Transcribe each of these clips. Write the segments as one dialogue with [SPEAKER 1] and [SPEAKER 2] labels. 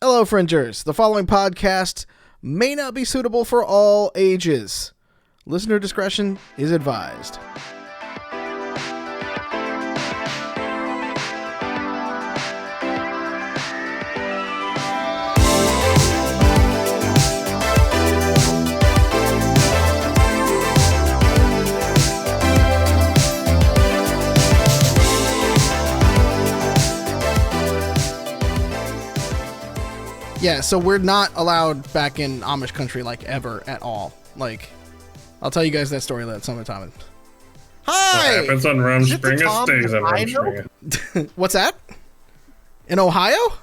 [SPEAKER 1] Hello, Fringers. The following podcast may not be suitable for all ages. Listener discretion is advised. Yeah, so we're not allowed back in Amish country, like, ever at all. Like, I'll tell you guys that story at some time. Hi!
[SPEAKER 2] What happens on Rumspringa stays on Rumspringa.
[SPEAKER 1] What's that? In Ohio?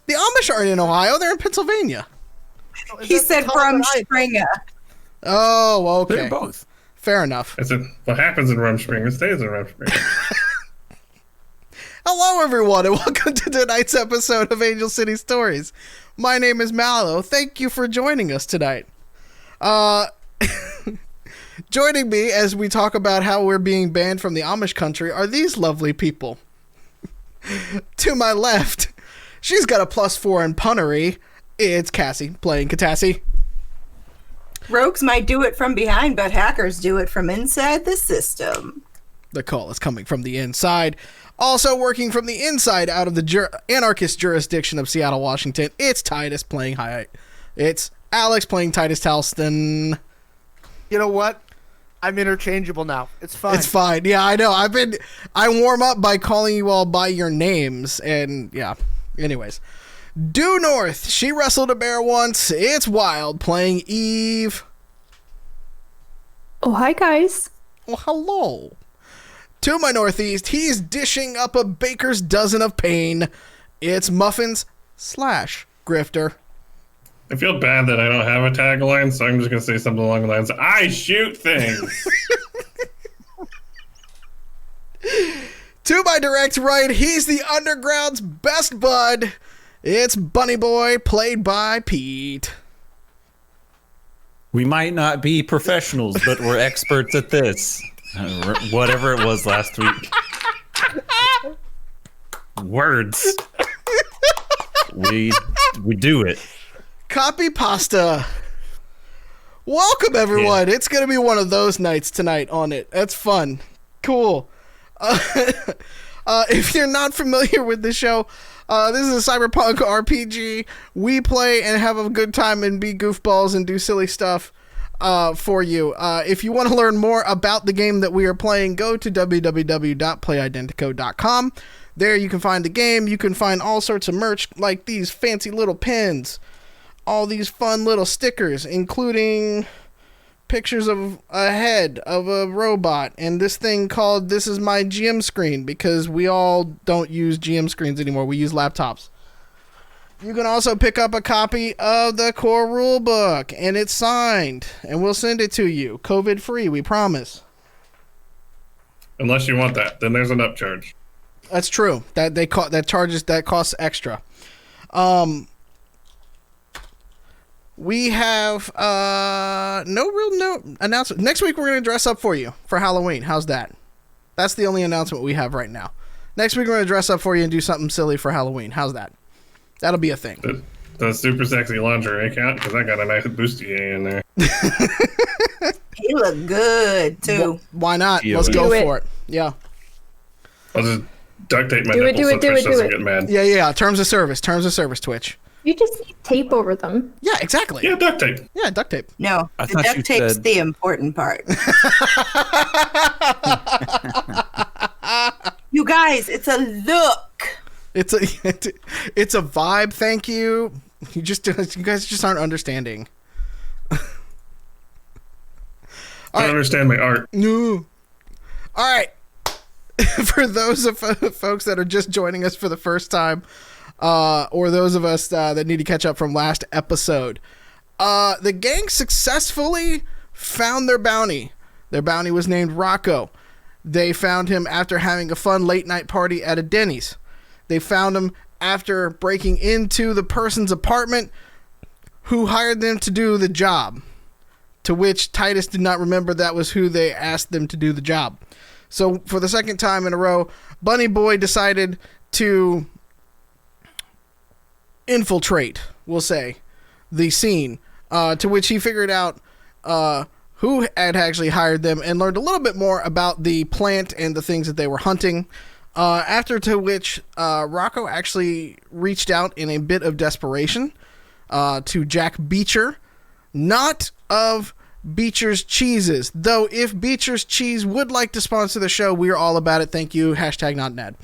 [SPEAKER 1] The Amish aren't in Ohio, they're in Pennsylvania.
[SPEAKER 3] He said Rumspringa.
[SPEAKER 1] Oh, okay.
[SPEAKER 4] They're both.
[SPEAKER 1] Fair enough.
[SPEAKER 2] I said, what happens in Rumspringa stays in Rumspringa.
[SPEAKER 1] Hello, everyone, and welcome to tonight's episode of Angel City Stories. My name is Mallow. Thank you for joining us tonight. Joining me as we talk about how we're being banned from the Amish country are these lovely people. To my left, she's got a +4 in punnery. It's Cassie playing Katassi.
[SPEAKER 3] Rogues might do it from behind, but hackers do it from inside the system.
[SPEAKER 1] The call is coming from the inside. Also working from the inside out of the anarchist jurisdiction of Seattle, Washington, it's Titus playing It's Alex playing Titus Talston.
[SPEAKER 5] You know what? I'm interchangeable now. It's fine.
[SPEAKER 1] It's fine. Yeah, I know. I warm up by calling you all by your names, and yeah. Anyways. Due North, she wrestled a bear once. It's Wild playing Eve.
[SPEAKER 6] Oh, hi, guys.
[SPEAKER 1] Oh, hello. To my northeast, he's dishing up a baker's dozen of pain. It's Muffins / Grifter.
[SPEAKER 2] I feel bad that I don't have a tagline, so I'm just going to say something along the lines of, I shoot things!
[SPEAKER 1] To my direct right, he's the underground's best bud. It's Bunny Boy, played by Pete.
[SPEAKER 4] We might not be professionals, but we're experts at this. Whatever it was last week. Words. We do it.
[SPEAKER 1] Copy pasta. Welcome, everyone.
[SPEAKER 4] Yeah.
[SPEAKER 1] It's going to be one of those nights tonight on it. That's fun. Cool. If you're not familiar with the show, this is a cyberpunk RPG. We play and have a good time and be goofballs and do silly stuff for you. If you want to learn more about the game that we are playing, go to www.playidentico.com. There you can find the game. You can find all sorts of merch like these fancy little pins, all these fun little stickers, including pictures of a head of a robot and this thing called This Is My GM Screen, because we all don't use GM screens anymore. We use laptops. You can also pick up a copy of the core rulebook, and it's signed, and we'll send it to you. COVID-free, we promise.
[SPEAKER 2] Unless you want that, then there's an upcharge.
[SPEAKER 1] That's true. That costs extra. We have no announcement. Next week we're going to dress up for you for Halloween. How's that? That's the only announcement we have right now. Next week we're going to dress up for you and do something silly for Halloween. How's that? That'll be a thing.
[SPEAKER 2] The super sexy lingerie count, because I got a nice bustier in there.
[SPEAKER 3] He look good, too.
[SPEAKER 1] Why not? Let's go for it. Yeah.
[SPEAKER 2] I'll just duct tape my nipples so Twitch doesn't get mad.
[SPEAKER 1] Yeah. Terms of service, Twitch.
[SPEAKER 6] You just need tape over them.
[SPEAKER 1] Yeah, exactly.
[SPEAKER 2] Yeah, duct tape.
[SPEAKER 1] Yeah, duct tape.
[SPEAKER 3] No, the duct tape's the important part. You guys, it's a look.
[SPEAKER 1] It's a vibe. Thank you. You guys just aren't understanding.
[SPEAKER 2] I don't understand my art.
[SPEAKER 1] No. All right. For those of folks that are just joining us for the first time, or those of us that need to catch up from last episode, the gang successfully found their bounty. Their bounty was named Rocco. They found him after having a fun late night party at a Denny's. They found him after breaking into the person's apartment who hired them to do the job, to which Titus did not remember that was who they asked them to do the job. So for the second time in a row, Bunny Boy decided to infiltrate, we'll say, the scene, to which he figured out who had actually hired them and learned a little bit more about the plant and the things that they were hunting. After to which Rocco actually reached out in a bit of desperation to Jack Beecher, not of Beecher's Cheeses, though if Beecher's Cheese would like to sponsor the show, we are all about it. Thank you. Hashtag not Ned.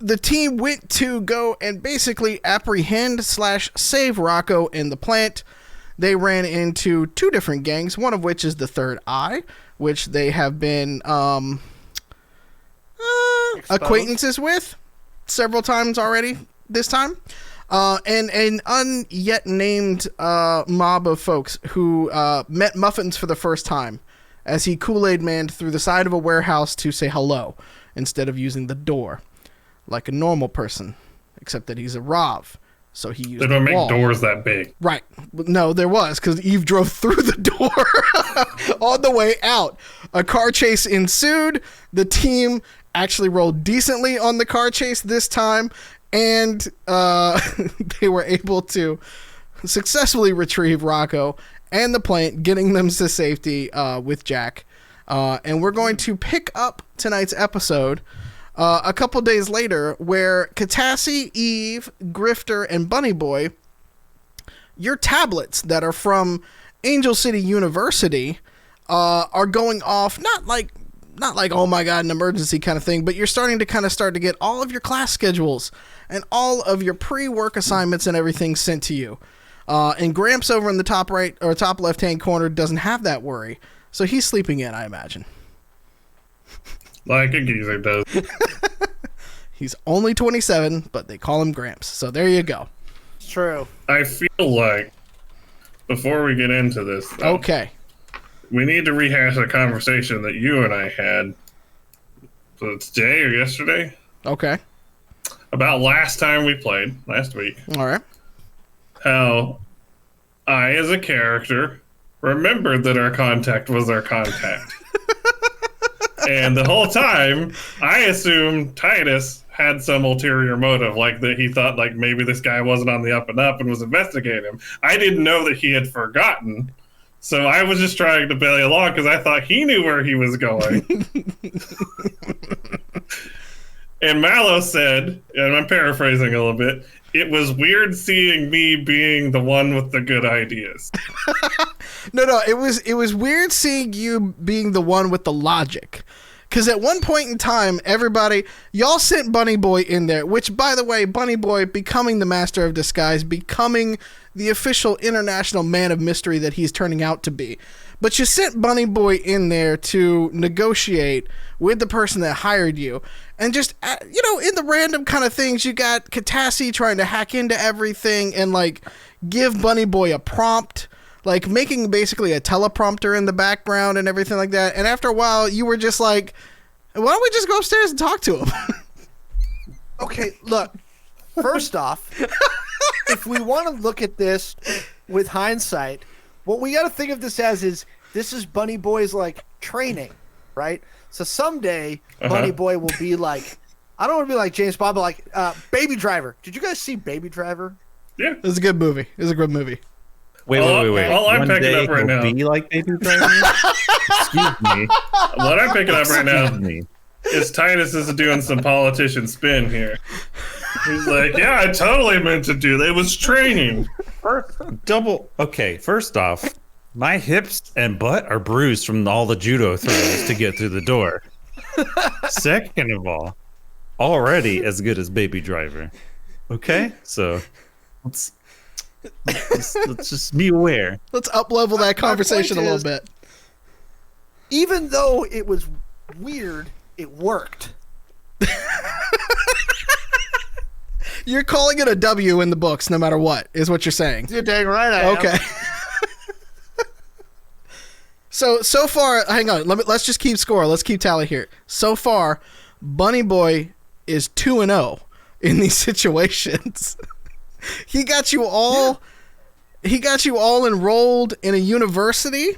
[SPEAKER 1] The team went to go and basically apprehend / save Rocco and the plant. They ran into 2 different gangs, one of which is the Third Eye, which they have been acquaintances with several times already this time. And an unyet named mob of folks who met Muffins for the first time as he Kool-Aid manned through the side of a warehouse to say hello instead of using the door like a normal person, except that he's a Rav, so he used
[SPEAKER 2] They don't
[SPEAKER 1] the
[SPEAKER 2] make
[SPEAKER 1] wall.
[SPEAKER 2] doors that big.
[SPEAKER 1] Right. No, there was, because Eve drove through the door on the way out. A car chase ensued. The team actually rolled decently on the car chase this time, and they were able to successfully retrieve Rocco and the plant, getting them to safety with Jack. And we're going to pick up tonight's episode a couple days later, where Katassi, Eve, Grifter, and Bunny Boy, your tablets that are from Angel City University, are going off, not like, oh my god, an emergency kind of thing, but you're starting to get all of your class schedules and all of your pre-work assignments and everything sent to you. And Gramps over in the top right or top left-hand corner doesn't have that worry, so he's sleeping in, I imagine.
[SPEAKER 2] Like a geezer does.
[SPEAKER 1] He's only 27, but they call him Gramps. So there you go.
[SPEAKER 5] It's true.
[SPEAKER 2] I feel like, before we get into this, though,
[SPEAKER 1] Okay.
[SPEAKER 2] we need to rehash a conversation that you and I had, so it's today or yesterday,
[SPEAKER 1] Okay.
[SPEAKER 2] about last time we played, last week,
[SPEAKER 1] All right.
[SPEAKER 2] how I, as a character, remembered that our contact was our contact. And the whole time, I assumed Titus had some ulterior motive, like that he thought like maybe this guy wasn't on the up and up and was investigating him. I didn't know that he had forgotten. So I was just trying to bail along because I thought he knew where he was going. And Mallow said, and I'm paraphrasing a little bit, it was weird seeing me being the one with the good ideas.
[SPEAKER 1] No, it was weird seeing you being the one with the logic. Because at one point in time, y'all sent Bunny Boy in there, which, by the way, Bunny Boy becoming the master of disguise, becoming the official international man of mystery that he's turning out to be. But you sent Bunny Boy in there to negotiate with the person that hired you. And just, in the random kind of things, you got Katassi trying to hack into everything and, like, give Bunny Boy a prompt. Like, making basically a teleprompter in the background and everything like that. And after a while, you were just like, why don't we just go upstairs and talk to him?
[SPEAKER 5] Okay, look. First off, if we want to look at this with hindsight, what we got to think of this as is this is Bunny Boy's, like, training, right? So someday, Bunny Boy will be like, I don't want to be like James Bond, but like Baby Driver. Did you guys see Baby Driver?
[SPEAKER 2] Yeah.
[SPEAKER 1] It was a good movie. It was a good movie.
[SPEAKER 4] Wait.
[SPEAKER 2] All I'm
[SPEAKER 4] One
[SPEAKER 2] picking
[SPEAKER 4] day
[SPEAKER 2] up right
[SPEAKER 4] he'll
[SPEAKER 2] now.
[SPEAKER 4] be like Baby Driver? Excuse me.
[SPEAKER 2] What I'm picking up right now
[SPEAKER 4] Excuse me.
[SPEAKER 2] is Titus is doing some politician spin here. He's like, yeah, I totally meant to do that. It was training.
[SPEAKER 4] Okay, first off, my hips and butt are bruised from all the judo throws to get through the door. Second of all, already as good as Baby Driver. Okay? So let's just be aware.
[SPEAKER 1] Let's up-level that conversation a
[SPEAKER 5] point
[SPEAKER 1] little
[SPEAKER 5] is-
[SPEAKER 1] bit.
[SPEAKER 5] Even though it was weird, it worked.
[SPEAKER 1] You're calling it a W in the books, no matter what, is what you're saying.
[SPEAKER 5] You're dang right I am.
[SPEAKER 1] Okay. So far, hang on. Let's just keep score. Let's keep tally here. So far, Bunny Boy is 2-0 in these situations. He got you all. Yeah. He got you all enrolled in a university.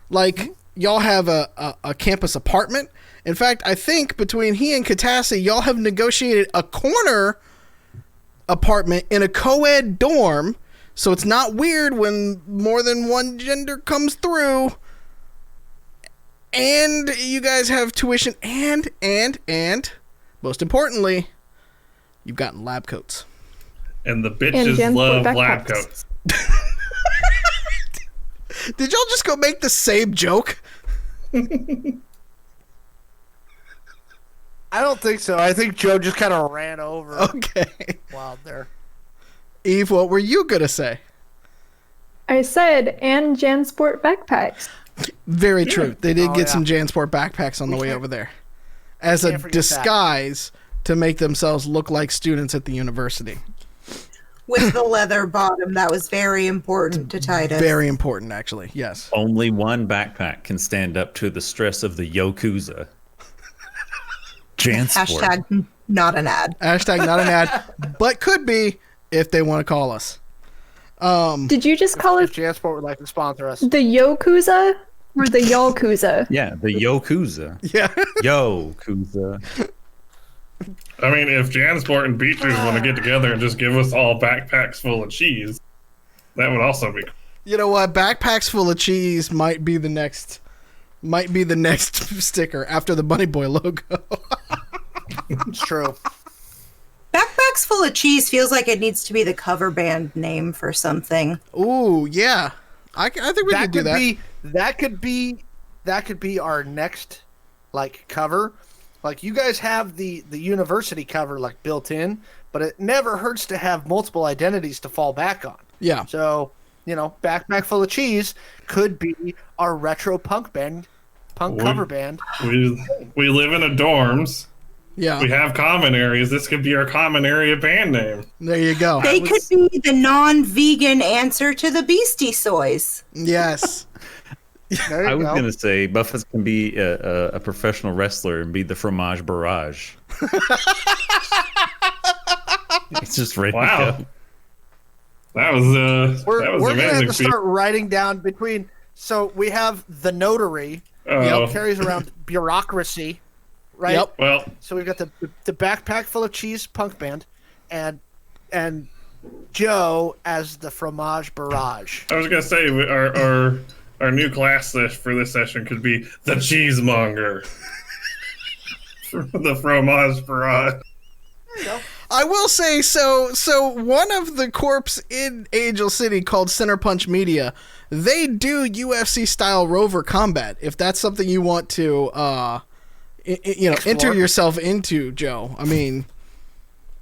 [SPEAKER 1] Like, y'all have a campus apartment. In fact, I think between he and Katassi, y'all have negotiated a corner apartment in a co-ed dorm, so it's not weird when more than one gender comes through. And you guys have tuition and most importantly, you've gotten lab coats.
[SPEAKER 2] And the
[SPEAKER 6] And
[SPEAKER 2] bitches
[SPEAKER 6] Jansport
[SPEAKER 2] love lab
[SPEAKER 6] backpacks.
[SPEAKER 2] coats.
[SPEAKER 1] Did y'all just go make the same joke?
[SPEAKER 5] I don't think so. I think Joe just kind of ran over
[SPEAKER 1] Okay.
[SPEAKER 5] wild there.
[SPEAKER 1] Eve, what were you gonna say?
[SPEAKER 6] I said, and Jansport backpacks.
[SPEAKER 1] Very true. They did
[SPEAKER 5] Oh,
[SPEAKER 1] get
[SPEAKER 5] yeah.
[SPEAKER 1] some Jansport backpacks on the way
[SPEAKER 5] can't-
[SPEAKER 1] over there. As a
[SPEAKER 5] can't forget that.
[SPEAKER 1] disguise to make themselves look like students at the university.
[SPEAKER 3] With the leather bottom, that was very important to Titus.
[SPEAKER 1] Very important, actually. Yes.
[SPEAKER 4] Only one backpack can stand up to the stress of the Yakuza. Jansport.
[SPEAKER 3] Hashtag not an ad.
[SPEAKER 1] Hashtag not an ad, but could be if they want to call us.
[SPEAKER 6] Did you just call
[SPEAKER 5] If
[SPEAKER 6] it
[SPEAKER 5] Jansport would like to sponsor us.
[SPEAKER 6] the Yokuza or the Yalkuza?
[SPEAKER 4] Yeah, the Yakuza.
[SPEAKER 1] Yeah.
[SPEAKER 4] Yakuza.
[SPEAKER 2] I mean, if Jansport and Beatrice want to get together and just give us all backpacks full of cheese, that would also be.
[SPEAKER 1] You know what? Backpacks full of cheese might be the next sticker after the Bunny Boy logo.
[SPEAKER 5] It's true.
[SPEAKER 3] Backpacks full of cheese feels like it needs to be the cover band name for something.
[SPEAKER 1] Ooh, yeah. I think we could do that.
[SPEAKER 5] That could be our next like cover. Like you guys have the university cover like built in, but it never hurts to have multiple identities to fall back on.
[SPEAKER 1] Yeah.
[SPEAKER 5] So, backpack full of cheese could be our retro punk cover band.
[SPEAKER 2] We live in a dorms.
[SPEAKER 1] Yeah.
[SPEAKER 2] We have common areas. This could be our common area band name.
[SPEAKER 1] There you go.
[SPEAKER 3] They could be the non-vegan answer to the Beastie Soys.
[SPEAKER 1] Yes.
[SPEAKER 5] There you
[SPEAKER 4] I was
[SPEAKER 5] go.
[SPEAKER 4] going to say Buffett can be a professional wrestler and be the fromage barrage. It's just ready
[SPEAKER 2] Wow.
[SPEAKER 4] to go.
[SPEAKER 2] That was
[SPEAKER 5] We're
[SPEAKER 2] that was
[SPEAKER 5] gonna have
[SPEAKER 2] amazing.
[SPEAKER 5] to start writing down between. So we have the notary
[SPEAKER 2] Oh,
[SPEAKER 5] carries around bureaucracy, right?
[SPEAKER 1] Yep.
[SPEAKER 2] well,
[SPEAKER 5] So we've got the backpack full of cheese punk band, and Joe as the fromage barrage.
[SPEAKER 2] I was gonna say our new class list for this session could be the cheesemonger, the fromage barrage.
[SPEAKER 1] I will say so one of the corps in Angel City called Center Punch Media, they do UFC style rover combat. If that's something you want to enter
[SPEAKER 5] Explore.
[SPEAKER 1] yourself into, Joe. I mean,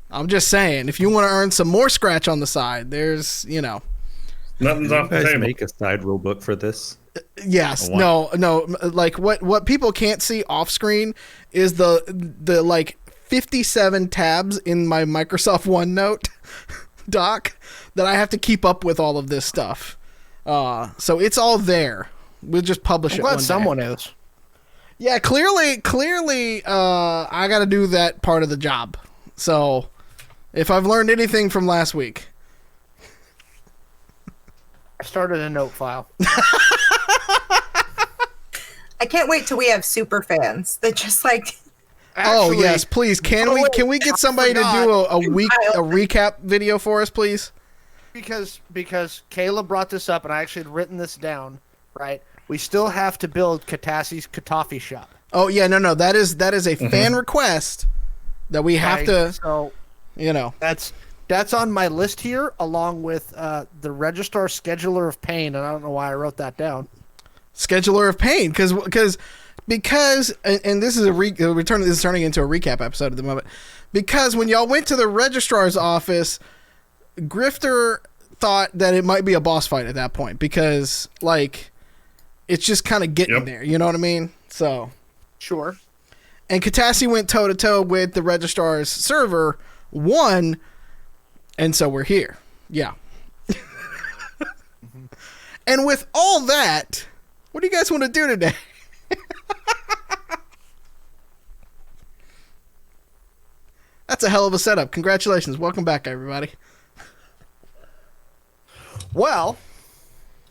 [SPEAKER 1] I'm just saying, if you want to earn some more scratch on the side, there's,
[SPEAKER 2] Nothing's
[SPEAKER 4] You
[SPEAKER 2] off the
[SPEAKER 4] guys
[SPEAKER 2] table.
[SPEAKER 4] make a side rule book for this?
[SPEAKER 1] yes,
[SPEAKER 4] What?
[SPEAKER 1] no, like what people can't see off screen is the like 57 tabs in my Microsoft OneNote doc that I have to keep up with all of this stuff. So it's all there. We'll just publish
[SPEAKER 5] I'm
[SPEAKER 1] it
[SPEAKER 5] glad
[SPEAKER 1] one day.
[SPEAKER 5] someone is.
[SPEAKER 1] Yeah, clearly, I got to do that part of the job. So, if I've learned anything from last week,
[SPEAKER 5] I started a note file.
[SPEAKER 3] I can't wait till we have super fans that just like
[SPEAKER 1] oh
[SPEAKER 5] Actually,
[SPEAKER 1] yes, please, can we get somebody to do a recap video for us, please?
[SPEAKER 5] because Kayla brought this up, and I actually had written this down. Right, we still have to build Katassi's Katafi shop.
[SPEAKER 1] Oh yeah, no, that is a fan request that we have
[SPEAKER 5] Right?
[SPEAKER 1] to,
[SPEAKER 5] So that's on my list here, along with the Registrar Scheduler of Pain, and I don't know why I wrote that down.
[SPEAKER 1] Scheduler of Pain, because and this is this is turning into a recap episode at the moment, because when y'all went to the registrar's office, Grifter thought that it might be a boss fight at that point, because like it's just kind of getting
[SPEAKER 2] Yep.
[SPEAKER 1] there, you know what I mean? So,
[SPEAKER 5] Sure.
[SPEAKER 1] and Katassi went toe to toe with the registrar's server, won, and so we're here. Yeah. And with all that, what do you guys want to do today? That's a hell of a setup. Congratulations. Welcome back, everybody.
[SPEAKER 5] Well,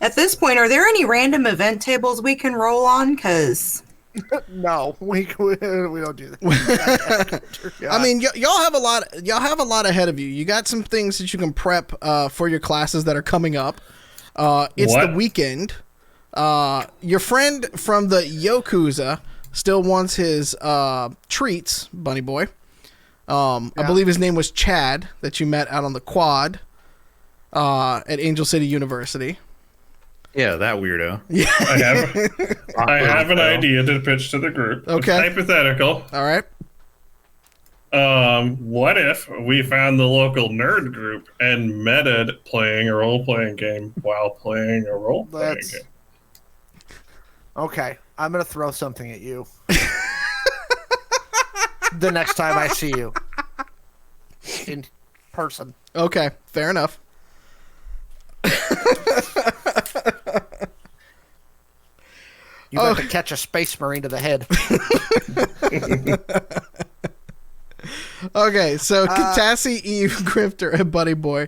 [SPEAKER 3] at this point, are there any random event tables we can roll on? Because
[SPEAKER 5] No, we don't do that.
[SPEAKER 1] I mean, y'all have a lot. Y'all have a lot ahead of you. You got some things that you can prep for your classes that are coming up. It's
[SPEAKER 2] What?
[SPEAKER 1] the weekend. Your friend from the Yakuza still wants his treats, Bunny Boy. I believe his name was Chad that you met out on the quad at Angel City University.
[SPEAKER 4] Yeah, that weirdo.
[SPEAKER 2] I have an idea to pitch to the group.
[SPEAKER 1] Okay.
[SPEAKER 2] It's hypothetical.
[SPEAKER 1] All right.
[SPEAKER 2] What if we found the local nerd group and meted playing a role-playing game while playing a role-playing game?
[SPEAKER 5] Okay, I'm gonna throw something at you. The next time I see you in person.
[SPEAKER 1] Okay. Fair enough.
[SPEAKER 5] You got to catch a space marine to the head.
[SPEAKER 1] Okay, so Katassi, Eve, Grifter, and Buddy Boy,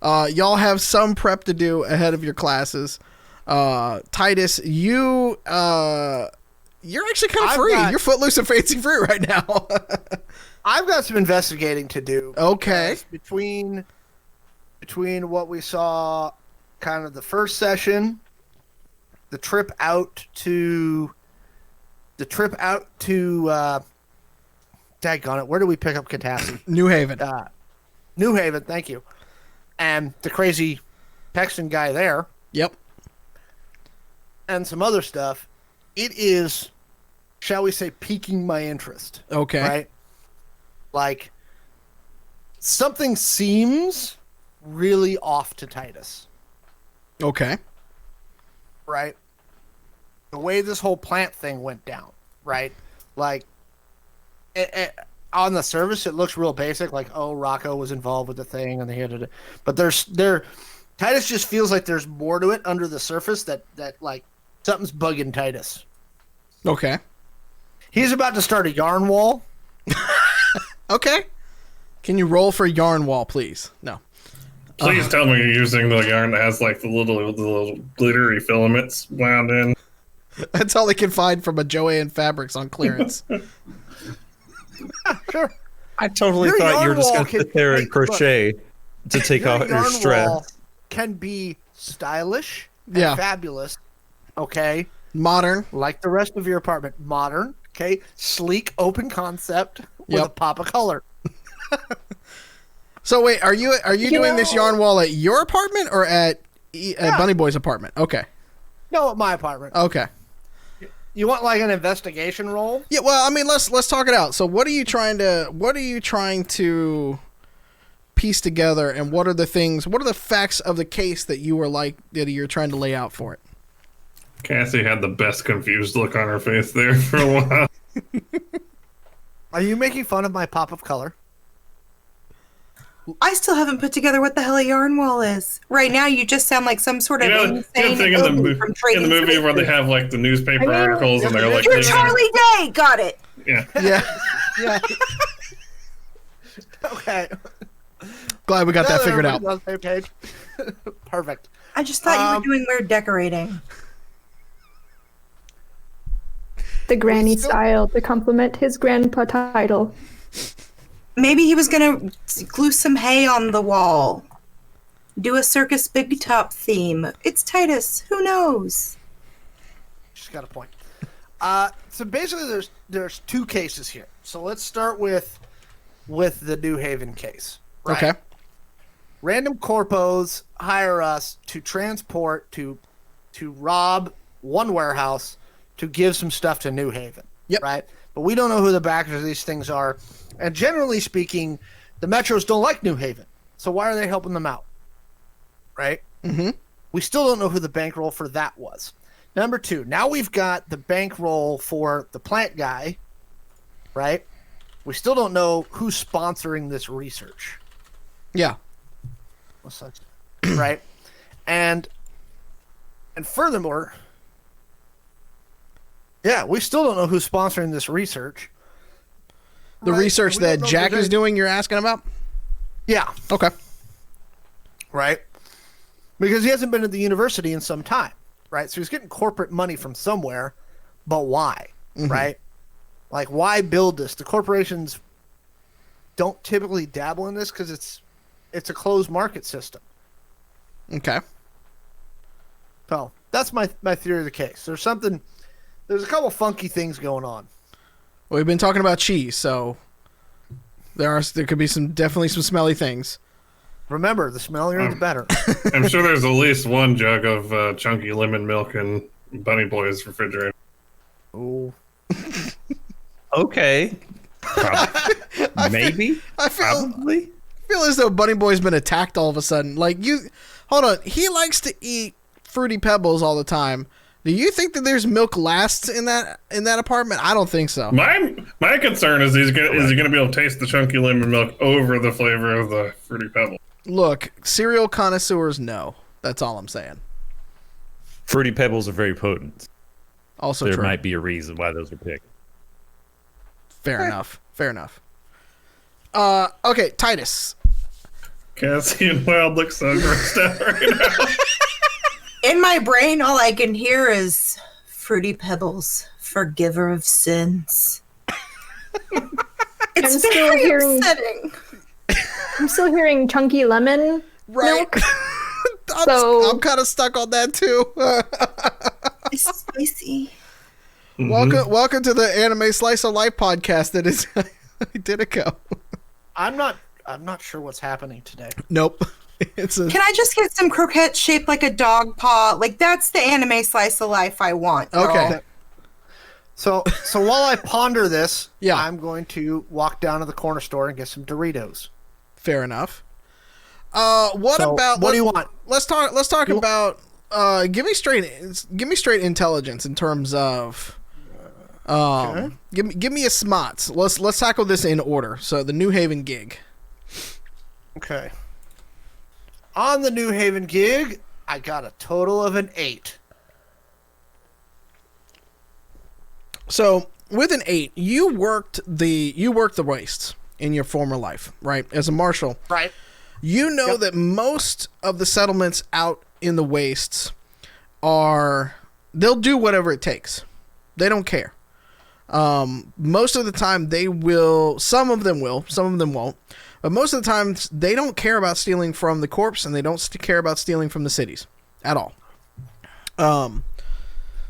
[SPEAKER 1] y'all have some prep to do ahead of your classes. Titus, you're actually kind of free. You're footloose and fancy free right now.
[SPEAKER 5] I've got some investigating to do.
[SPEAKER 1] Okay.
[SPEAKER 5] Between what we saw, kind of the first session, the trip out to daggone it, where do we pick up Katassi?
[SPEAKER 1] New Haven.
[SPEAKER 5] New Haven, thank you. And the crazy Texan guy there,
[SPEAKER 1] Yep.
[SPEAKER 5] and some other stuff. It is, shall we say, piquing my interest.
[SPEAKER 1] Okay.
[SPEAKER 5] Right? Like, something seems really off to Titus.
[SPEAKER 1] Okay.
[SPEAKER 5] Right? The way this whole plant thing went down, right? Like, on the surface, it looks real basic. Like, oh, Rocco was involved with the thing, and they had to. But Titus just feels like there's more to it under the surface. That like something's bugging Titus.
[SPEAKER 1] Okay.
[SPEAKER 5] He's about to start a yarn wall.
[SPEAKER 1] Okay. Can you roll for yarn wall, please? No.
[SPEAKER 2] Please tell me you're using the yarn that has like the little glittery filaments wound in.
[SPEAKER 1] That's all they can find from a Joanne Fabrics on clearance.
[SPEAKER 5] Sure.
[SPEAKER 4] I totally
[SPEAKER 5] Your
[SPEAKER 4] thought you were
[SPEAKER 5] yarn
[SPEAKER 4] just
[SPEAKER 5] wall
[SPEAKER 4] going to sit
[SPEAKER 5] can-
[SPEAKER 4] there
[SPEAKER 5] hey,
[SPEAKER 4] and crochet to take off your
[SPEAKER 5] yarn
[SPEAKER 4] stress.
[SPEAKER 5] wall can be stylish and
[SPEAKER 1] Yeah.
[SPEAKER 5] fabulous. Okay.
[SPEAKER 1] Modern.
[SPEAKER 5] Like the rest of your apartment. Modern. Okay. Sleek, open concept with
[SPEAKER 1] Yep.
[SPEAKER 5] a pop of color.
[SPEAKER 1] So wait, are you doing this
[SPEAKER 6] know-
[SPEAKER 1] yarn wall at your apartment or at Bunny Boy's apartment? Okay.
[SPEAKER 5] No, at my apartment.
[SPEAKER 1] Okay.
[SPEAKER 5] You want like an investigation roll?
[SPEAKER 1] Yeah, well, I mean, let's talk it out. So, what are you trying to piece together, and what are the facts of the case that you're trying to lay out for it?
[SPEAKER 2] Cassie had the best confused look on her face there for a while.
[SPEAKER 5] Are you making fun of my pop of color?
[SPEAKER 3] I still haven't put together what the hell a yarn wall is. Right now, you just sound like some sort of
[SPEAKER 2] You know
[SPEAKER 3] insane
[SPEAKER 2] thing in
[SPEAKER 3] movie from
[SPEAKER 2] in
[SPEAKER 3] Trading
[SPEAKER 2] the movie where they
[SPEAKER 3] Places.
[SPEAKER 2] have like the newspaper
[SPEAKER 6] I mean-
[SPEAKER 2] articles and they're like,
[SPEAKER 3] You're
[SPEAKER 2] digging-
[SPEAKER 3] Charlie Day. Got it.
[SPEAKER 2] yeah.
[SPEAKER 1] Yeah.
[SPEAKER 5] Yeah. Okay.
[SPEAKER 1] Glad we got that figured out.
[SPEAKER 5] Everybody's on the same page. Perfect.
[SPEAKER 3] I just thought you were doing weird decorating.
[SPEAKER 6] The granny
[SPEAKER 5] still-
[SPEAKER 6] style to complement his grandpa title.
[SPEAKER 3] Maybe he was gonna glue some hay on the wall. Do a circus big top theme. It's Titus. Who knows?
[SPEAKER 5] She's got a point. So basically, there's two cases here. So let's start with the New Haven case. Right?
[SPEAKER 1] Okay.
[SPEAKER 5] Random corpos hire us to transport to rob one warehouse to give some stuff to New Haven.
[SPEAKER 1] Yep.
[SPEAKER 5] Right. But we don't know who the backers of these things are, and generally speaking, the Metros don't like New Haven. So why are they helping them out? Right.
[SPEAKER 1] Mm-hmm.
[SPEAKER 5] We still don't know who the bankroll for that was. Number two, now we've got the bankroll for the plant guy, right? We still don't know who's sponsoring this research,
[SPEAKER 1] Yeah.
[SPEAKER 5] right? And furthermore, yeah, we still don't know who's sponsoring this research.
[SPEAKER 1] The
[SPEAKER 5] Right,
[SPEAKER 1] research
[SPEAKER 5] we don't
[SPEAKER 1] that
[SPEAKER 5] know if
[SPEAKER 1] Jack
[SPEAKER 5] there's
[SPEAKER 1] is doing, you're asking about?
[SPEAKER 5] Yeah,
[SPEAKER 1] Okay.
[SPEAKER 5] right? Because he hasn't been at the university in some time, right? So he's getting corporate money from somewhere, but why? right? Like, why build this? The corporations don't typically dabble in this because it's a closed market system.
[SPEAKER 1] Okay.
[SPEAKER 5] So that's my theory of the case. There's a couple funky things going on.
[SPEAKER 1] Well, we've been talking about cheese, so there could be definitely some smelly things.
[SPEAKER 5] Remember, the smellier the better.
[SPEAKER 2] I'm sure there's at least one jug of chunky lemon milk in Bunny Boy's refrigerator.
[SPEAKER 5] Ooh.
[SPEAKER 4] Okay. Maybe. Probably.
[SPEAKER 1] I feel as though Bunny Boy's been attacked all of a sudden. Like, hold on. He likes to eat Fruity Pebbles all the time. Do you think that there's milk lasts in that apartment? I don't think so.
[SPEAKER 2] My concern is is he gonna be able to taste the chunky lemon milk over the flavor of the Fruity Pebble?
[SPEAKER 1] Look, cereal connoisseurs know. That's all I'm saying.
[SPEAKER 4] Fruity Pebbles are very potent.
[SPEAKER 1] Also
[SPEAKER 4] there
[SPEAKER 1] true.
[SPEAKER 4] might be a reason why those are picked.
[SPEAKER 1] Fair enough. Okay, Titus.
[SPEAKER 2] Cassie and Wild look so grossed out right now.
[SPEAKER 3] In my brain, all I can hear is Fruity Pebbles, forgiver of sins. It's
[SPEAKER 6] still
[SPEAKER 3] very
[SPEAKER 6] hearing-
[SPEAKER 3] upsetting.
[SPEAKER 6] I'm still hearing chunky lemon milk.
[SPEAKER 1] I'm kind of stuck on that too.
[SPEAKER 3] It's spicy.
[SPEAKER 1] Welcome to the Anime Slice of Life podcast. That is Identico.
[SPEAKER 5] I'm not sure what's happening today.
[SPEAKER 1] Nope.
[SPEAKER 3] Can I just get some croquettes shaped like a dog paw? Like, that's the anime slice of life I want.
[SPEAKER 1] Okay.
[SPEAKER 3] Girl.
[SPEAKER 5] So while I ponder this,
[SPEAKER 1] Yeah.
[SPEAKER 5] I'm going to walk down to the corner store and get some Doritos.
[SPEAKER 1] Fair enough. What
[SPEAKER 5] do you want?
[SPEAKER 1] Let's talk about give me straight intelligence in terms of give me a smots. Let's tackle this in order. So the New Haven gig.
[SPEAKER 5] Okay. On the New Haven gig, I got a total of an 8.
[SPEAKER 1] So with an 8, you worked the wastes in your former life, right? As a marshal,
[SPEAKER 5] Right.
[SPEAKER 1] you know that most of the settlements out in the wastes they'll do whatever it takes. They don't care. Most of the time they will. Some of them will. Some of them won't. But most of the time, they don't care about stealing from the corpse, and they don't care about stealing from the cities at all.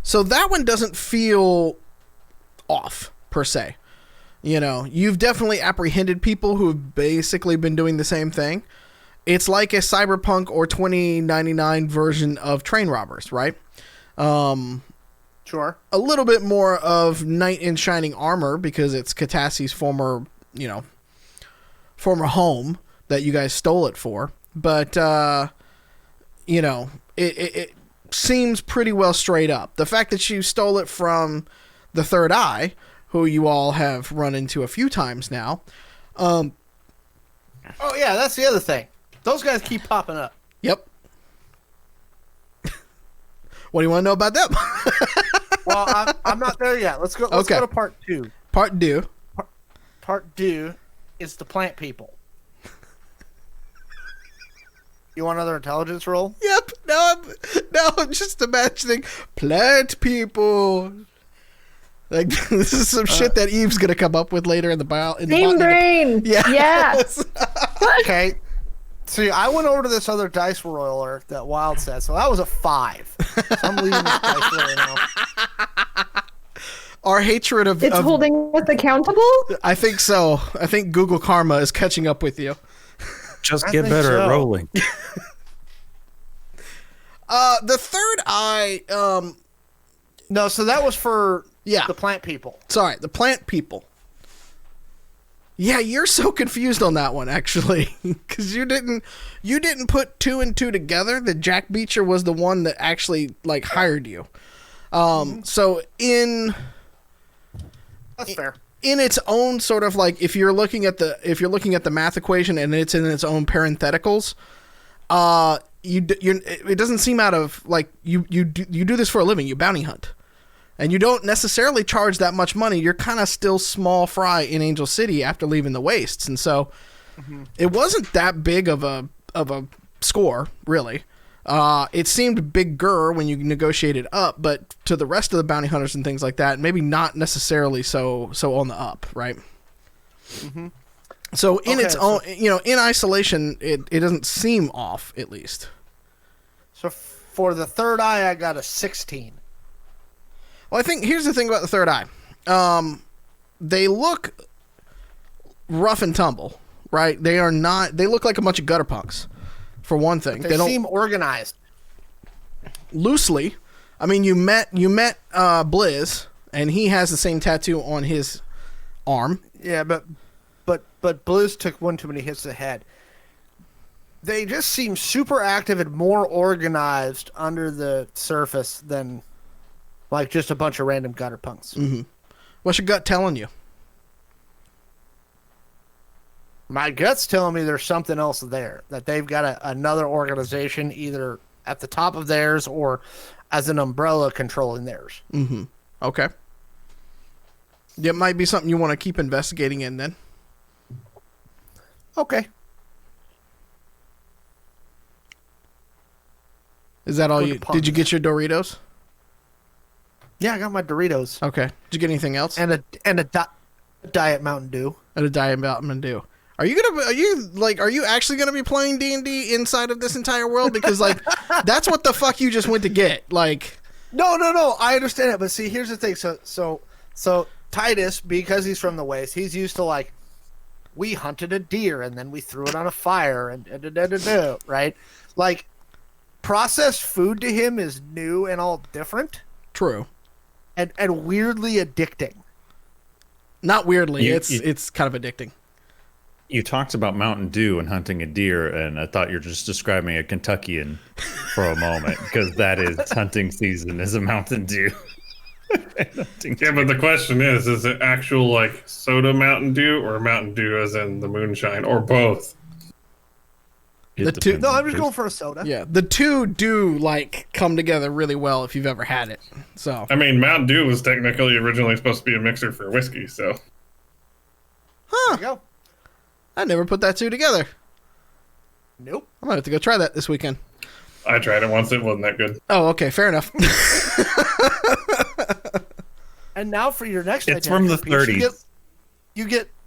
[SPEAKER 1] So that one doesn't feel off, per se. You know, you've definitely apprehended people who have basically been doing the same thing. It's like a Cyberpunk or 2099 version of train robbers, right?
[SPEAKER 5] Sure.
[SPEAKER 1] A little bit more of knight in shining armor because it's Katassi's former home that you guys stole it for. But, it seems pretty well straight up. The fact that you stole it from the Third Eye, who you all have run into a few times now.
[SPEAKER 5] Oh, yeah, that's the other thing. Those guys keep popping up.
[SPEAKER 1] Yep. What do you want to know about them?
[SPEAKER 5] Well, I'm not there yet. Let's go to part 2.
[SPEAKER 1] Part 2.
[SPEAKER 5] Part 2 is the plant people. You want another intelligence roll?
[SPEAKER 1] Yep. I'm just imagining plant people. Like, this is some shit that Eve's gonna come up with later in the bio.
[SPEAKER 6] Same brain.
[SPEAKER 1] Yeah.
[SPEAKER 5] Okay. See, I went over to this other dice roller that Wild said, so that was a 5. So I'm leaving this dice roller now.
[SPEAKER 1] Our hatred of
[SPEAKER 6] It's holding us accountable?
[SPEAKER 1] I think so. I think Google Karma is catching up with you.
[SPEAKER 4] Just
[SPEAKER 5] I
[SPEAKER 4] get
[SPEAKER 5] think
[SPEAKER 4] better
[SPEAKER 5] so.
[SPEAKER 4] at rolling.
[SPEAKER 1] The Third Eye.
[SPEAKER 5] No, so that was for
[SPEAKER 1] Yeah.
[SPEAKER 5] the plant people.
[SPEAKER 1] Sorry, the plant people. Yeah, you're so confused on that one, actually, because you didn't put 2 and 2 together. That Jack Beecher was the one that actually hired you. So
[SPEAKER 5] That's fair.
[SPEAKER 1] in its own sort of if you're looking at the math equation and it's in its own parentheticals, it doesn't seem out of you do this for a living. You bounty hunt. And you don't necessarily charge that much money. You're kind of still small fry in Angel City after leaving the wastes, and so it wasn't that big of a score, really. It seemed bigger when you negotiated up, but to the rest of the bounty hunters and things like that, maybe not necessarily so on the up, right? Mm-hmm. So in its own, in isolation, it doesn't seem off, at least.
[SPEAKER 5] So for the third eye, I got a 16.
[SPEAKER 1] Well, I think here's the thing about the third eye. They look rough and tumble, right? They are not. They look like a bunch of gutter punks. For one thing,
[SPEAKER 5] They don't seem organized.
[SPEAKER 1] Loosely. I mean, you met Blizz, and he has the same tattoo on his arm.
[SPEAKER 5] Yeah, but Blizz took one too many hits to the head. They just seem super active and more organized under the surface than like just a bunch of random gutter punks.
[SPEAKER 1] Mm-hmm. What's your gut telling you?
[SPEAKER 5] My gut's telling me there's something else there, that they've got another organization either at the top of theirs or as an umbrella controlling theirs.
[SPEAKER 1] Mm-hmm. Okay. It might be something you want to keep investigating in then.
[SPEAKER 5] Okay.
[SPEAKER 1] Is that all you... Did you get your Doritos?
[SPEAKER 5] Yeah, I got my Doritos.
[SPEAKER 1] Okay. Did you get anything else?
[SPEAKER 5] And a Diet Mountain Dew.
[SPEAKER 1] And a Diet Mountain Dew. Are you actually gonna be playing D&D inside of this entire world? Because like, that's what the fuck you just went to get. Like,
[SPEAKER 5] no. I understand it, but see, here's the thing. So Titus, because he's from the Waste, he's used to like, we hunted a deer and then we threw it on a fire and right? Like, processed food to him is new and all different.
[SPEAKER 1] True.
[SPEAKER 5] And weirdly addicting.
[SPEAKER 1] Not weirdly, it's kind of addicting.
[SPEAKER 4] You talked about Mountain Dew and hunting a deer, and I thought you were just describing a Kentuckian for a moment, because that is hunting season is a Mountain Dew.
[SPEAKER 2] Yeah, but the question is it actual like soda Mountain Dew or Mountain Dew as in the moonshine or both?
[SPEAKER 1] The two,
[SPEAKER 5] no, I'm just going for a soda.
[SPEAKER 1] Yeah, the two do like come together really well if you've ever had it. So
[SPEAKER 2] I mean, Mountain Dew was technically originally supposed to be a mixer for whiskey, so.
[SPEAKER 1] Huh.
[SPEAKER 5] There you go.
[SPEAKER 1] I never put that two together.
[SPEAKER 5] Nope.
[SPEAKER 1] I might have to go try that this weekend.
[SPEAKER 2] I tried it once; it wasn't that good.
[SPEAKER 1] Oh, okay, fair enough.
[SPEAKER 5] And now for your next,
[SPEAKER 4] it's from the
[SPEAKER 5] piece,
[SPEAKER 4] 30s.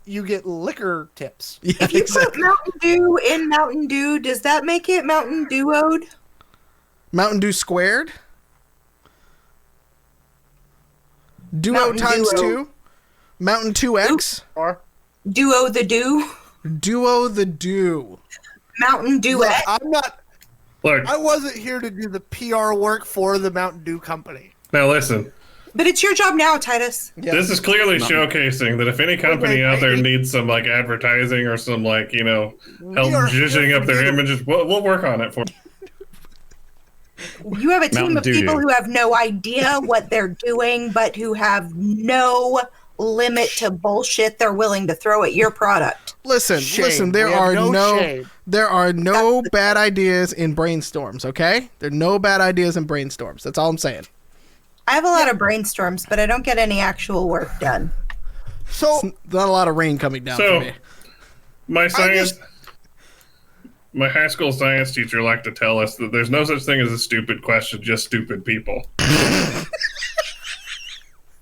[SPEAKER 5] You get liquor tips.
[SPEAKER 1] Yeah,
[SPEAKER 3] If you put Mountain Dew in Mountain Dew, does that make it Mountain Duoed?
[SPEAKER 1] Mountain Dew squared. Duo
[SPEAKER 3] Mountain
[SPEAKER 1] times
[SPEAKER 3] Duo.
[SPEAKER 1] 2. Mountain 2X.
[SPEAKER 5] Or
[SPEAKER 3] Duo the Dew?
[SPEAKER 1] Duo the Dew.
[SPEAKER 3] Mountain Dew
[SPEAKER 5] look,
[SPEAKER 3] X?
[SPEAKER 5] I'm not.
[SPEAKER 2] Look,
[SPEAKER 5] I wasn't here to do the PR work for the Mountain Dew company.
[SPEAKER 2] now listen.
[SPEAKER 3] But it's your job now, Titus.
[SPEAKER 1] Yeah.
[SPEAKER 2] This is clearly showcasing that if any company out there needs some like advertising or some like help zhuzhing up their images, we'll work on it for.
[SPEAKER 3] You have a team
[SPEAKER 4] Mountain
[SPEAKER 3] of
[SPEAKER 4] Dew.
[SPEAKER 3] people who have no idea what they're doing, but who have no limit to bullshit they're willing to throw at your product.
[SPEAKER 1] Listen. There
[SPEAKER 5] We have
[SPEAKER 1] are
[SPEAKER 5] no shame.
[SPEAKER 1] there are no bad ideas in brainstorms. Okay, there are no bad ideas in brainstorms. That's all I'm saying.
[SPEAKER 3] I have a lot of brainstorms, but I don't get any actual work done.
[SPEAKER 5] So
[SPEAKER 1] Not a lot of rain coming down
[SPEAKER 2] So-
[SPEAKER 1] for me.
[SPEAKER 2] My high school science teacher liked to tell us that there's no such thing as a stupid question, just stupid people.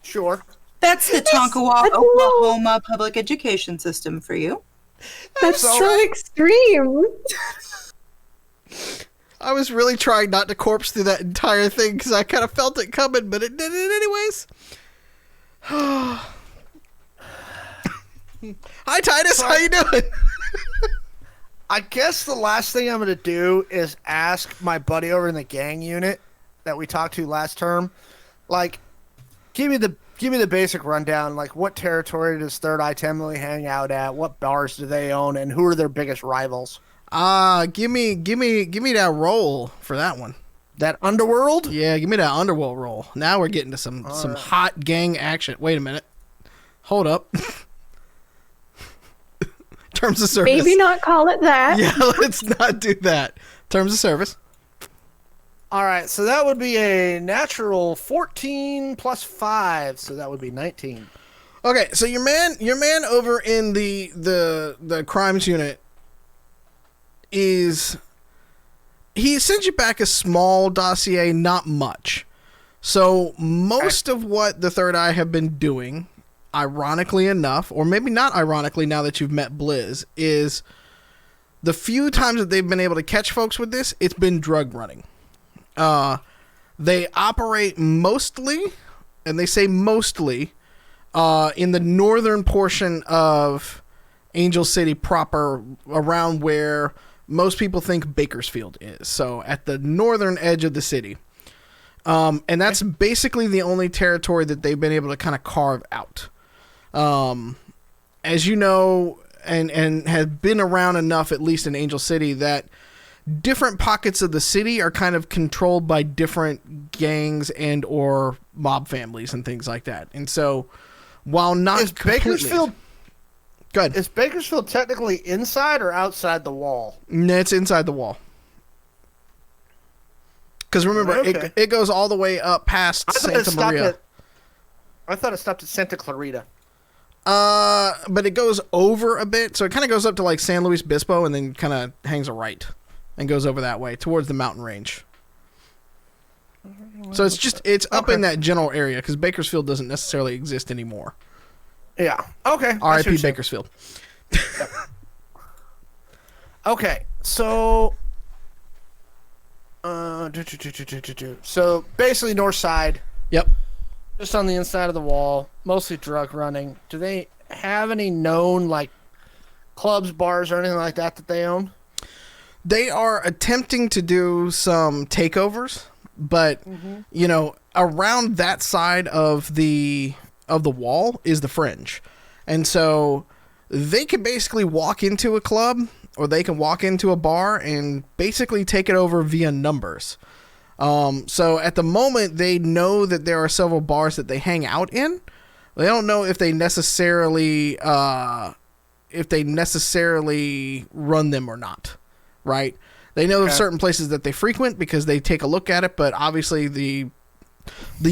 [SPEAKER 5] sure.
[SPEAKER 3] That's the Tonkawa, Oklahoma public education system for you.
[SPEAKER 6] That's so extreme.
[SPEAKER 1] I was really trying not to corpse through that entire thing because I kind of felt it coming, but it did it anyways. Hi, Titus. How you doing?
[SPEAKER 5] I guess the last thing I'm going to do is ask my buddy over in the gang unit that we talked to last term, like, give me the basic rundown. Like, what territory does Third Eye Temily hang out at? What bars do they own? And who are their biggest rivals?
[SPEAKER 1] Give me that roll for that one.
[SPEAKER 5] That underworld?
[SPEAKER 1] Yeah, give me that underworld roll. Now we're getting to some hot gang action. Wait a minute. Hold up. Terms of service.
[SPEAKER 6] Maybe not call it that.
[SPEAKER 1] Yeah, let's not do that. Terms of service.
[SPEAKER 5] All right, so that would be a natural 14 plus 5, so that would be 19.
[SPEAKER 1] Okay, so your man over in the crimes unit he's he sends you back a small dossier, not much. So most of what the Third Eye have been doing, ironically enough, or maybe not ironically now that you've met Blizz, is the few times that they've been able to catch folks with this, it's been drug running. They operate mostly, and they say mostly, in the northern portion of Angel City proper, around where most people think Bakersfield is. So at the northern edge of the city. And that's basically the only territory that they've been able to kind of carve out. As you know, and have been around enough, at least in Angel City, that different pockets of the city are kind of controlled by different gangs and or mob families and things like that. And so, while not
[SPEAKER 5] Is Bakersfield...
[SPEAKER 1] Good.
[SPEAKER 5] Is Bakersfield technically inside or outside the wall?
[SPEAKER 1] No, it's inside the wall. Because remember,
[SPEAKER 5] Okay.
[SPEAKER 1] it goes all the way up past Santa Maria.
[SPEAKER 5] I thought it stopped at Santa Clarita.
[SPEAKER 1] But it goes over a bit, so it kind of goes up to like San Luis Obispo and then kind of hangs a right and goes over that way towards the mountain range. So it's up in that general area because Bakersfield doesn't necessarily exist anymore.
[SPEAKER 5] Yeah. Okay.
[SPEAKER 1] R.I.P. Bakersfield.
[SPEAKER 5] Okay. So. So basically north side.
[SPEAKER 1] Yep.
[SPEAKER 5] Just on the inside of the wall, mostly drug running. Do they have any known like clubs, bars, or anything like that they own?
[SPEAKER 1] They are attempting to do some takeovers, but you know, around that side of the wall is the fringe, and so they can basically walk into a club or they can walk into a bar and basically take it over via numbers. So at the moment, they know that there are several bars that they hang out in. They don't know if they necessarily run them or not, right? They know of certain places that they frequent because they take a look at it, but obviously the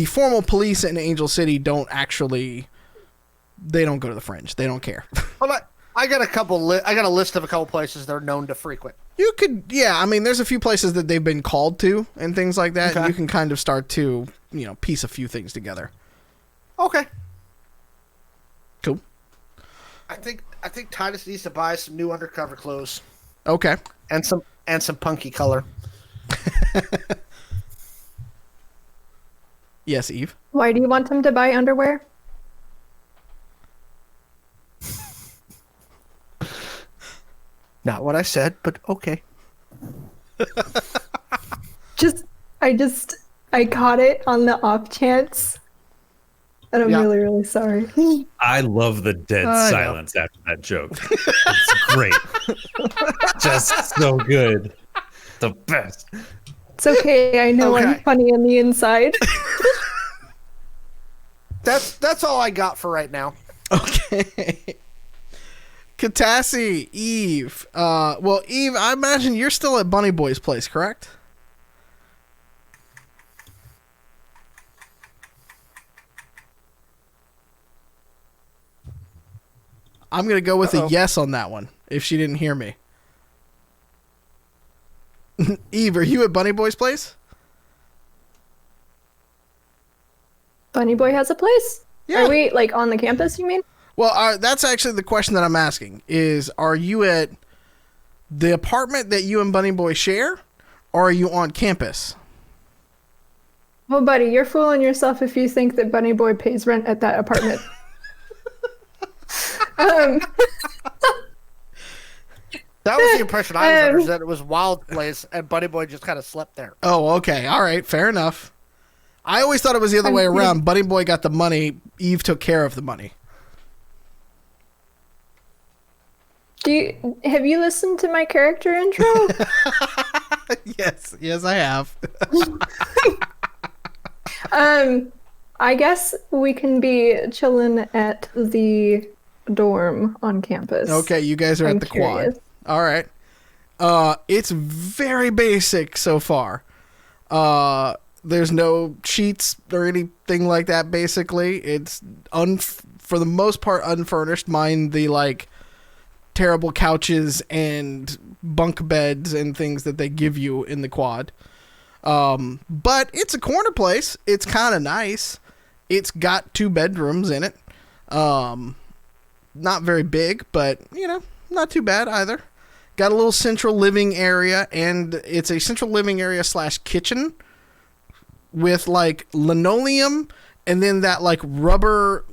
[SPEAKER 1] formal police in Angel City don't go to the fringe. They don't care.
[SPEAKER 5] Well, I got a list of a couple places they're known to frequent.
[SPEAKER 1] You could, I mean, there's a few places that they've been called to and things like that.
[SPEAKER 5] Okay.
[SPEAKER 1] You can kind of start to, piece a few things together.
[SPEAKER 5] Okay.
[SPEAKER 1] Cool.
[SPEAKER 5] I think Titus needs to buy some new undercover clothes.
[SPEAKER 1] Okay.
[SPEAKER 5] And some punky color.
[SPEAKER 1] Yes, Eve.
[SPEAKER 6] Why do you want him to buy underwear?
[SPEAKER 5] Not what I said, but okay.
[SPEAKER 6] I caught it on the off chance. And I'm really, really sorry.
[SPEAKER 4] I love the dead silence after that joke. It's great. Just so good. The best.
[SPEAKER 6] It's okay. I know I'm funny on the inside.
[SPEAKER 5] That's all I got for right now.
[SPEAKER 1] Okay. Katassi, Eve. Well, Eve, I imagine you're still at Bunny Boy's place, correct? I'm going to go with a yes on that one, if she didn't hear me. Eve, are you at Bunny Boy's place?
[SPEAKER 6] Bunny Boy has a place?
[SPEAKER 1] Yeah.
[SPEAKER 6] Are we, on the campus, you mean?
[SPEAKER 1] Well, that's actually the question that I'm asking, is are you at the apartment that you and Bunny Boy share, or are you on campus?
[SPEAKER 6] Well, buddy, you're fooling yourself if you think that Bunny Boy pays rent at that apartment.
[SPEAKER 5] That was the impression I was under, is that it was Wild Place and Bunny Boy just kind of slept there.
[SPEAKER 1] Oh, okay. All right. Fair enough. I always thought it was the other way around. Bunny Boy got the money. Eve took care of the money.
[SPEAKER 6] Have you listened to my character intro?
[SPEAKER 1] Yes, I have.
[SPEAKER 6] I guess we can be chilling at the dorm on campus.
[SPEAKER 1] Okay, you guys are at the
[SPEAKER 6] curious.
[SPEAKER 1] quad. All right. It's very basic so far. There's no sheets or anything like that. Basically, it's for the most part unfurnished. Mind the terrible couches and bunk beds and things that they give you in the quad. But it's a corner place. It's kind of nice. It's got 2 bedrooms in it. Not very big, but, not too bad either. Got a little central living area, and it's a central living area / kitchen with, like, linoleum and then that, like, rubber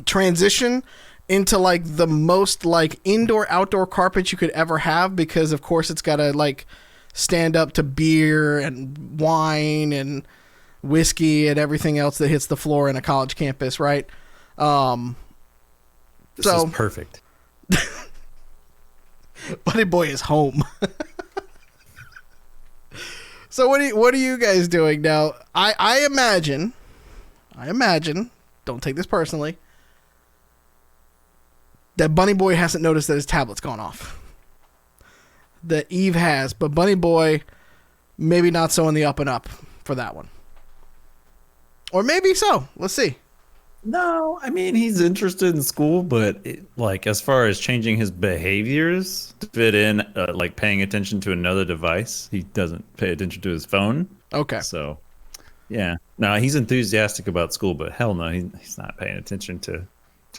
[SPEAKER 1] transition into, like, the most, like, indoor-outdoor carpet you could ever have, because, of course, it's got to, like, stand up to beer and wine and whiskey and everything else that hits the floor in a college campus, right?
[SPEAKER 4] This is perfect.
[SPEAKER 1] Buddy Boy is home. So what are you guys doing now? I imagine, don't take this personally, that Bunny Boy hasn't noticed that his tablet's gone off. That Eve has, but Bunny Boy maybe not so in the up and up for that one. Or maybe so. Let's see.
[SPEAKER 4] No, I mean, he's interested in school, but as far as changing his behaviors to fit in, like paying attention to another device, he doesn't pay attention to his phone.
[SPEAKER 1] Okay.
[SPEAKER 4] So, yeah. No, he's enthusiastic about school, but hell no, he's not paying attention to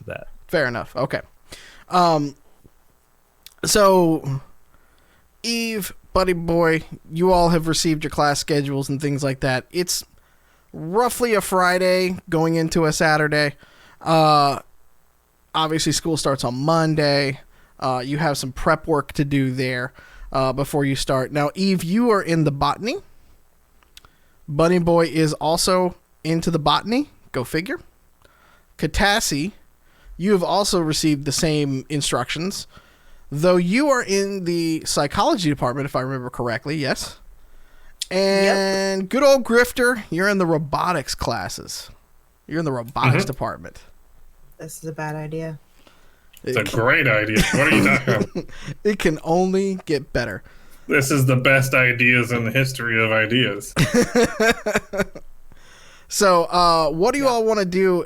[SPEAKER 4] that.
[SPEAKER 1] Fair enough. Okay. So, Eve, Buddy Boy, you all have received your class schedules and things like that. It's roughly a Friday going into a Saturday. Obviously, school starts on Monday. You have some prep work to do there before you start. Now, Eve, you are in the botany. Bunny Boy is also into the botany. Go figure. Katassi, you have also received the same instructions, though you are in the psychology department, if I remember correctly. Yes. And Good old Grifter, you're in the robotics classes. You're in the robotics department.
[SPEAKER 3] This is a bad idea.
[SPEAKER 2] It's a great idea. What are you talking about?
[SPEAKER 1] It can only get better.
[SPEAKER 2] This is the best ideas in the history of ideas.
[SPEAKER 1] So, what do you all want to do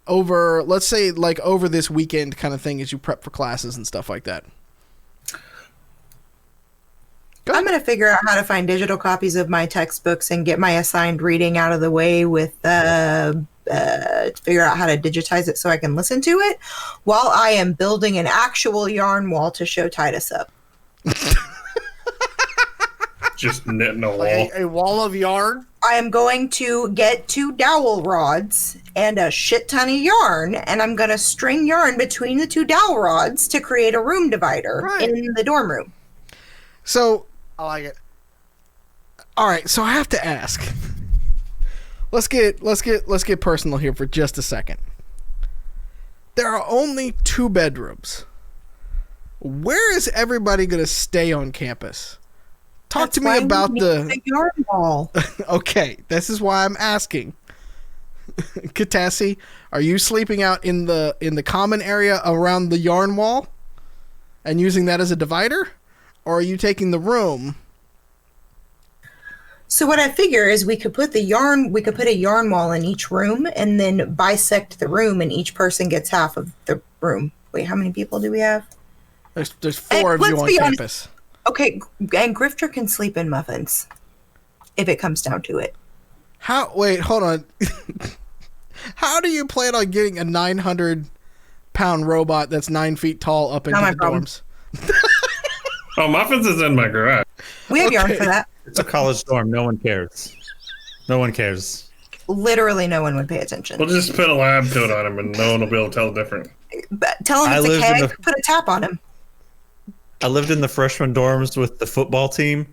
[SPEAKER 1] over, let's say, like over this weekend kind of thing as you prep for classes and stuff like that?
[SPEAKER 3] I'm going to figure out how to find digital copies of my textbooks and get my assigned reading out of the way with figure out how to digitize it so I can listen to it while I am building an actual yarn wall to show Titus up.
[SPEAKER 2] Just knitting a wall.
[SPEAKER 5] Like a wall of yarn?
[SPEAKER 3] I am going to get 2 dowel rods and a shit ton of yarn, and I'm going to string yarn between the 2 dowel rods to create a room divider in the dorm room.
[SPEAKER 1] So,
[SPEAKER 5] I like it.
[SPEAKER 1] All right, so I have to ask. Let's get personal here for just a second. There are only 2 bedrooms. Where is everybody going to stay on campus? Talk to me about the
[SPEAKER 3] yarn wall.
[SPEAKER 1] Okay, this is why I'm asking. Katassi, are you sleeping out in the common area around the yarn wall and using that as a divider? Or are you taking the room?
[SPEAKER 3] So what I figure is we could put a yarn wall in each room and then bisect the room, and each person gets half of the room. Wait, how many people do we have?
[SPEAKER 1] There's 4 of you on campus.
[SPEAKER 3] Okay, and Grifter can sleep in muffins if it comes down to it.
[SPEAKER 1] Wait, hold on. How do you plan on getting a 900-pound robot that's 9 feet tall up into the dorms?
[SPEAKER 2] Oh, muffins is in my garage.
[SPEAKER 3] We have yarn for that.
[SPEAKER 4] It's a college dorm. No one cares. No one cares.
[SPEAKER 3] Literally no one would pay attention.
[SPEAKER 2] We'll just put a lab coat on him and no one will be able to tell the difference.
[SPEAKER 3] But tell him it's a keg, put a tap on him.
[SPEAKER 4] I lived in the freshman dorms with the football team.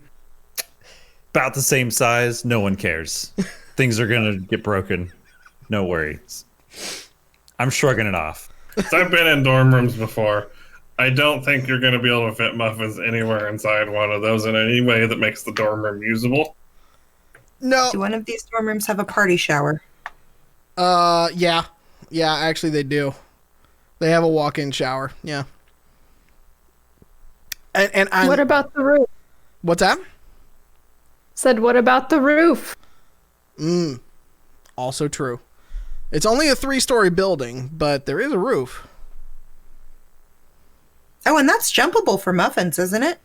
[SPEAKER 4] About the same size. No one cares. Things are going to get broken. No worries. I'm shrugging it off.
[SPEAKER 2] So I've been in dorm rooms before. I don't think you're going to be able to fit muffins anywhere inside one of those in any way that makes the dorm room usable.
[SPEAKER 1] No.
[SPEAKER 3] Do one of these dorm rooms have a party shower?
[SPEAKER 1] Yeah. Yeah, actually they do. They have a walk-in shower. Yeah. And
[SPEAKER 6] what about the roof?
[SPEAKER 1] What's that?
[SPEAKER 6] Said, what about the roof?
[SPEAKER 1] Also true. It's only a 3-story building, but there is a roof.
[SPEAKER 3] Oh, and that's jumpable for muffins, isn't it?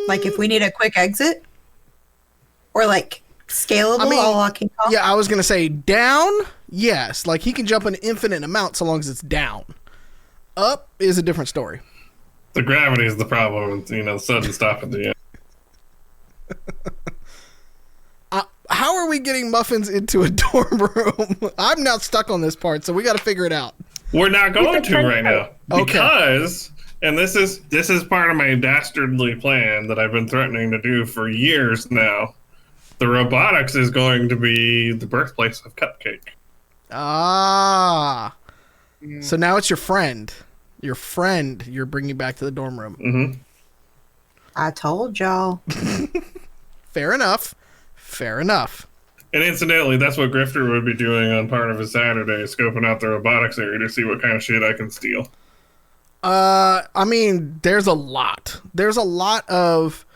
[SPEAKER 3] Like if we need a quick exit? Or like scalable,
[SPEAKER 1] I mean,
[SPEAKER 3] a la King Kong?
[SPEAKER 1] Yeah, I was going to say down, yes. Like he can jump an infinite amount so long as it's down. Up is a different story.
[SPEAKER 2] The gravity is the problem. The sudden stop at the end.
[SPEAKER 1] How are we getting muffins into a dorm room? I'm now stuck on this part, so we got to figure it out.
[SPEAKER 2] We're not going to right now
[SPEAKER 1] Okay.
[SPEAKER 2] because, and this is part of my dastardly plan that I've been threatening to do for years now. The robotics is going to be the birthplace of Cupcake.
[SPEAKER 1] Ah. So now it's your friend. Your friend you're bringing back to the dorm room.
[SPEAKER 2] Mm-hmm.
[SPEAKER 3] I told y'all.
[SPEAKER 1] Fair enough. Fair enough.
[SPEAKER 2] And incidentally, that's what Grifter would be doing on part of his Saturday, scoping out the robotics area to see what kind of shit I can steal.
[SPEAKER 1] I mean, there's a lot. There's a lot of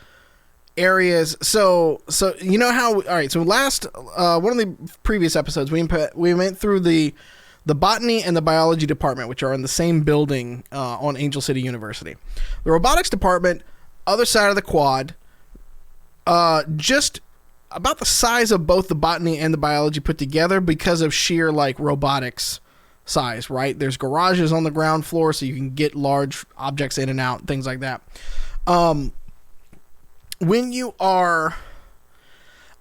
[SPEAKER 1] areas. So you know how? All right. So last one of the previous episodes, we went through the botany and the biology department, which are in the same building on Angel City University. The robotics department, other side of the quad, just about the size of both the botany and the biology put together because of sheer like robotics size, right? There's garages on the ground floor so you can get large objects in and out, things like that. When you are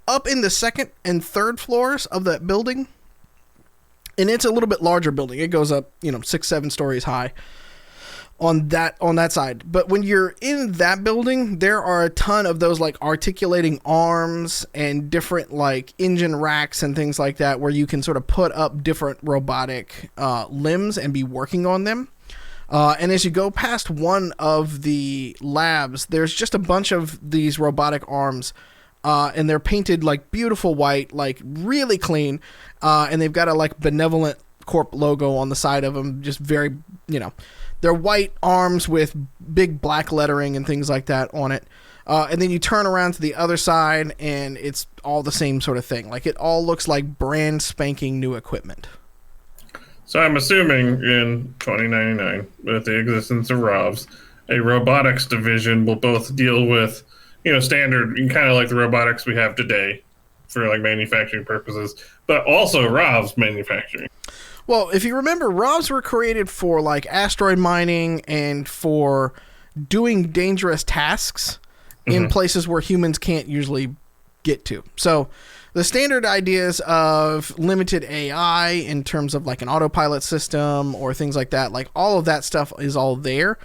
[SPEAKER 1] up in the second and third floors of that building, and it's a little bit larger building, it goes up 6-7 stories high on that side. But when you're in that building, there are a ton of those like articulating arms and different like engine racks and things like that where you can sort of put up different robotic limbs and be working on them. And as you go past one of the labs, there's just a bunch of these robotic arms, and they're painted like beautiful white, like really clean, and they've got a like Benevolent Corp logo on the side of them, just very, they're white arms with big black lettering and things like that on it. And then you turn around to the other side, and it's all the same sort of thing. Like, it all looks like brand spanking new equipment.
[SPEAKER 2] So I'm assuming in 2099, with the existence of ROVs, a robotics division will both deal with, standard, kind of like the robotics we have today for like manufacturing purposes, but also ROVs manufacturing.
[SPEAKER 1] Well, if you remember, ROVs were created for like asteroid mining and for doing dangerous tasks in places where humans can't usually get to. So the standard ideas of limited AI in terms of like an autopilot system or things like that, like all of that stuff is all there.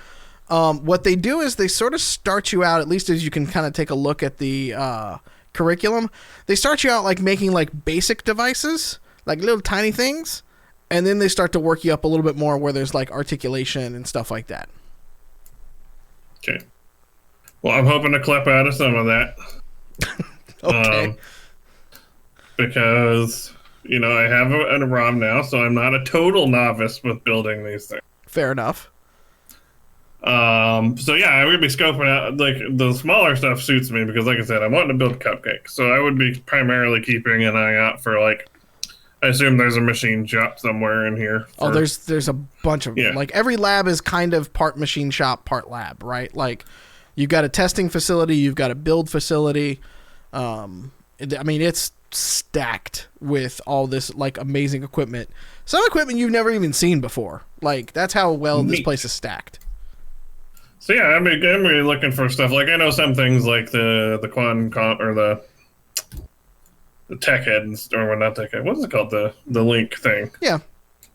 [SPEAKER 1] What they do is they sort of start you out, at least as you can kind of take a look at the curriculum, they start you out like making like basic devices, like little tiny things. And then they start to work you up a little bit more where there's like articulation and stuff like that.
[SPEAKER 2] Okay. Well, I'm hoping to clip out of some of that.
[SPEAKER 1] Okay.
[SPEAKER 2] Because, I have a ROM now, so I'm not a total novice with building these things.
[SPEAKER 1] Fair enough.
[SPEAKER 2] So yeah, I would be scoping out, like, the smaller stuff suits me because, like I said, I'm wanting to build Cupcake. So I would be primarily keeping an eye out for, like, I assume there's a machine shop somewhere in here.
[SPEAKER 1] Oh, there's a bunch of like every lab is kind of part machine shop, part lab, right? Like you've got a testing facility, you've got a build facility. I mean, it's stacked with all this like amazing equipment. Some equipment you've never even seen before. Like that's how well this place is stacked.
[SPEAKER 2] So yeah, I'm really looking for stuff. Like I know some things like the or the tech head, or not tech head. What's it called? The link thing.
[SPEAKER 1] Yeah.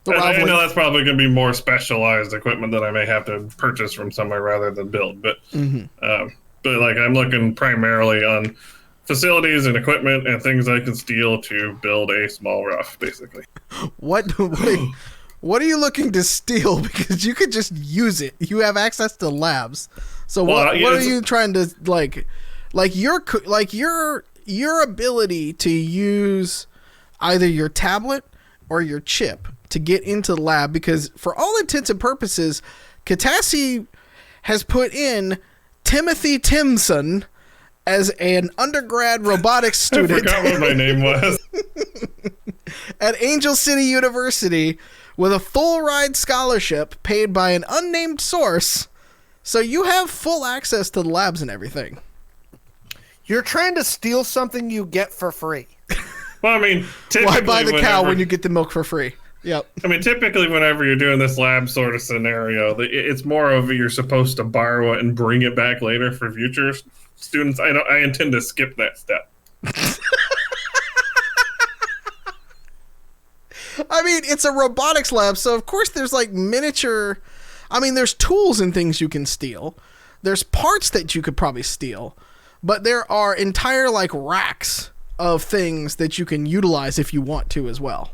[SPEAKER 2] I know that's probably going to be more specialized equipment that I may have to purchase from somewhere rather than build. But like I'm looking primarily on facilities and equipment and things I can steal to build a small rough, basically.
[SPEAKER 1] What are you looking to steal? Because you could just use it. You have access to labs. So what are you trying to like your ability to use either your tablet or your chip to get into the lab, because for all intents and purposes, Katassi has put in Timothy Timson as an undergrad robotics student.
[SPEAKER 2] I forgot what my name was.
[SPEAKER 1] At Angel City University with a full ride scholarship paid by an unnamed source So you have full access to the labs and everything.
[SPEAKER 5] You're trying to steal something you get for free.
[SPEAKER 2] Well, I mean, typically
[SPEAKER 1] Why buy the cow when you get the milk for free? Yep.
[SPEAKER 2] I mean, typically, whenever you're doing this lab sort of scenario, it's more of you're supposed to borrow it and bring it back later for future students. I intend to skip that step.
[SPEAKER 1] I mean, it's a robotics lab, so of course there's like miniature. I mean, there's tools and things you can steal. There's parts that you could probably steal, but there are entire like racks of things that you can utilize if you want to as well.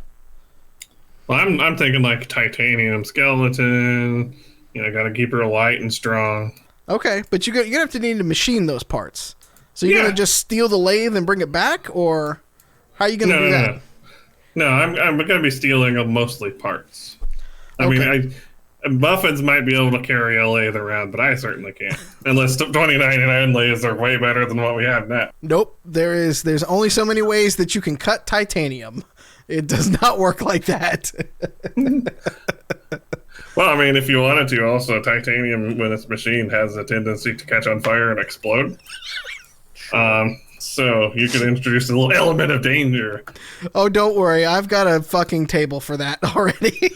[SPEAKER 2] Well, I'm thinking like titanium skeleton. Got to keep her light and strong.
[SPEAKER 1] Okay, but you're gonna have to need to machine those parts. So you're gonna just steal the lathe and bring it back, or how are you gonna do that?
[SPEAKER 2] No, I'm gonna be stealing mostly parts. I mean, Muffins might be able to carry a lathe around, but I certainly can't. Unless 2099 lathes are way better than what we have now.
[SPEAKER 1] Nope. There's only so many ways that you can cut titanium. It does not work like that.
[SPEAKER 2] Well, I mean, if you wanted to, also titanium, when it's machined, has a tendency to catch on fire and explode. So you could introduce a little element of danger.
[SPEAKER 1] Oh, don't worry. I've got a fucking table for that already.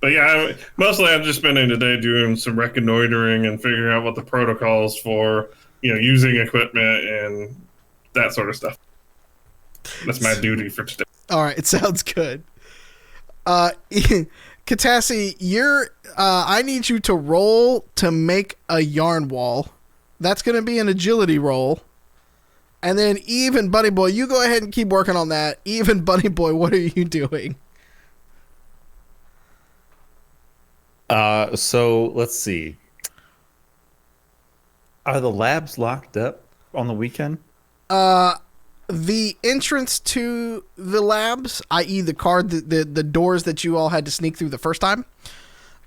[SPEAKER 2] But yeah, mostly I've just been in today doing some reconnoitering and figuring out what the protocols for, using equipment and that sort of stuff. That's my duty for today.
[SPEAKER 1] All right, it sounds good. Katassi, I need you to roll to make a yarn wall. That's going to be an agility roll. And then Eve and Bunny Boy, you go ahead and keep working on that. Eve and Bunny Boy, what are you doing?
[SPEAKER 4] So let's see. Are the labs locked up on the weekend?
[SPEAKER 1] The entrance to the labs, i.e. the doors that you all had to sneak through the first time,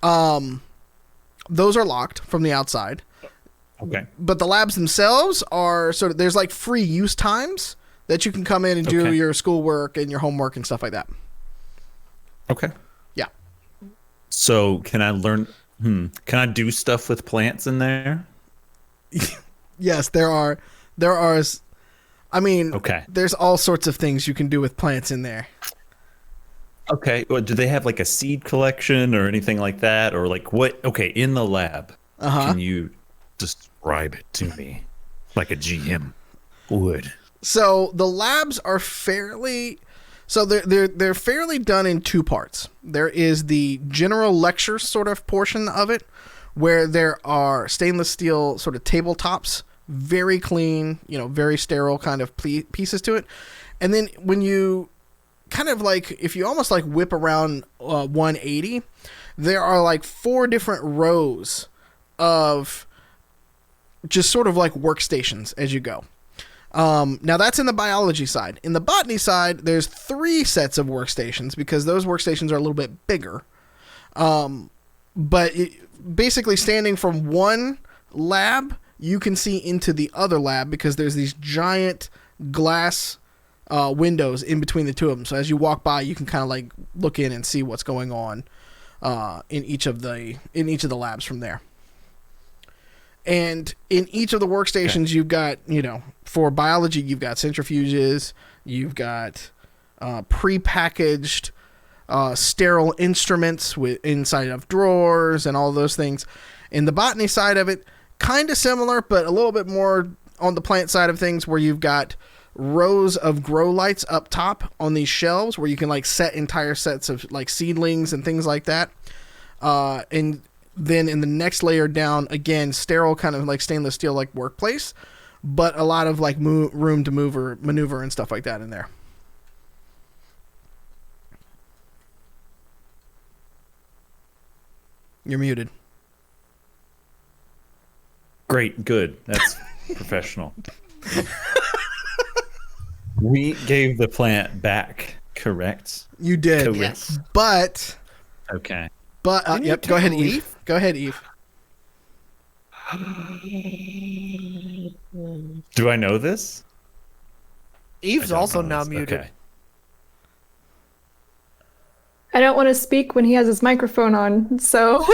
[SPEAKER 1] those are locked from the outside.
[SPEAKER 4] Okay.
[SPEAKER 1] But the labs themselves are there's like free use times that you can come in and do your schoolwork and your homework and stuff like that.
[SPEAKER 4] Okay.
[SPEAKER 1] Yeah.
[SPEAKER 4] So can I learn? Can I do stuff with plants in there?
[SPEAKER 1] Yes, there are. I mean, there's all sorts of things you can do with plants in there.
[SPEAKER 4] Okay. Well, do they have like a seed collection or anything like that? Or like what? Okay. In the lab, can you describe it to me like a GM would?
[SPEAKER 1] So the labs are fairly... So they're fairly done in two parts. There is the general lecture sort of portion of it, where there are stainless steel sort of tabletops, very clean, very sterile kind of pieces to it. And then when you kind of like, if you almost like whip around 180, there are like 4 different rows of just sort of like workstations as you go. Now that's in the biology side. In the botany side, there's 3 sets of workstations because those workstations are a little bit bigger. But basically standing from one lab, you can see into the other lab because there's these giant glass windows in between the two of them. So as you walk by, you can kind of like look in and see what's going on in each of the labs from there. And in each of the workstations, you've got, for biology, you've got centrifuges, you've got pre-packaged sterile instruments with inside of drawers and all those things. In the botany side of it, kind of similar, but a little bit more on the plant side of things, where you've got rows of grow lights up top on these shelves where you can like set entire sets of like seedlings and things like that. And then in the next layer down, again, sterile kind of like stainless steel like workplace, but a lot of like room to maneuver and stuff like that in there. You're muted.
[SPEAKER 4] Great, good. That's professional. We gave the plant back, correct?
[SPEAKER 1] You did.
[SPEAKER 4] Correct.
[SPEAKER 5] Yes.
[SPEAKER 1] But
[SPEAKER 4] Okay.
[SPEAKER 1] yep, go ahead, Eve. Go ahead, Eve.
[SPEAKER 4] Do I know this?
[SPEAKER 5] Eve's also now muted.
[SPEAKER 4] Okay.
[SPEAKER 6] I don't want to speak when he has his microphone on, so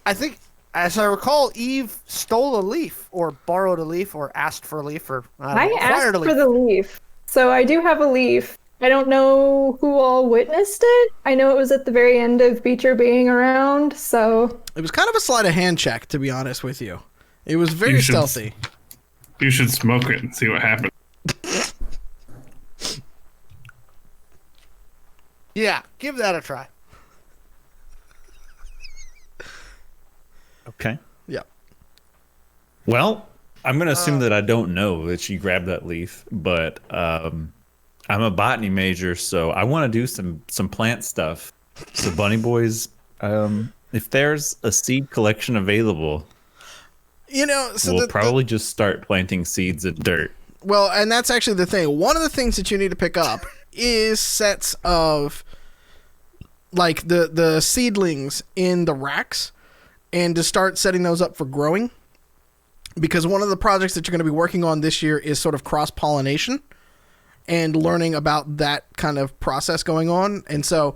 [SPEAKER 5] I think, as I recall, Eve stole a leaf, or borrowed a leaf, or asked for a leaf, or
[SPEAKER 6] I
[SPEAKER 5] acquired
[SPEAKER 6] asked
[SPEAKER 5] a leaf.
[SPEAKER 6] for the leaf. So I do have a leaf. I don't know who all witnessed it. I know it was at the very end of Beecher being around, so...
[SPEAKER 1] It was kind of a sleight of hand check, to be honest with you. It was very
[SPEAKER 2] You should-
[SPEAKER 1] stealthy.
[SPEAKER 2] You should smoke it and see what happens.
[SPEAKER 5] Yeah, give that a try.
[SPEAKER 4] Okay.
[SPEAKER 1] Yeah.
[SPEAKER 4] Well, I'm going to assume that I don't know that she grabbed that leaf, but I'm a botany major, so I want to do some plant stuff. So, Bunny Boys, if there's a seed collection available,
[SPEAKER 1] So
[SPEAKER 4] we'll probably just start planting seeds in dirt.
[SPEAKER 1] Well, and that's actually the thing. One of the things that you need to pick up is sets of like the seedlings in the racks, and to start setting those up for growing. Because one of the projects that you're going to be working on this year is sort of cross-pollination and learning about that kind of process going on. And so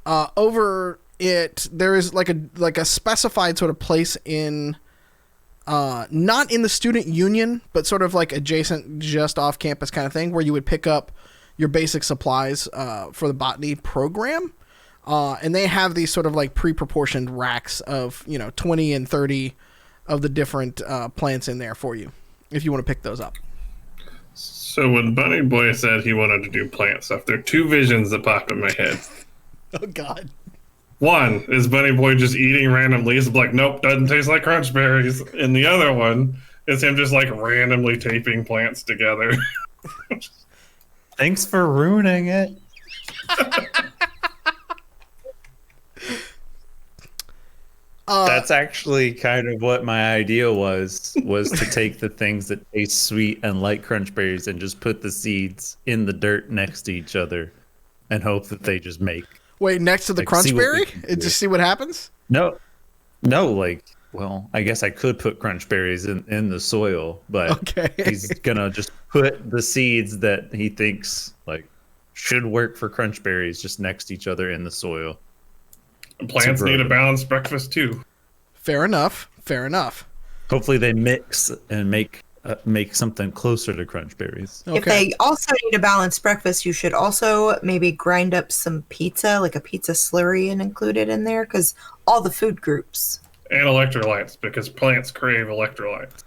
[SPEAKER 1] over it, there is like a specified sort of place in, not in the student union, but sort of like adjacent, just off campus kind of thing, where you would pick up your basic supplies for the botany program. And they have these sort of like pre-proportioned racks of, 20 and 30 of the different plants in there for you, if you want to pick those up.
[SPEAKER 2] So when Bunny Boy said he wanted to do plant stuff, there are two visions that pop in my head.
[SPEAKER 1] Oh, God.
[SPEAKER 2] One is Bunny Boy just eating random leaves, like, nope, doesn't taste like crunch berries. And the other one is him just like randomly taping plants together.
[SPEAKER 4] Thanks for ruining it. That's actually kind of what my idea was to take the things that taste sweet and like crunch berries and just put the seeds in the dirt next to each other and hope that they just make.
[SPEAKER 1] Wait, next to the
[SPEAKER 4] Like, see what we
[SPEAKER 1] crunchberry?
[SPEAKER 4] can
[SPEAKER 1] And
[SPEAKER 4] do.
[SPEAKER 1] just see what happens?
[SPEAKER 4] No, well, I guess I could put crunch berries in the soil, but
[SPEAKER 1] Okay.
[SPEAKER 4] he's gonna just put the seeds that he thinks like should work for crunch berries just next to each other in the soil.
[SPEAKER 2] Plants
[SPEAKER 4] grow
[SPEAKER 2] need a
[SPEAKER 4] them.
[SPEAKER 2] balanced breakfast too.
[SPEAKER 1] Fair enough. Fair enough.
[SPEAKER 4] Hopefully they mix and make something closer to crunch berries.
[SPEAKER 1] Okay.
[SPEAKER 3] If they also need a balanced breakfast, you should also maybe grind up some pizza, like a pizza slurry, and include it in there, because all the food groups.
[SPEAKER 2] And electrolytes, because plants crave electrolytes.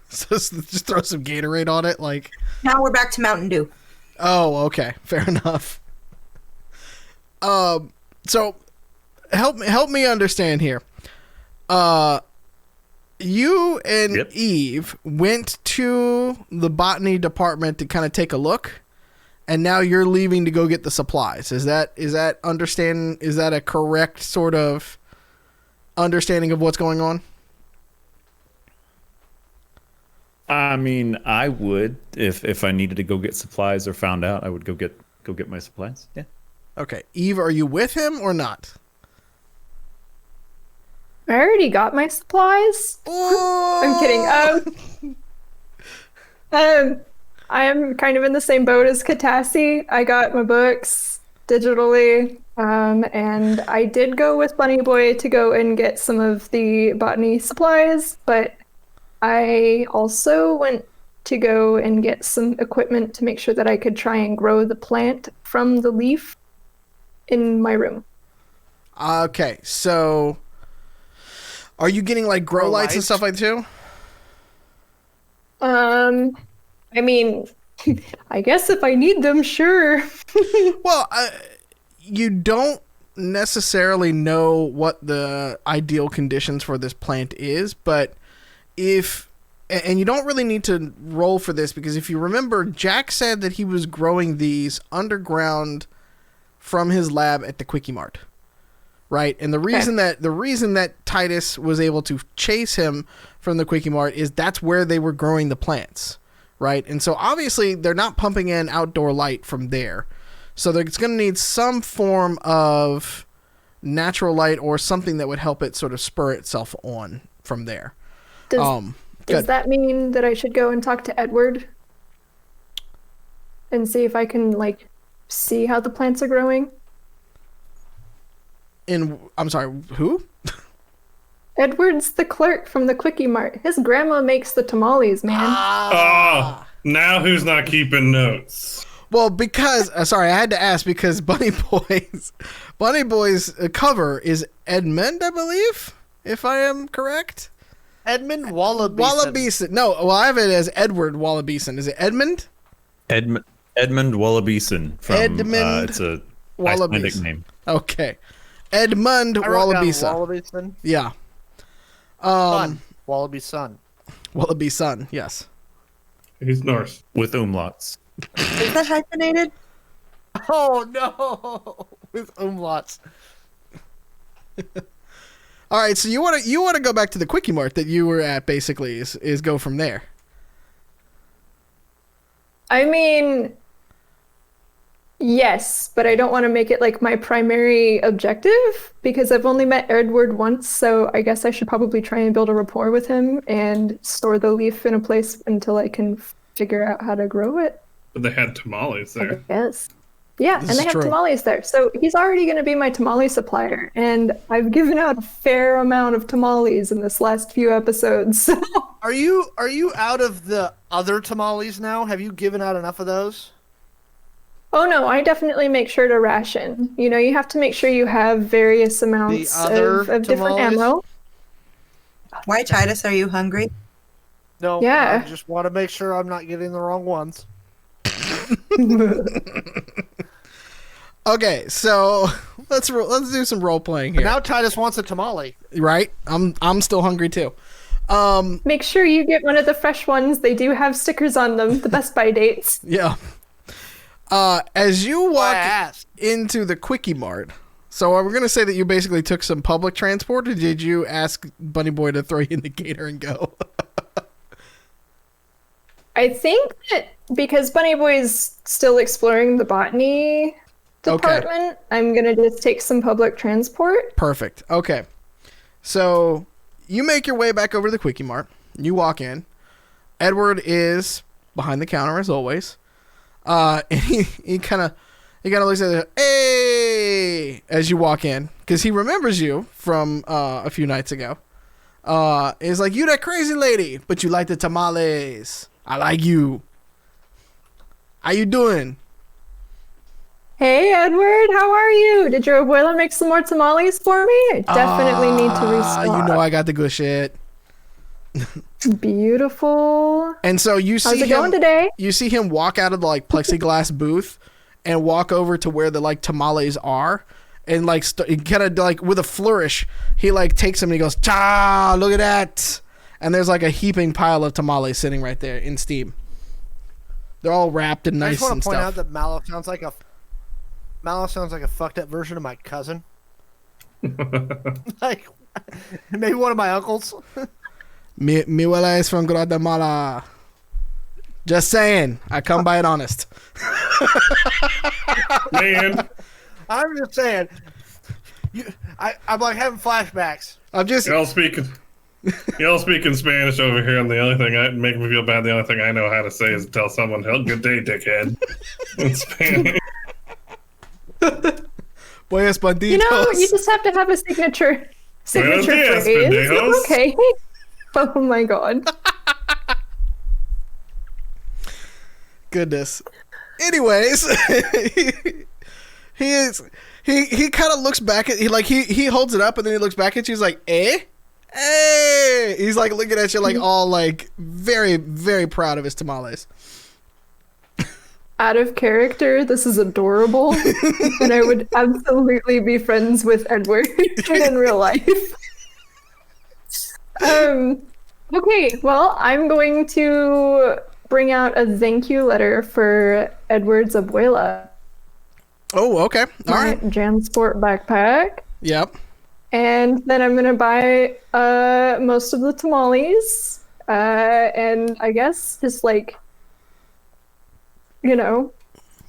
[SPEAKER 1] So just throw some Gatorade on it, like...
[SPEAKER 3] Now we're back to Mountain Dew.
[SPEAKER 1] Oh, okay. Fair enough. So help me understand here. You and
[SPEAKER 4] Yep.
[SPEAKER 1] Eve went to the botany department to kind of take a look, and now you're leaving to go get the supplies. Is that a correct sort of understanding of what's going on?
[SPEAKER 4] I mean, I would if I needed to go get supplies or found out, I would go get my supplies. Yeah.
[SPEAKER 1] Okay. Eve, are you with him or not?
[SPEAKER 6] I already got my supplies. I'm kidding. I am kind of in the same boat as Katassi. I got my books digitally, and I did go with Bunny Boy to go and get some of the botany supplies, but I also went to go and get some equipment to make sure that I could try and grow the plant from the leaf in my room.
[SPEAKER 1] Okay, so are you getting like grow lights and stuff like that too?
[SPEAKER 6] I mean, I guess if I need them, sure.
[SPEAKER 1] Well, you don't necessarily know what the ideal conditions for this plant is, but and you don't really need to roll for this, because if you remember, Jack said that he was growing these underground from his lab at the Quickie Mart. Right, and the reason that Titus was able to chase him from the Quickie Mart is that's where they were growing the plants, right? And so obviously they're not pumping in outdoor light from there, so it's going to need some form of natural light or something that would help it sort of spur itself on from there.
[SPEAKER 6] Does
[SPEAKER 1] good.
[SPEAKER 6] that mean that I should go and talk to Edward and see if I can like see how the plants are growing?
[SPEAKER 1] I'm sorry, who?
[SPEAKER 6] Edward's the clerk from the Quickie Mart. His grandma makes the tamales, man.
[SPEAKER 2] Oh, now who's not keeping notes?
[SPEAKER 1] Well, because sorry, I had to ask because Bunny Boy's cover is Edmund, I believe, if I am correct.
[SPEAKER 5] Edmund Wallabeeson.
[SPEAKER 1] Wallabeeson. No, well, I have it as Edward Wallabeeson. Is it Edmund?
[SPEAKER 4] Edmund Wallabeeson from
[SPEAKER 1] Edmund
[SPEAKER 4] it's a
[SPEAKER 1] Wallabeeson.
[SPEAKER 4] Icelandic name.
[SPEAKER 1] Okay, Edmund
[SPEAKER 5] I wrote down
[SPEAKER 1] Wallabeeson.
[SPEAKER 5] Wallabeeson.
[SPEAKER 1] Yeah.
[SPEAKER 5] Son. Wallaby son.
[SPEAKER 1] Wallabeeson. Yes.
[SPEAKER 2] He's Norse.
[SPEAKER 4] With umlauts.
[SPEAKER 3] Is that hyphenated?
[SPEAKER 5] Oh no! With umlauts.
[SPEAKER 1] All right, so you want to go back to the Quickie Mart that you were at, basically, is go from there.
[SPEAKER 6] I mean, yes, but I don't want to make it like my primary objective because I've only met Edward once, so I guess I should probably try and build a rapport with him and store the leaf in a place until I can figure out how to grow it.
[SPEAKER 2] But they had tamales
[SPEAKER 6] I
[SPEAKER 2] there.
[SPEAKER 6] guess. Yeah,
[SPEAKER 1] This
[SPEAKER 6] and they
[SPEAKER 1] is
[SPEAKER 6] have
[SPEAKER 1] true.
[SPEAKER 6] tamales there. So he's already going to be my tamale supplier. And I've given out a fair amount of tamales in this last few episodes. So
[SPEAKER 5] Are you out of the other tamales now? Have you given out enough of those?
[SPEAKER 6] oh no, I definitely make sure to ration. You know, you have to make sure you have various amounts
[SPEAKER 5] other
[SPEAKER 6] of different
[SPEAKER 5] tamales?
[SPEAKER 6] ammo.
[SPEAKER 3] Why, Titus? Are you hungry?
[SPEAKER 5] No.
[SPEAKER 6] Yeah.
[SPEAKER 5] I just want to make sure I'm not getting the wrong ones.
[SPEAKER 1] Okay, so let's do some role playing here.
[SPEAKER 5] Now Titus wants a tamale.
[SPEAKER 1] Right? I'm still hungry too.
[SPEAKER 6] Make sure you get one of the fresh ones. They do have stickers on them, the Best Buy dates.
[SPEAKER 1] Yeah. As you
[SPEAKER 5] I
[SPEAKER 1] walk
[SPEAKER 5] asked.
[SPEAKER 1] into the Quickie Mart, so we're gonna say that you basically took some public transport, or did you ask Bunny Boy to throw you in the gator and go?
[SPEAKER 6] I think that because Bunny Boy's still exploring the botany department, I'm going to just take some public transport.
[SPEAKER 1] Perfect. Okay. So you make your way back over to the Quickie Mart. You walk in. Edward is behind the counter as always. And he kind of looks at it, hey, as you walk in, because he remembers you from a few nights ago. Is like, you that crazy lady, but you like the tamales. I like you. How you doing?
[SPEAKER 6] Hey, Edward, how are you? Did your abuela make some more tamales for me? I definitely need to restock.
[SPEAKER 1] You know I got the good shit.
[SPEAKER 6] Beautiful.
[SPEAKER 1] And so you see
[SPEAKER 6] How's it going today?
[SPEAKER 1] You see him walk out of the like plexiglass booth and walk over to where the like tamales are, and like kind of like with a flourish, he like takes them and he goes, "Cha! Look at that!" And there's like a heaping pile of tamales sitting right there in steam. They're all wrapped and
[SPEAKER 5] I
[SPEAKER 1] nice
[SPEAKER 5] just want
[SPEAKER 1] and
[SPEAKER 5] to point
[SPEAKER 1] stuff.
[SPEAKER 5] out that Mallow sounds like a fucked up version of my cousin. Like maybe one of my uncles.
[SPEAKER 1] Mi abuela is from Guatemala. Just saying, I come by it honest.
[SPEAKER 2] Man,
[SPEAKER 5] I'm just saying. I'm like having flashbacks.
[SPEAKER 1] I'm just
[SPEAKER 2] y'all speaking Spanish over here, and the only thing that make me feel bad, the only thing I know how to say is tell someone, "Hell, good day, dickhead." In Spanish.
[SPEAKER 1] Buenos banditos.
[SPEAKER 6] You know, you just have to have a signature
[SPEAKER 2] Buenos dias,
[SPEAKER 6] phrase.
[SPEAKER 2] pendejos.
[SPEAKER 6] Okay. Oh my god.
[SPEAKER 1] Goodness. Anyways, he kind of looks back at he holds it up and then he looks back at you. He's like, eh, hey. He's like looking at you like all like very very proud of his tamales.
[SPEAKER 6] Out of character, this is adorable, and I would absolutely be friends with Edward in real life. Okay, well, I'm going to bring out a thank you letter for Edward's abuela.
[SPEAKER 1] Oh, okay, all right,
[SPEAKER 6] My JanSport backpack.
[SPEAKER 1] yep.
[SPEAKER 6] And then I'm gonna buy most of the tamales, and I guess just like, you know,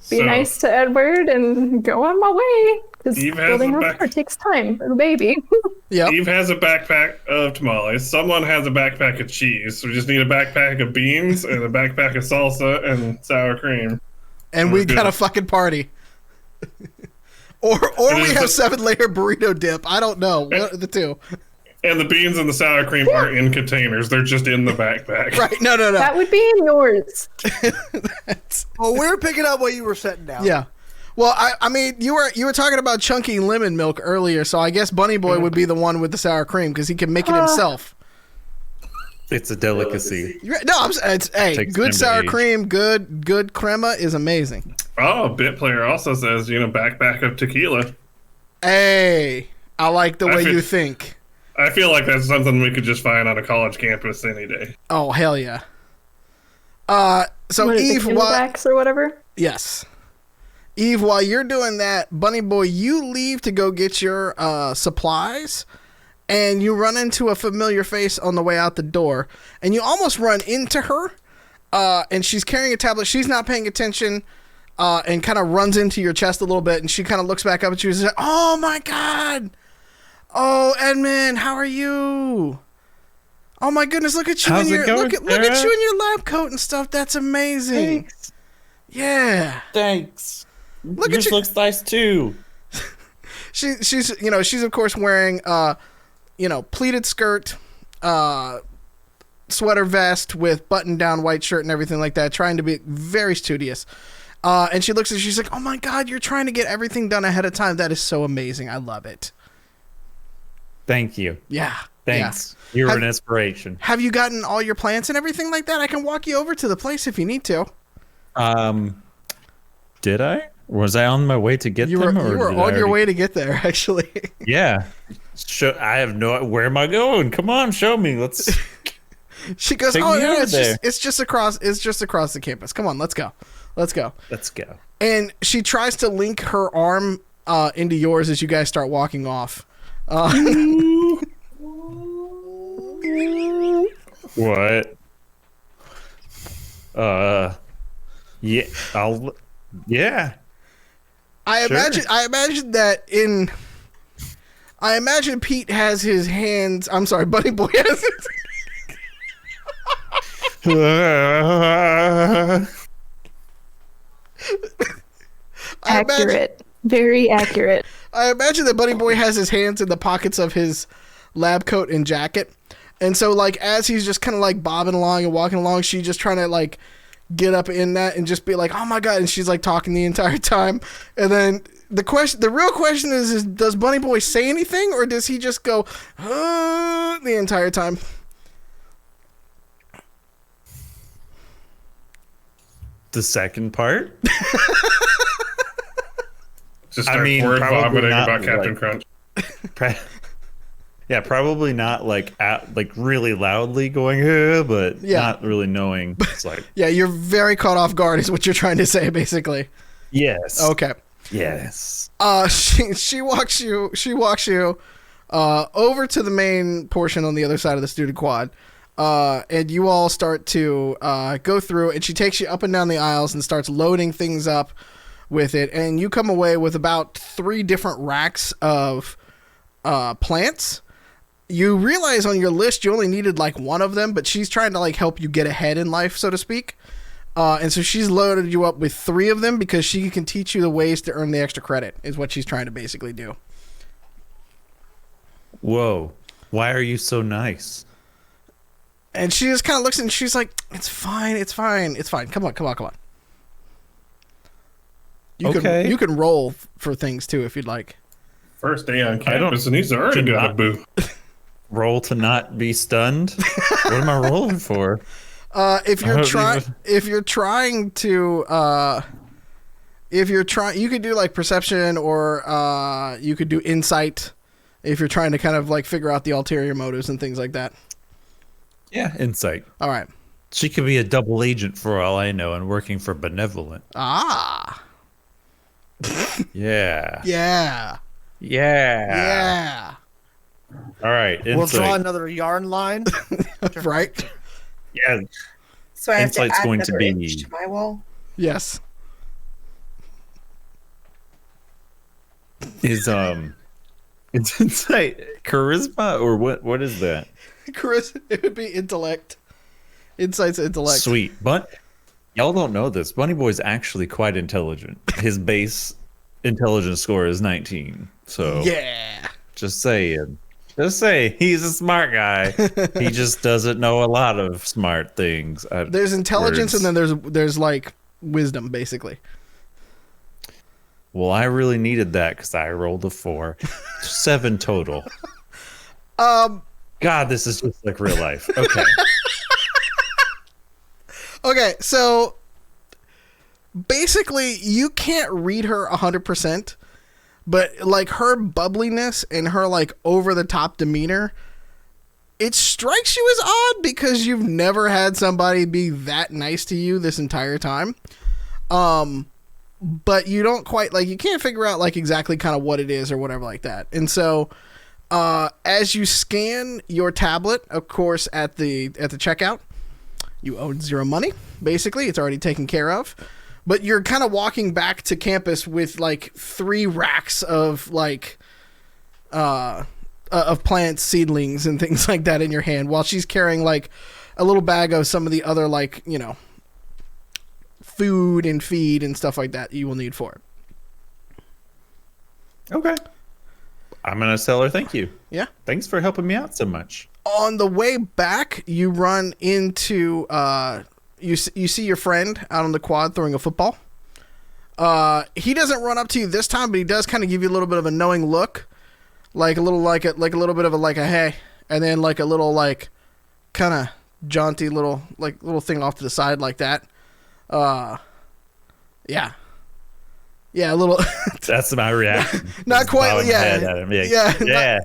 [SPEAKER 6] be
[SPEAKER 2] So,
[SPEAKER 6] nice to Edward and go on my way. Because
[SPEAKER 2] Eve has
[SPEAKER 6] building
[SPEAKER 2] a
[SPEAKER 6] a
[SPEAKER 2] back-
[SPEAKER 6] rapport takes time, little baby.
[SPEAKER 1] Yep.
[SPEAKER 2] Eve has a backpack of tamales. Someone has a backpack of cheese. So we just need a backpack of beans and a backpack of salsa and sour cream.
[SPEAKER 1] And we got a fucking party. or we have 7-layer burrito dip. I don't know. What are the two?
[SPEAKER 2] And the beans and the sour cream aren't in containers; they're just in the backpack.
[SPEAKER 1] Right? No.
[SPEAKER 6] That would be in yours.
[SPEAKER 5] Well, we were picking up what you were setting down.
[SPEAKER 1] Yeah. Well, I mean, you were talking about chunky lemon milk earlier, so I guess Bunny Boy would be the one with the sour cream because he can make it himself.
[SPEAKER 4] It's a delicacy.
[SPEAKER 1] No, hey,
[SPEAKER 4] Takes
[SPEAKER 1] good
[SPEAKER 4] time to
[SPEAKER 1] sour
[SPEAKER 4] age.
[SPEAKER 1] cream, good crema is amazing.
[SPEAKER 2] Oh, Bit Player also says, backpack of tequila.
[SPEAKER 1] Hey, I like the way you think.
[SPEAKER 2] I feel like that's something we could just find on a college campus any day.
[SPEAKER 1] Oh, hell yeah. So
[SPEAKER 6] What is it,
[SPEAKER 1] Eve,
[SPEAKER 6] Camelbacks or whatever?
[SPEAKER 1] yes. Eve, while you're doing that, Bunny Boy, you leave to go get your supplies, and you run into a familiar face on the way out the door, and you almost run into her, and she's carrying a tablet. She's not paying attention, and kind of runs into your chest a little bit, and she kind of looks back up at you and says, "Oh my God! Oh, Edmund, how are you? Oh my goodness, look at you
[SPEAKER 4] How's
[SPEAKER 1] in
[SPEAKER 4] it
[SPEAKER 1] your
[SPEAKER 4] going,
[SPEAKER 1] look at
[SPEAKER 4] Sarah?
[SPEAKER 1] you in your lab coat and stuff. That's amazing.
[SPEAKER 4] Thanks.
[SPEAKER 1] Yeah."
[SPEAKER 4] Thanks.
[SPEAKER 1] Look
[SPEAKER 4] Yours
[SPEAKER 1] at you.
[SPEAKER 4] looks nice too.
[SPEAKER 1] She's she's of course wearing pleated skirt, sweater vest with button down white shirt and everything like that, trying to be very studious. And she looks at you, she's like, "Oh my God, you're trying to get everything done ahead of time. That is so amazing. I love it."
[SPEAKER 4] Thank you.
[SPEAKER 1] Yeah.
[SPEAKER 4] Thanks. You're an inspiration.
[SPEAKER 1] Have you gotten all your plants and everything like that? I can walk you over to the place if you need to.
[SPEAKER 4] Did I? Was I on my way to get
[SPEAKER 1] You
[SPEAKER 4] them?
[SPEAKER 1] were on your way to get there, actually.
[SPEAKER 4] Yeah. I have no. Where am I going? Come on, show me. Let's.
[SPEAKER 1] She goes,
[SPEAKER 4] Take
[SPEAKER 1] "Oh
[SPEAKER 4] me
[SPEAKER 1] no,
[SPEAKER 4] over
[SPEAKER 1] it's
[SPEAKER 4] there."
[SPEAKER 1] just across the campus. Come on, let's go."
[SPEAKER 4] Let's go.
[SPEAKER 1] And she tries to link her arm into yours as you guys start walking off.
[SPEAKER 4] What? Yeah. Yeah.
[SPEAKER 1] I
[SPEAKER 4] Sure.
[SPEAKER 1] imagine Pete has his hands. I'm sorry, Bunny Boy has his. I imagine-
[SPEAKER 6] Accurate. Very accurate.
[SPEAKER 1] I imagine that Bunny Boy has his hands in the pockets of his lab coat and jacket. And so, like, as he's just kind of, like, bobbing along and walking along, she's just trying to, like, get up in that and just be like, "Oh, my God." And she's, like, talking the entire time. And then the real question is does Bunny Boy say anything, or does he just go, the entire time?
[SPEAKER 4] The second part?
[SPEAKER 2] Just
[SPEAKER 4] I
[SPEAKER 2] start
[SPEAKER 4] mean,
[SPEAKER 2] word
[SPEAKER 4] probably
[SPEAKER 2] vomiting
[SPEAKER 4] not,
[SPEAKER 2] about Captain
[SPEAKER 4] like-
[SPEAKER 2] Crunch.
[SPEAKER 4] Yeah, probably not like really loudly going, but
[SPEAKER 1] Yeah.
[SPEAKER 4] not really knowing. It's like,
[SPEAKER 1] Yeah, you're very caught off guard is what you're trying to say, basically.
[SPEAKER 4] yes.
[SPEAKER 1] Okay.
[SPEAKER 4] Yes.
[SPEAKER 1] She walks you over to the main portion on the other side of the student quad, and you all start to go through, and she takes you up and down the aisles and starts loading things up with it, and you come away with about 3 different racks of plants. You realize on your list you only needed like one of them, but she's trying to like help you get ahead in life, so to speak. And so she's loaded you up with 3 of them because she can teach you the ways to earn the extra credit, is what she's trying to basically do.
[SPEAKER 4] Whoa. Why are you so nice?
[SPEAKER 1] And she just kind of looks and she's like, "It's fine. Come on.
[SPEAKER 4] Okay.
[SPEAKER 1] You can roll for things too if you'd like."
[SPEAKER 2] First day on
[SPEAKER 4] I don't-
[SPEAKER 2] campus, and he's already
[SPEAKER 4] do
[SPEAKER 2] got a
[SPEAKER 4] not-
[SPEAKER 2] boo.
[SPEAKER 4] Roll to not be stunned? What am I rolling for?
[SPEAKER 1] If
[SPEAKER 4] I
[SPEAKER 1] you're
[SPEAKER 4] don't
[SPEAKER 1] trying, you could do like perception, or you could do insight if you're trying to kind of like figure out the ulterior motives and things like that.
[SPEAKER 4] Yeah, insight.
[SPEAKER 1] All right.
[SPEAKER 4] She could be a double agent for all I know and working for Benevolent.
[SPEAKER 1] Ah.
[SPEAKER 4] Yeah.
[SPEAKER 1] Yeah.
[SPEAKER 4] Yeah. All right. Insight.
[SPEAKER 5] We'll draw another yarn line.
[SPEAKER 1] Right.
[SPEAKER 4] Yeah.
[SPEAKER 3] So I have to
[SPEAKER 4] Insight's
[SPEAKER 3] add
[SPEAKER 4] going to
[SPEAKER 3] another
[SPEAKER 4] be-
[SPEAKER 3] inch to my wall.
[SPEAKER 1] Yes.
[SPEAKER 4] Is it's insight charisma or what is that?
[SPEAKER 1] Chris, it would be intellect. Insight's intellect.
[SPEAKER 4] Sweet. But y'all don't know this. Bunny Boy's actually quite intelligent. His base intelligence score is 19. So
[SPEAKER 1] Yeah.
[SPEAKER 4] just saying. Just say he's a smart guy. He just doesn't know a lot of smart things.
[SPEAKER 1] There's intelligence,
[SPEAKER 4] Words.
[SPEAKER 1] and then there's like wisdom, basically.
[SPEAKER 4] Well, I really needed that because I rolled a 4. 7 total. God, this is just like real life. Okay.
[SPEAKER 1] Okay, so basically, you can't read her 100%, but like her bubbliness and her like over the top demeanor, it strikes you as odd because you've never had somebody be that nice to you this entire time. But you don't quite like, you can't figure out like exactly kind of what it is or whatever like that. And so as you scan your tablet, of course, at the checkout, you owe 0 money. Basically, it's already taken care of. But you're kind of walking back to campus with like 3 racks of like of plants, seedlings, and things like that in your hand, while she's carrying like a little bag of some of the other like, you know, food and feed and stuff like that you will need for it.
[SPEAKER 4] Okay. I'm gonna tell her thank you.
[SPEAKER 1] Yeah.
[SPEAKER 4] Thanks for helping me out so much.
[SPEAKER 1] On the way back, you run into you see your friend out on the quad throwing a football. He doesn't run up to you this time, but he does kind of give you a little bit of a knowing look, like a little little bit of a hey, and then like a little like kind of jaunty little thing off to the side like that. Yeah, a little.
[SPEAKER 4] That's my reaction.
[SPEAKER 1] Not
[SPEAKER 4] Just
[SPEAKER 1] quite.
[SPEAKER 4] bob my
[SPEAKER 1] Yeah,
[SPEAKER 4] head at him, like,
[SPEAKER 1] yeah,
[SPEAKER 4] yeah.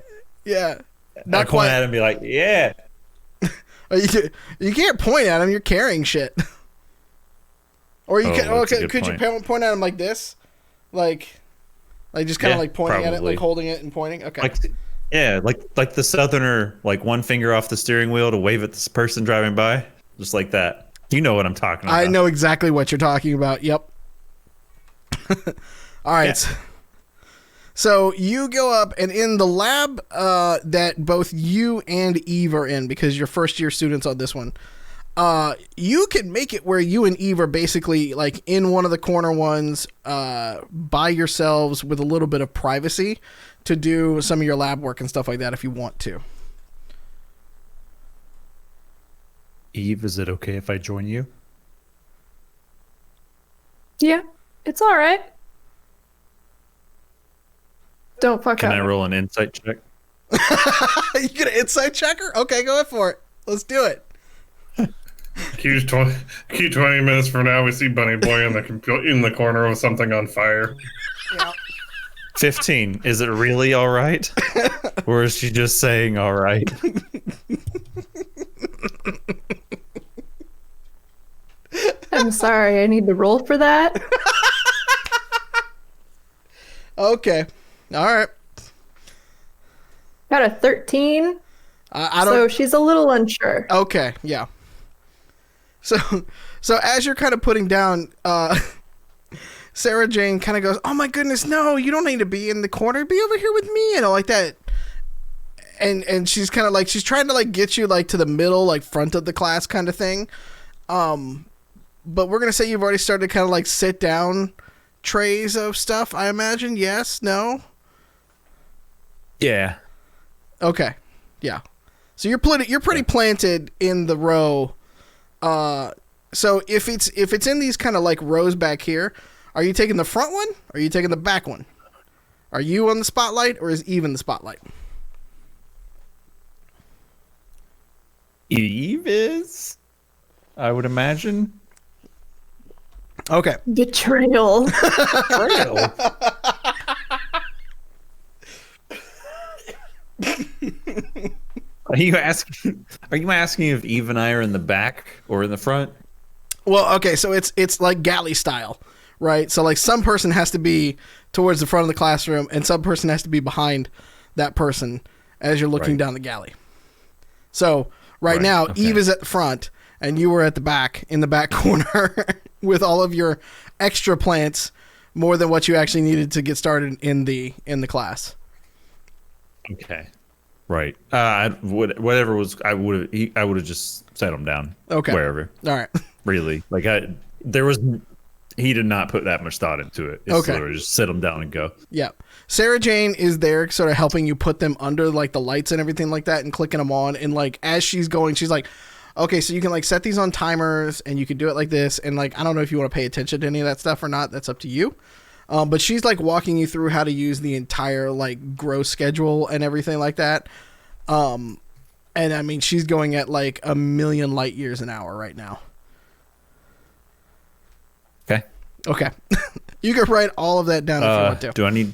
[SPEAKER 1] yeah.
[SPEAKER 4] I
[SPEAKER 1] Not
[SPEAKER 4] point
[SPEAKER 1] quite.
[SPEAKER 4] at him and be like, yeah.
[SPEAKER 1] You can't point at him. You're carrying shit. Or you can.
[SPEAKER 4] That's a
[SPEAKER 1] Okay,
[SPEAKER 4] good
[SPEAKER 1] could you
[SPEAKER 4] point.
[SPEAKER 1] point at him like this, like just kind of
[SPEAKER 4] Yeah,
[SPEAKER 1] like pointing at it,
[SPEAKER 4] probably.
[SPEAKER 1] like holding it and pointing? Okay.
[SPEAKER 4] Like, yeah, like the Southerner, like one finger off the steering wheel to wave at this person driving by, just like that. You know what I'm talking about.
[SPEAKER 1] I know exactly what you're talking about. Yep. All right.
[SPEAKER 4] Yeah.
[SPEAKER 1] So you go up, and in the lab that both you and Eve are in, because you're first year students on this one, you can make it where you and Eve are basically like in one of the corner ones by yourselves with a little bit of privacy to do some of your lab work and stuff like that if you want to.
[SPEAKER 4] Eve, is it okay if I join you?
[SPEAKER 6] Yeah, it's all right. Don't fuck
[SPEAKER 4] Can
[SPEAKER 6] up.
[SPEAKER 4] I roll an insight check?
[SPEAKER 1] You get an insight checker? Okay, go ahead for it. Let's do it.
[SPEAKER 2] Q 20 minutes from now, we see Bunny Boy in the corner with something on fire.
[SPEAKER 4] 15. Is it really all right? Or is she just saying all right?
[SPEAKER 6] I'm sorry, I need to roll for that.
[SPEAKER 1] Okay. All right.
[SPEAKER 6] Got a 13,
[SPEAKER 1] I don't.
[SPEAKER 6] so she's a little unsure.
[SPEAKER 1] Okay, yeah. So as you're kind of putting down, Sarah Jane kind of goes, "Oh my goodness, no! You don't need to be in the corner. Be over here with me," like that. And she's kind of like she's trying to like get you like to the middle, like front of the class kind of thing. But we're gonna say you've already started to kind of like sit down trays of stuff. I imagine. Yes. No.
[SPEAKER 4] Yeah.
[SPEAKER 1] Okay. Yeah. So you're pretty planted in the row. So if it's in these kind of like rows back here, are you taking the front one or are you taking the back one? Are you on the spotlight or is Eve in the spotlight?
[SPEAKER 4] Eve is, I would imagine.
[SPEAKER 1] Okay.
[SPEAKER 6] Betrayal.
[SPEAKER 4] Are you asking if Eve and I are in the back or in the front?
[SPEAKER 1] Well, okay, so it's like galley style, right? So like some person has to be towards the front of the classroom and some person has to be behind that person as you're looking
[SPEAKER 4] Right.
[SPEAKER 1] down the galley. So right
[SPEAKER 4] Right,
[SPEAKER 1] now,
[SPEAKER 4] okay.
[SPEAKER 1] Eve is at the front and you were at the back in the back corner with all of your extra plants, more than what you actually needed to get started in the class.
[SPEAKER 4] Okay. Right. Whatever was, I would have just set them down.
[SPEAKER 1] Okay.
[SPEAKER 4] Wherever.
[SPEAKER 1] All right.
[SPEAKER 4] Really. Like there was he did not put that much thought into it. It's
[SPEAKER 1] Okay.
[SPEAKER 4] sort of just sit him down and go.
[SPEAKER 1] Yeah. Sarah Jane is there sort of helping you put them under like the lights and everything like that and clicking them on. And like as she's going, she's like, okay, so you can like set these on timers and you can do it like this. And like, I don't know if you want to pay attention to any of that stuff or not. That's up to you. But she's like walking you through how to use the entire like grow schedule and everything like that. And I mean, she's going at like 1,000,000 light years an hour right now. Okay. You can write all of that down if you want to.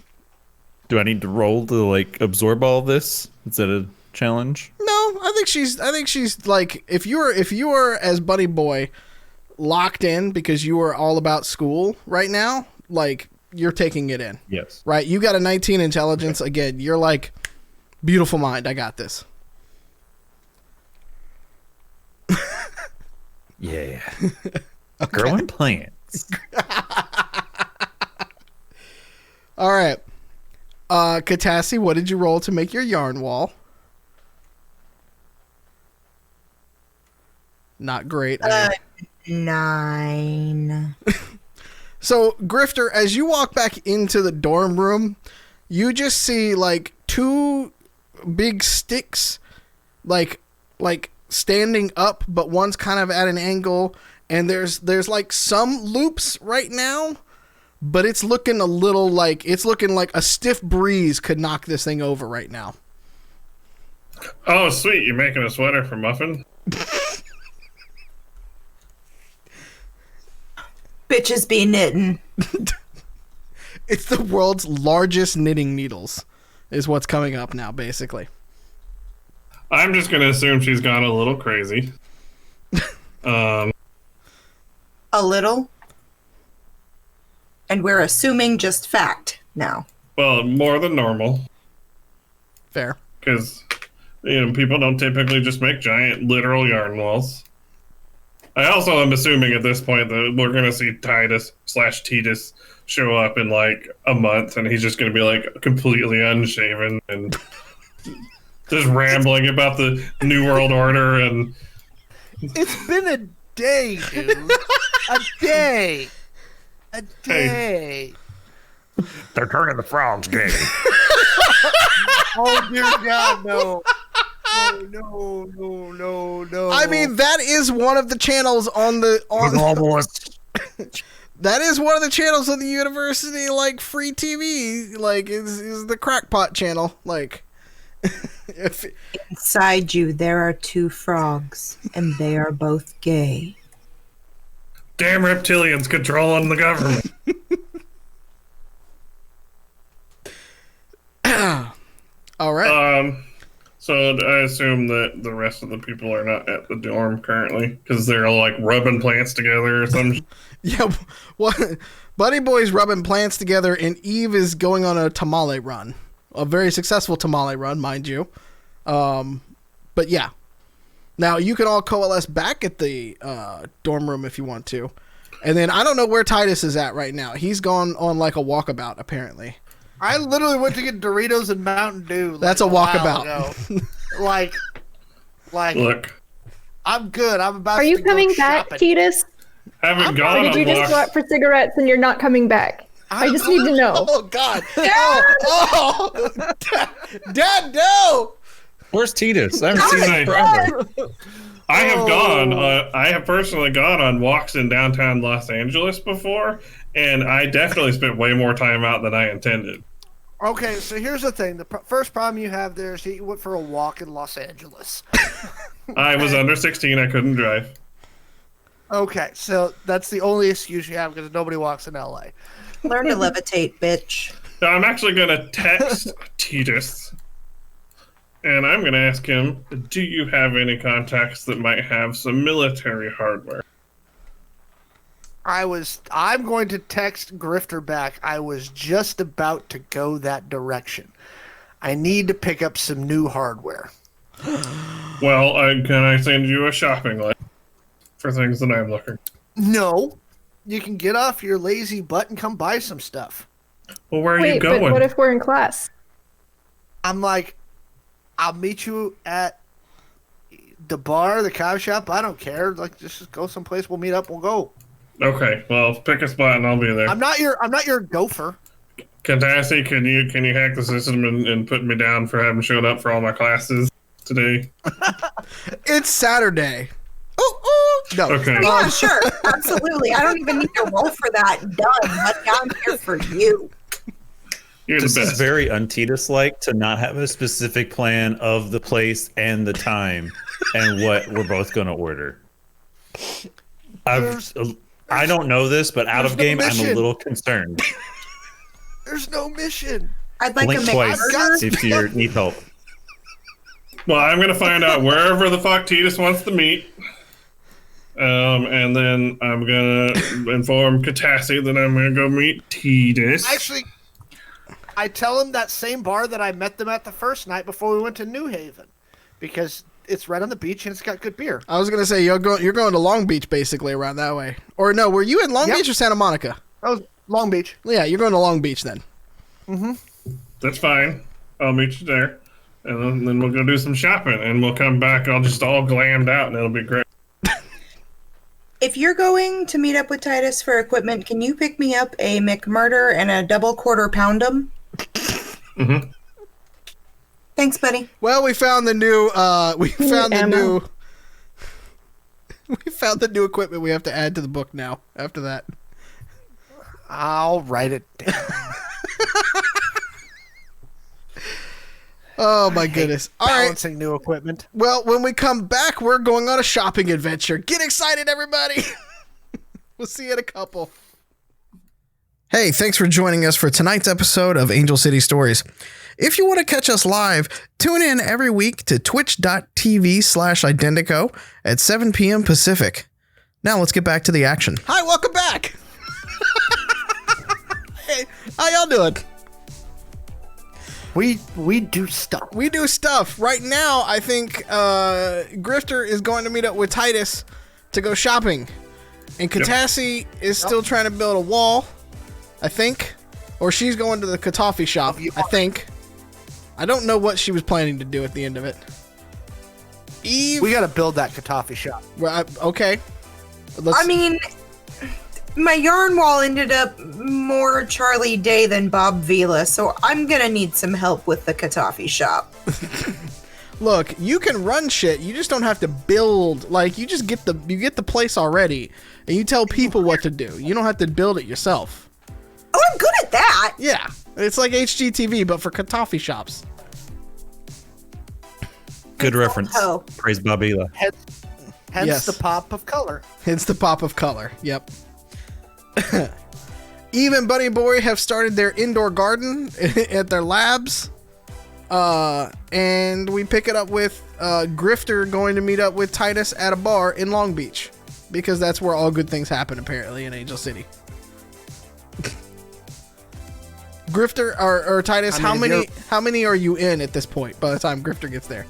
[SPEAKER 4] Do I need to roll to like absorb all of this? Is that a challenge?
[SPEAKER 1] No, I think she's like if you were as Bunny Boy locked in because you were all about school right now, like you're taking it in.
[SPEAKER 4] Yes.
[SPEAKER 1] Right? You got a 19 intelligence. Again, you're like beautiful mind. I got this.
[SPEAKER 4] Yeah. Growing plants.
[SPEAKER 1] All right. Katassi, what did you roll to make your yarn wall? Not great.
[SPEAKER 3] 9.
[SPEAKER 1] So, Grifter, as you walk back into the dorm room, you just see like 2 big sticks like standing up, but one's kind of at an angle, and there's like some loops right now, but it's looking like a stiff breeze could knock this thing over right now.
[SPEAKER 2] Oh, sweet. You're making a sweater for Muffin?
[SPEAKER 3] Bitches be knitting.
[SPEAKER 1] It's the world's largest knitting needles is what's coming up now, basically.
[SPEAKER 2] I'm just going to assume she's gone a little crazy.
[SPEAKER 3] A little. And we're assuming just fact now.
[SPEAKER 2] Well, more than normal.
[SPEAKER 1] Fair.
[SPEAKER 2] Because, people don't typically just make giant literal yarn walls. I also am assuming at this point that we're going to see Titus/Titus show up in like a month, and he's just going to be like completely unshaven and just rambling about the New World Order. And
[SPEAKER 5] It's been a day, dude. A day. A day.
[SPEAKER 4] They're turning the frogs gay.
[SPEAKER 5] Oh, dear God, no. No.
[SPEAKER 1] I mean, that is one of the channels that is one of the channels of the university, like free TV, like is the crackpot channel. Like,
[SPEAKER 3] Inside you, there are 2 frogs, and they are both gay.
[SPEAKER 2] damn reptilians controlling the government.
[SPEAKER 1] all right.
[SPEAKER 2] So I assume that the rest of the people are not at the dorm currently because they're all like rubbing plants together or something.
[SPEAKER 1] Yeah, well, Buddy Boy's rubbing plants together, and Eve is going on a tamale run, a very successful tamale run, mind you. But yeah, now you can all coalesce back at the dorm room if you want to, and then I don't know where Titus is at right now. He's gone on like a walkabout apparently.
[SPEAKER 5] I literally went to get Doritos and Mountain Dew.
[SPEAKER 1] That's a walkabout.
[SPEAKER 5] like,
[SPEAKER 2] Look,
[SPEAKER 5] I'm good. I'm about
[SPEAKER 6] Are
[SPEAKER 5] to
[SPEAKER 6] you
[SPEAKER 5] go
[SPEAKER 6] coming back,
[SPEAKER 5] shopping.
[SPEAKER 6] Titus?
[SPEAKER 2] haven't
[SPEAKER 6] Or
[SPEAKER 2] gone
[SPEAKER 6] did you
[SPEAKER 2] on
[SPEAKER 6] just
[SPEAKER 2] walks.
[SPEAKER 6] go out for cigarettes and you're not coming back? I just need to know.
[SPEAKER 1] Oh God! Oh, Dad, no!
[SPEAKER 4] Where's Titus? I haven't seen him forever.
[SPEAKER 2] I have gone. I have personally gone on walks in downtown Los Angeles before, and I definitely spent way more time out than I intended.
[SPEAKER 5] Okay, so here's the thing. The first problem you have there is you went for a walk in Los Angeles.
[SPEAKER 2] I was under 16. I couldn't drive.
[SPEAKER 5] Okay, so that's the only excuse you have because nobody walks in LA.
[SPEAKER 3] Learn to levitate, bitch.
[SPEAKER 2] So I'm actually going to text Titus, and I'm going to ask him, do you have any contacts that might have some military hardware?
[SPEAKER 5] I'm going to text Grifter back. I was just about to go that direction. I need to pick up some new hardware.
[SPEAKER 2] Well, can I send you a shopping list for things that I'm looking?
[SPEAKER 5] No. You can get off your lazy butt and come buy some stuff.
[SPEAKER 2] Well, where are you
[SPEAKER 6] Wait,
[SPEAKER 2] going?
[SPEAKER 6] but what if we're in class?
[SPEAKER 5] I'm like, I'll meet you at the bar, the coffee shop. I don't care. Like, just go someplace. We'll meet up. We'll go.
[SPEAKER 2] Okay, well, pick a spot and I'll be there.
[SPEAKER 5] I'm not your gopher.
[SPEAKER 2] Katassi, can you hack the system and put me down for having shown up for all my classes today?
[SPEAKER 1] It's Saturday. Oh, no.
[SPEAKER 2] Okay.
[SPEAKER 3] Yeah, sure, absolutely. I don't even need to roll for that. Done. Buddy, I'm here for you.
[SPEAKER 2] You're
[SPEAKER 4] This
[SPEAKER 2] the
[SPEAKER 4] is
[SPEAKER 2] best.
[SPEAKER 4] very Untitus-like to not have a specific plan of the place and the time and what we're both going to order. I don't know this, but out of
[SPEAKER 5] no
[SPEAKER 4] game, I'm a
[SPEAKER 5] mission.
[SPEAKER 4] little concerned.
[SPEAKER 5] There's no mission.
[SPEAKER 3] I'd like
[SPEAKER 4] Blink
[SPEAKER 3] to make
[SPEAKER 4] twice if you need help.
[SPEAKER 2] Well, I'm gonna find out wherever the fuck Titus wants to meet. And then I'm gonna inform Katassi that I'm gonna go meet Titus.
[SPEAKER 5] Actually, I tell him that same bar that I met them at the first night before we went to New Haven, because it's right on the beach and it's got good beer.
[SPEAKER 1] I was going to say, you're going to Long Beach, basically, around that way. Or no, were you in Long
[SPEAKER 5] Yep.
[SPEAKER 1] Beach or Santa Monica?
[SPEAKER 5] That was Long Beach.
[SPEAKER 1] Yeah, you're going to Long Beach then.
[SPEAKER 2] That's fine. I'll meet you there. And then we'll go do some shopping and we'll come back all glammed out and it'll be great.
[SPEAKER 3] If you're going to meet up with Titus for equipment, can you pick me up a McMurder and a double quarter poundum?
[SPEAKER 2] Mhm.
[SPEAKER 3] Thanks, buddy.
[SPEAKER 1] Well, we found the new, we found
[SPEAKER 6] ammo.
[SPEAKER 1] the new equipment we have to add to the book now, after that.
[SPEAKER 5] I'll write it down.
[SPEAKER 1] Oh my goodness. All right.
[SPEAKER 5] Balancing new equipment.
[SPEAKER 1] Well, when we come back, we're going on a shopping adventure. Get excited, everybody. We'll see you in a couple. Hey, thanks for joining us for tonight's episode of Angel City Stories. If you want to catch us live, tune in every week to twitch.tv/Identico at 7 p.m. Pacific. Now let's get back to the action. Hi, welcome back. Hey, how y'all doing?
[SPEAKER 5] We do stuff.
[SPEAKER 1] We do stuff. Right now, I think Grifter is going to meet up with Titus to go shopping. And Katassi is still trying to build a wall, I think. Or she's going to the Katafi shop, I think. I don't know what she was planning to do at the end of it. Eve...
[SPEAKER 5] We got to build that Katafi shop.
[SPEAKER 1] Okay.
[SPEAKER 3] I mean, my yarn wall ended up more Charlie Day than Bob Vila, so I'm gonna need some help with the Katafi shop.
[SPEAKER 1] Look, you can run shit. You just don't have to build. Like, you just get the place already, and you tell people what to do. You don't have to build it yourself.
[SPEAKER 3] Oh, I'm good at that.
[SPEAKER 1] Yeah, it's like HGTV, but for Katafi shops.
[SPEAKER 4] Good reference.
[SPEAKER 3] Oh.
[SPEAKER 4] Praise Babila.
[SPEAKER 5] Hence
[SPEAKER 1] Yes.
[SPEAKER 5] the pop of color.
[SPEAKER 1] Hence the pop of color. Yep. Eve and Bunny Boy have started their indoor garden at their labs. And we pick it up with Grifter going to meet up with Titus at a bar in Long Beach. Because that's where all good things happen, apparently, in Angel City. Grifter or Titus,
[SPEAKER 5] I mean,
[SPEAKER 1] how many are you in at this point by the time Grifter gets there?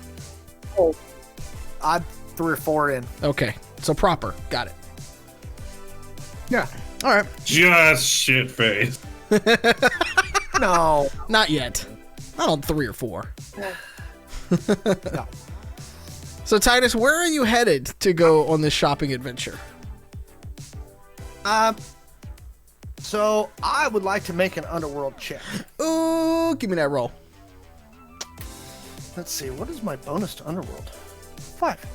[SPEAKER 5] I'm 3 or 4 in.
[SPEAKER 1] Okay, so proper. Got it.
[SPEAKER 5] Yeah.
[SPEAKER 1] All right.
[SPEAKER 2] Just shit face.
[SPEAKER 5] No.
[SPEAKER 1] Not yet. Not on 3 or 4.
[SPEAKER 5] No.
[SPEAKER 1] So Titus, where are you headed to go on this shopping adventure?
[SPEAKER 5] So I would like to make an underworld check.
[SPEAKER 1] Ooh, give me that roll.
[SPEAKER 5] Let's see. What is my bonus to underworld? 5.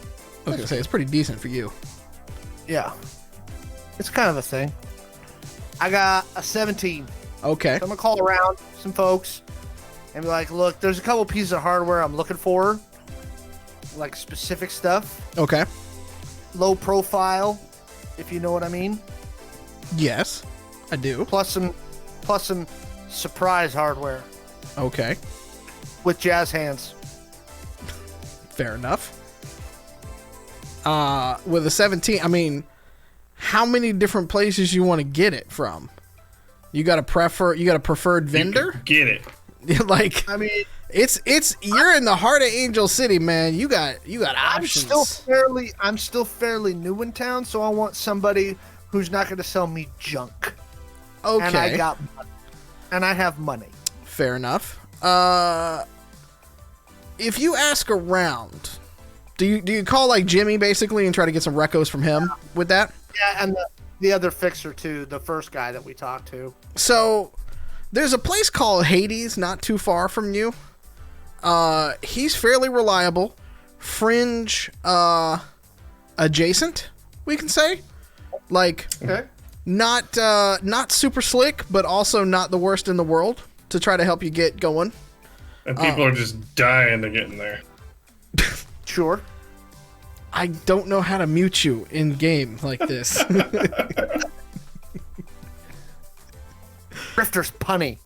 [SPEAKER 1] I was gonna say it's pretty decent for you.
[SPEAKER 5] Yeah. It's kind of a thing. I got a 17.
[SPEAKER 1] Okay.
[SPEAKER 5] So I'm gonna call around some folks and be like, look, there's a couple pieces of hardware I'm looking for. Like specific stuff.
[SPEAKER 1] Okay.
[SPEAKER 5] Low profile, if you know what I mean.
[SPEAKER 1] Yes, I do.
[SPEAKER 5] Plus some surprise hardware
[SPEAKER 1] Okay.
[SPEAKER 5] with jazz hands.
[SPEAKER 1] Fair enough. With a 17, I mean, how many different places you want to get it from? You got a preferred vendor?
[SPEAKER 2] Get it.
[SPEAKER 1] Like,
[SPEAKER 5] I mean,
[SPEAKER 1] it's you're in the heart of Angel City, man. You got options.
[SPEAKER 5] I'm still fairly new in town, so I want somebody who's not going to sell me junk.
[SPEAKER 1] Okay.
[SPEAKER 5] And I got money. And I have money.
[SPEAKER 1] Fair enough. If you ask around, do you call like Jimmy basically and try to get some recos from him with that?
[SPEAKER 5] Yeah, the other fixer too, the first guy that we talked to.
[SPEAKER 1] So there's a place called Hades not too far from you. He's fairly reliable. Fringe adjacent, we can say. Like,
[SPEAKER 5] Okay.
[SPEAKER 1] not super slick, but also not the worst in the world to try to help you get going.
[SPEAKER 2] And people are just dying to get in there.
[SPEAKER 5] Sure.
[SPEAKER 1] I don't know how to mute you in game like this.
[SPEAKER 5] Grifter's punny.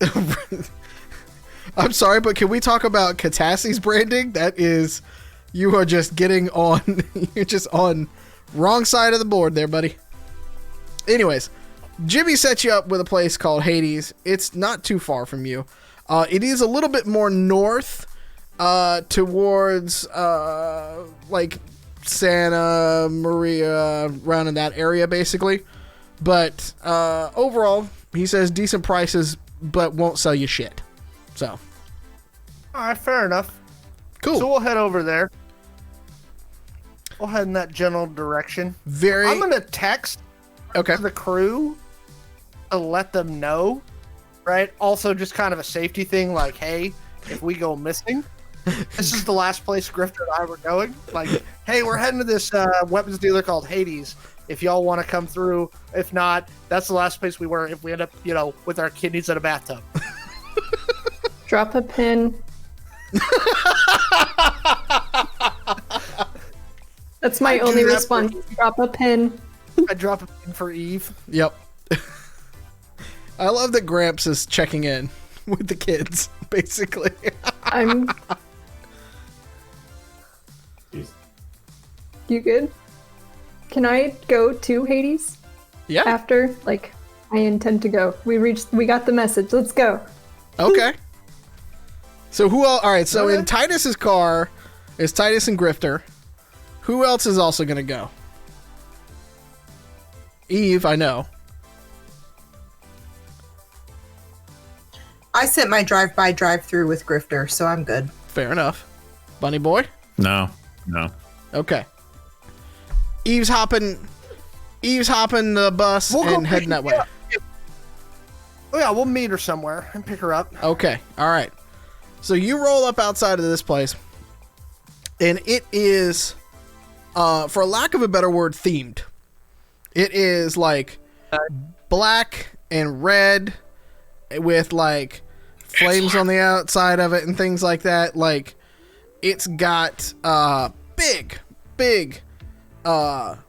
[SPEAKER 1] I'm sorry, but can we talk about Katassi's branding? That is, you are just getting on. You're just on wrong side of the board there, buddy. Anyways, Jimmy set you up with a place called Hades. It's not too far from you. It is a little bit more north, towards like Santa Maria, around in that area, basically. But overall, he says decent prices, but won't sell you shit. So,
[SPEAKER 5] All right, fair enough.
[SPEAKER 1] cool.
[SPEAKER 5] So we'll head over there. We'll head in that general direction.
[SPEAKER 1] Very
[SPEAKER 5] I'm gonna text
[SPEAKER 1] okay.
[SPEAKER 5] the crew to let them know, right? Also, just kind of a safety thing, like, hey, if we go missing, this is the last place Grifter and I were going. Like, hey, we're heading to this weapons dealer called Hades. If y'all want to come through, if not, that's the last place we were. If we end up, with our kidneys in a bathtub.
[SPEAKER 6] Drop a pin. That's my only
[SPEAKER 5] that
[SPEAKER 6] response. Drop a pin.
[SPEAKER 5] I drop a pin for Eve.
[SPEAKER 1] Yep. I love that Gramps is checking in with the kids, basically.
[SPEAKER 6] I'm. You good? Can I go to Hades
[SPEAKER 1] Yeah.
[SPEAKER 6] after? Like, I intend to go. We got the message. Let's go.
[SPEAKER 1] Okay. So who else? All right. So
[SPEAKER 5] Okay.
[SPEAKER 1] in Titus's car is Titus and Grifter. Who else is also going to go? Eve, I know.
[SPEAKER 3] I sent my drive-by drive-through with Grifter, so I'm good.
[SPEAKER 1] Fair enough. Bunny boy.
[SPEAKER 4] No.
[SPEAKER 1] Okay. Eve's hopping the bus
[SPEAKER 5] We'll go
[SPEAKER 1] and heading that way.
[SPEAKER 5] Oh yeah, we'll meet her somewhere and pick her up.
[SPEAKER 1] Okay. All right. So you roll up outside of this place, and it is, for lack of a better word, themed. It is like black and red with like flames on the outside of it and things like that. Like, it's got big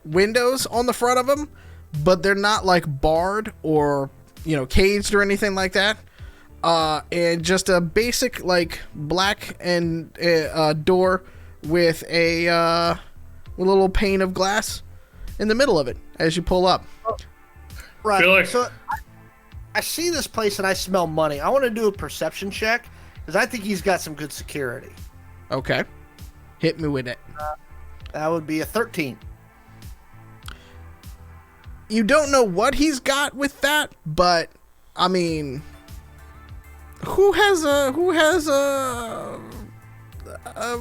[SPEAKER 1] windows on the front of them, but they're not like barred or caged or anything like that. And just a basic like black and door with a little pane of glass in the middle of it as you pull up.
[SPEAKER 5] Right.
[SPEAKER 2] Feel like-
[SPEAKER 5] So I see this place and I smell money. I want to do a perception check because I think he's got some good security.
[SPEAKER 1] Okay, hit me with it.
[SPEAKER 5] That would be a 13.
[SPEAKER 1] You don't know what he's got with that, but I mean, who has a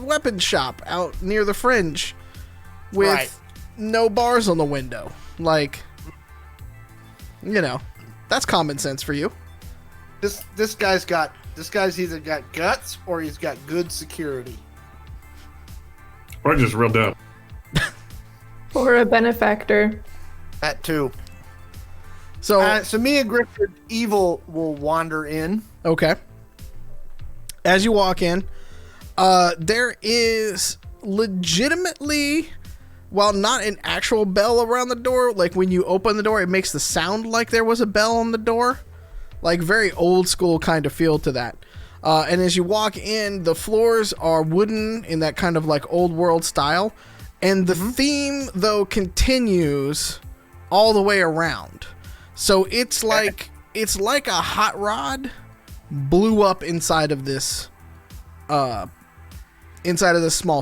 [SPEAKER 1] weapon shop out near the fringe with
[SPEAKER 5] Right.
[SPEAKER 1] no bars on the window? Like, that's common sense for you.
[SPEAKER 5] This guy's either got guts or he's got good security.
[SPEAKER 2] Or just real dumb.
[SPEAKER 6] Or a benefactor.
[SPEAKER 5] That too.
[SPEAKER 1] So
[SPEAKER 5] So me and Grifter Evil will wander in.
[SPEAKER 1] okay. As you walk in, there is legitimately, while not an actual bell around the door, like when you open the door, it makes the sound like there was a bell on the door. Like very old school kind of feel to that. And as you walk in, the floors are wooden in that kind of like old world style. And the theme, though, continues all the way around. So it's like a hot rod blew up inside of this small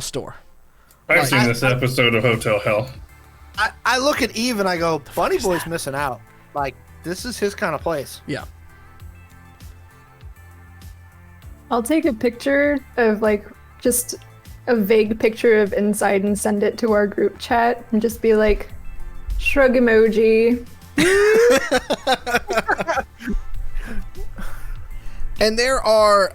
[SPEAKER 1] store.
[SPEAKER 2] I've
[SPEAKER 1] Right.
[SPEAKER 2] seen this episode of Hotel Hell.
[SPEAKER 5] I look at Eve and I go, Bunny Boy's missing out. Like, this is his kind of place.
[SPEAKER 1] Yeah.
[SPEAKER 6] I'll take a picture of like just a vague picture of inside and send it to our group chat and just be like, shrug emoji,
[SPEAKER 1] And there are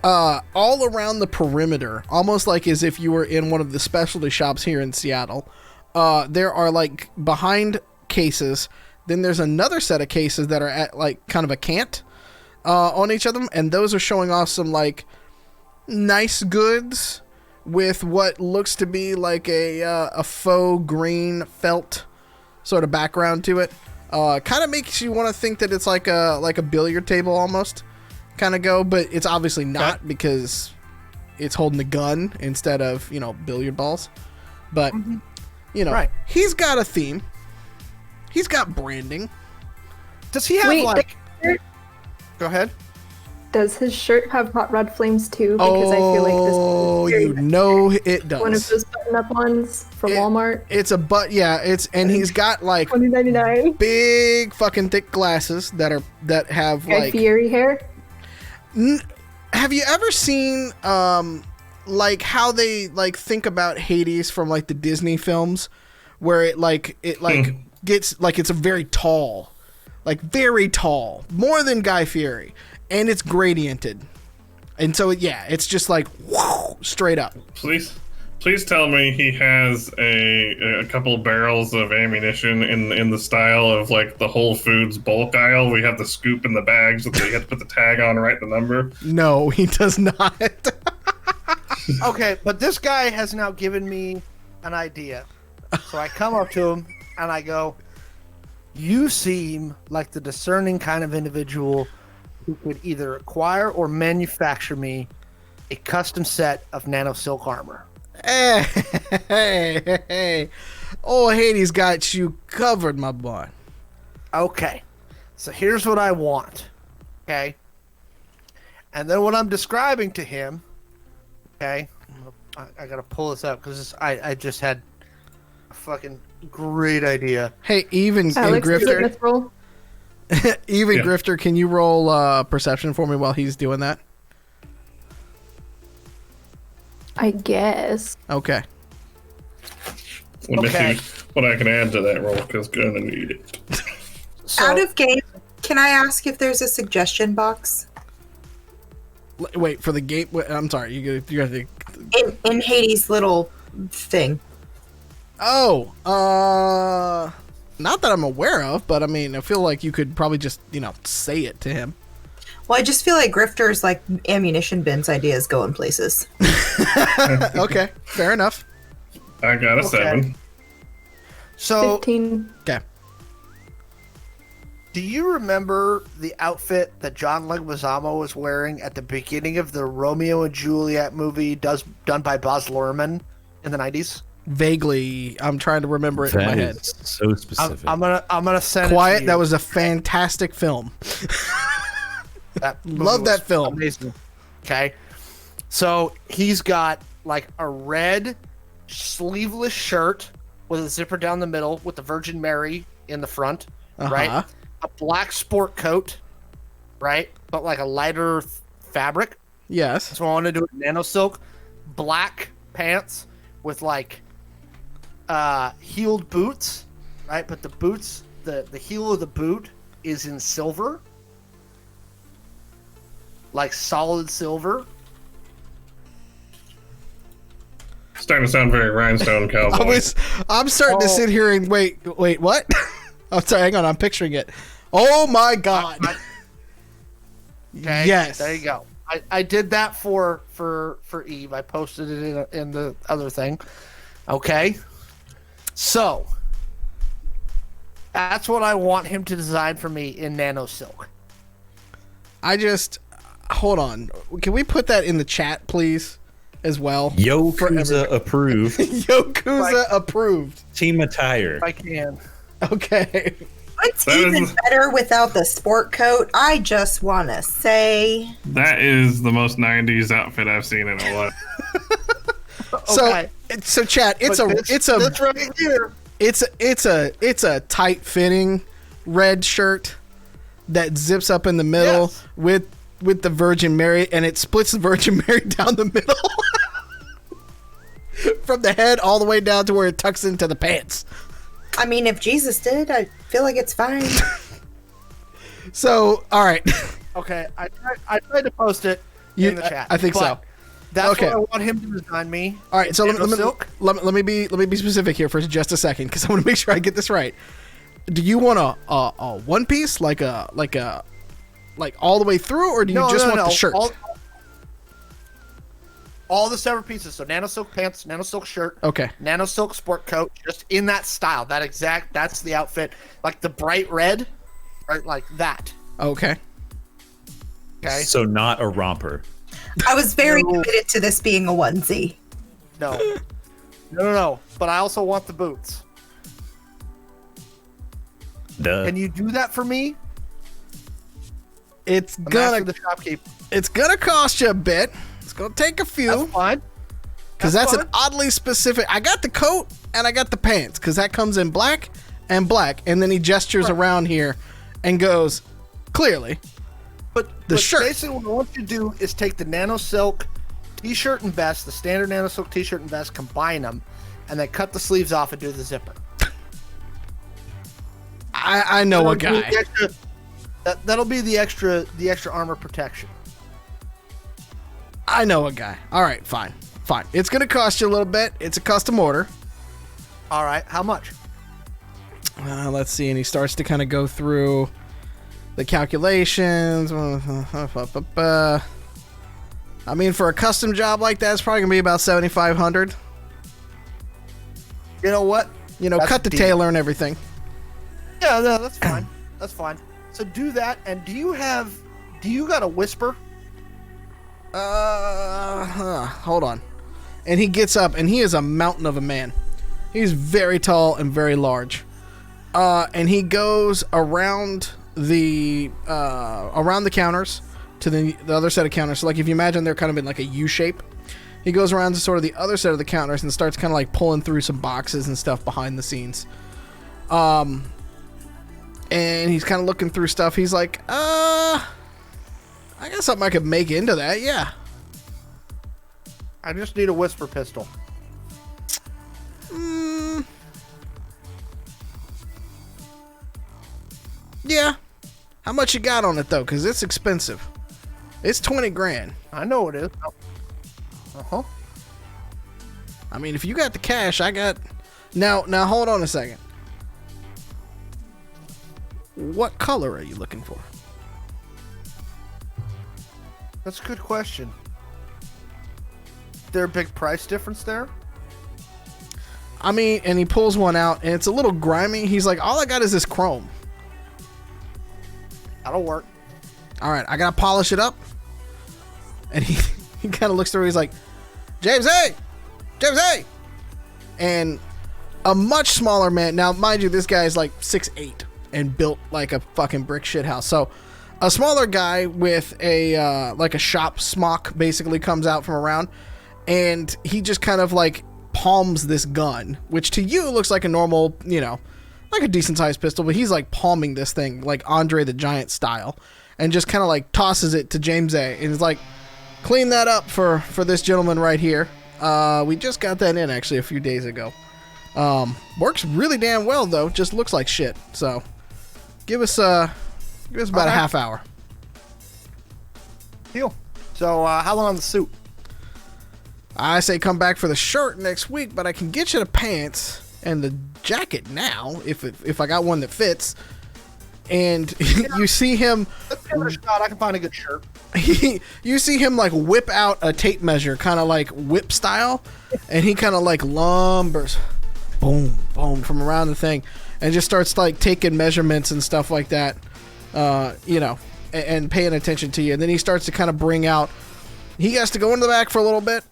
[SPEAKER 1] all around the perimeter, almost like as if you were in one of the specialty shops here in Seattle. There are like behind cases. Then there's another set of cases that are at like kind of a cant on each of them, and those are showing off some like nice goods with what looks to be like a faux green felt sort of background to it. Kind of makes you want to think that it's like a billiard table almost kind of go, but it's obviously not because it's holding the gun instead of, billiard balls. But,
[SPEAKER 5] Right.
[SPEAKER 1] He's got a theme. He's got branding.
[SPEAKER 5] Does he have
[SPEAKER 6] Wait,
[SPEAKER 5] Go ahead.
[SPEAKER 6] does his shirt have hot red flames too? Because I feel like this
[SPEAKER 1] Oh,
[SPEAKER 6] is very
[SPEAKER 1] you
[SPEAKER 6] much
[SPEAKER 1] know it does.
[SPEAKER 6] one of those button-up ones from Walmart.
[SPEAKER 1] It's and he's got like
[SPEAKER 6] $20.99.
[SPEAKER 1] big fucking thick glasses that have
[SPEAKER 6] Guy
[SPEAKER 1] like.
[SPEAKER 6] Fieri hair.
[SPEAKER 1] Have you ever seen like how they like think about Hades from like the Disney films, where it gets like it's a very tall, more than Guy Fieri, and it's gradiented, and so it's just like whoa, straight up.
[SPEAKER 2] Please tell me he has a couple barrels of ammunition in the style of like the Whole Foods bulk aisle. We have the scoop in the bags that you have to put the tag on and write the number.
[SPEAKER 1] No, he does not.
[SPEAKER 5] Okay, but this guy has now given me an idea. So I come up to him and I go, "You seem like the discerning kind of individual who could either acquire or manufacture me a custom set of nano silk armor."
[SPEAKER 1] Hey. Oh, Hades got you covered, my boy.
[SPEAKER 5] Okay, so here's what I want. Okay, and then what I'm describing to him. Okay, I gotta pull this up because I just had a fucking great idea.
[SPEAKER 1] Hey, even
[SPEAKER 6] Alex,
[SPEAKER 1] Grifter.
[SPEAKER 6] roll.
[SPEAKER 1] Grifter, can you roll perception for me while he's doing that?
[SPEAKER 6] I guess.
[SPEAKER 1] Okay.
[SPEAKER 2] Let me
[SPEAKER 5] Okay.
[SPEAKER 2] see what I can add to that roll because gonna need it.
[SPEAKER 5] So,
[SPEAKER 3] Out of game, can I ask if there's a suggestion box
[SPEAKER 1] Wait for the game. I'm sorry. You got to.
[SPEAKER 3] in Hades' little thing?
[SPEAKER 1] Oh, not that I'm aware of, but I mean, I feel like you could probably just say it to him.
[SPEAKER 3] Well, I just feel like Grifter's like ammunition bins ideas going places.
[SPEAKER 1] Okay, fair enough.
[SPEAKER 2] I got a 7.
[SPEAKER 5] so
[SPEAKER 6] 15.
[SPEAKER 1] Okay.
[SPEAKER 5] do you remember the outfit that John Leguizamo was wearing at the beginning of the Romeo and Juliet movie done by Baz Luhrmann in the 90s?
[SPEAKER 1] Vaguely, I'm trying to remember it in my head.
[SPEAKER 4] So specific.
[SPEAKER 5] I'm gonna send it to
[SPEAKER 1] Quiet.
[SPEAKER 5] you.
[SPEAKER 1] That was a fantastic film.
[SPEAKER 5] That movie
[SPEAKER 1] Love that
[SPEAKER 5] was
[SPEAKER 1] film.
[SPEAKER 5] Amazing. Okay, so he's got like a red sleeveless shirt with a zipper down the middle with the Virgin Mary in the front, right?
[SPEAKER 1] Uh-huh.
[SPEAKER 5] A black sport coat, right? But like a lighter fabric.
[SPEAKER 1] Yes.
[SPEAKER 5] So I want to do it nano silk, black pants with like heeled boots, right? But the boots, the heel of the boot is in silver. Like solid silver.
[SPEAKER 2] Starting to sound very rhinestone cowboy.
[SPEAKER 1] I'm starting to sit here and wait, what? I'm sorry, hang on, I'm picturing it. Oh my god.
[SPEAKER 5] Okay,
[SPEAKER 1] Yes.
[SPEAKER 5] there you go. I did that for Eve. I posted it in the other thing. Okay, so that's what I want him to design for me in nano silk.
[SPEAKER 1] Hold on. Can we put that in the chat, please, as well?
[SPEAKER 4] Yo, Kuza approved.
[SPEAKER 1] Yakuza approved.
[SPEAKER 4] Team Attire.
[SPEAKER 5] If I can.
[SPEAKER 1] Okay.
[SPEAKER 3] It's
[SPEAKER 2] That
[SPEAKER 3] even
[SPEAKER 2] is-
[SPEAKER 3] better without the sport coat. I just want to say,
[SPEAKER 2] That is the most 90s outfit I've seen in a while.
[SPEAKER 5] Okay.
[SPEAKER 1] So chat, it's
[SPEAKER 5] this right here.
[SPEAKER 1] it's a tight fitting red shirt that zips up in the middle
[SPEAKER 5] Yes.
[SPEAKER 1] with the Virgin Mary, and it splits the Virgin Mary down the middle. From the head all the way down to where it tucks into the pants.
[SPEAKER 3] I mean, if Jesus did, I feel like it's fine.
[SPEAKER 1] So, all right.
[SPEAKER 5] Okay, I tried to post it in the chat.
[SPEAKER 1] I think so.
[SPEAKER 5] That's
[SPEAKER 1] Okay.
[SPEAKER 5] what I want him to design me.
[SPEAKER 1] All right, so
[SPEAKER 5] Silk.
[SPEAKER 1] let me be specific here for just a second because I want to make sure I get this right. Do you want a one piece like all the way through, or do you want the shirt?
[SPEAKER 5] All the separate pieces. So nano silk pants, nano silk shirt,
[SPEAKER 1] Okay.
[SPEAKER 5] nano silk sport coat, just in that style. That's the outfit. Like the bright red, right? Like that.
[SPEAKER 1] Okay.
[SPEAKER 5] Okay.
[SPEAKER 4] So not a romper.
[SPEAKER 3] I was very committed to this being a onesie.
[SPEAKER 5] No. No. But I also want the boots.
[SPEAKER 4] Duh.
[SPEAKER 5] Can you do that for me?
[SPEAKER 1] It's
[SPEAKER 5] I'm
[SPEAKER 1] gonna
[SPEAKER 5] asking the shopkeeper.
[SPEAKER 1] it's gonna cost you a bit. It's gonna take a few
[SPEAKER 5] That's fine.
[SPEAKER 1] because that's an
[SPEAKER 5] fine.
[SPEAKER 1] oddly specific. I got the coat and I got the pants because that comes in black, and then he gestures around here and goes clearly.
[SPEAKER 5] But
[SPEAKER 1] The shirt.
[SPEAKER 5] Basically, what I want you to do is take the nano silk t-shirt and vest, the standard nano silk t-shirt and vest, combine them, and then cut the sleeves off and do the zipper.
[SPEAKER 1] I know a
[SPEAKER 5] That'll be
[SPEAKER 1] guy.
[SPEAKER 5] the extra- That'll be the extra armor protection.
[SPEAKER 1] I know a guy. All right, fine. It's gonna cost you a little bit. It's a custom order.
[SPEAKER 5] All right, how much?
[SPEAKER 1] Let's see, and he starts to kind of go through the calculations. I mean, for a custom job like that, it's probably gonna be about 7,500.
[SPEAKER 5] You know what? That's
[SPEAKER 1] Cut the
[SPEAKER 5] deep.
[SPEAKER 1] tailor and everything.
[SPEAKER 5] Yeah, no, that's fine. That's fine. So do that, and do you got a whisper?
[SPEAKER 1] Hold on. And he gets up, and he is a mountain of a man. He's very tall and very large. And he goes around the counters to the other set of counters. So, like, if you imagine they're kind of in like a U shape, he goes around to sort of the other set of the counters and starts kind of like pulling through some boxes and stuff behind the scenes. And he's kind of looking through stuff. He's like, I got something I could make into that. Yeah.
[SPEAKER 5] I just need a whisper pistol.
[SPEAKER 1] Yeah. How much you got on it though? Because it's expensive. It's 20 grand.
[SPEAKER 5] I know it is. Uh-huh.
[SPEAKER 1] I mean, if you got the cash, I got. Now hold on a second. What color are you looking for?
[SPEAKER 5] That's a good question. There a big price difference there?
[SPEAKER 1] I mean, and he pulls one out, and it's a little grimy. He's like, all I got is this chrome.
[SPEAKER 5] That'll work.
[SPEAKER 1] All right, I gotta polish it up. And he kind of looks through. He's like, James A. And a much smaller man. Now, mind you, this guy is like 6'8" and built like a fucking brick shit house. So, a smaller guy with a like a shop smock basically comes out from around, and he just kind of like palms this gun, which to you looks like a normal, like a decent sized pistol, but he's like palming this thing like Andre the Giant style, and just kind of like tosses it to James A. and is like, clean that up for this gentleman right here. We just got that in actually a few days ago. Works really damn well though. Just looks like shit. So give us about a half hour.
[SPEAKER 5] Deal. So how long on the suit?
[SPEAKER 1] I say come back for the shirt next week, but I can get you the pants and the jacket now if I got one that fits. And you see him.
[SPEAKER 5] Let's give it a shot. I can find a good shirt.
[SPEAKER 1] You see him like whip out a tape measure, kind of like whip style, and he kind of like lumbers, boom, boom, from around the thing, and just starts like taking measurements and stuff like that, and paying attention to you. And then he starts to kind of bring out. He has to go into the back for a little bit.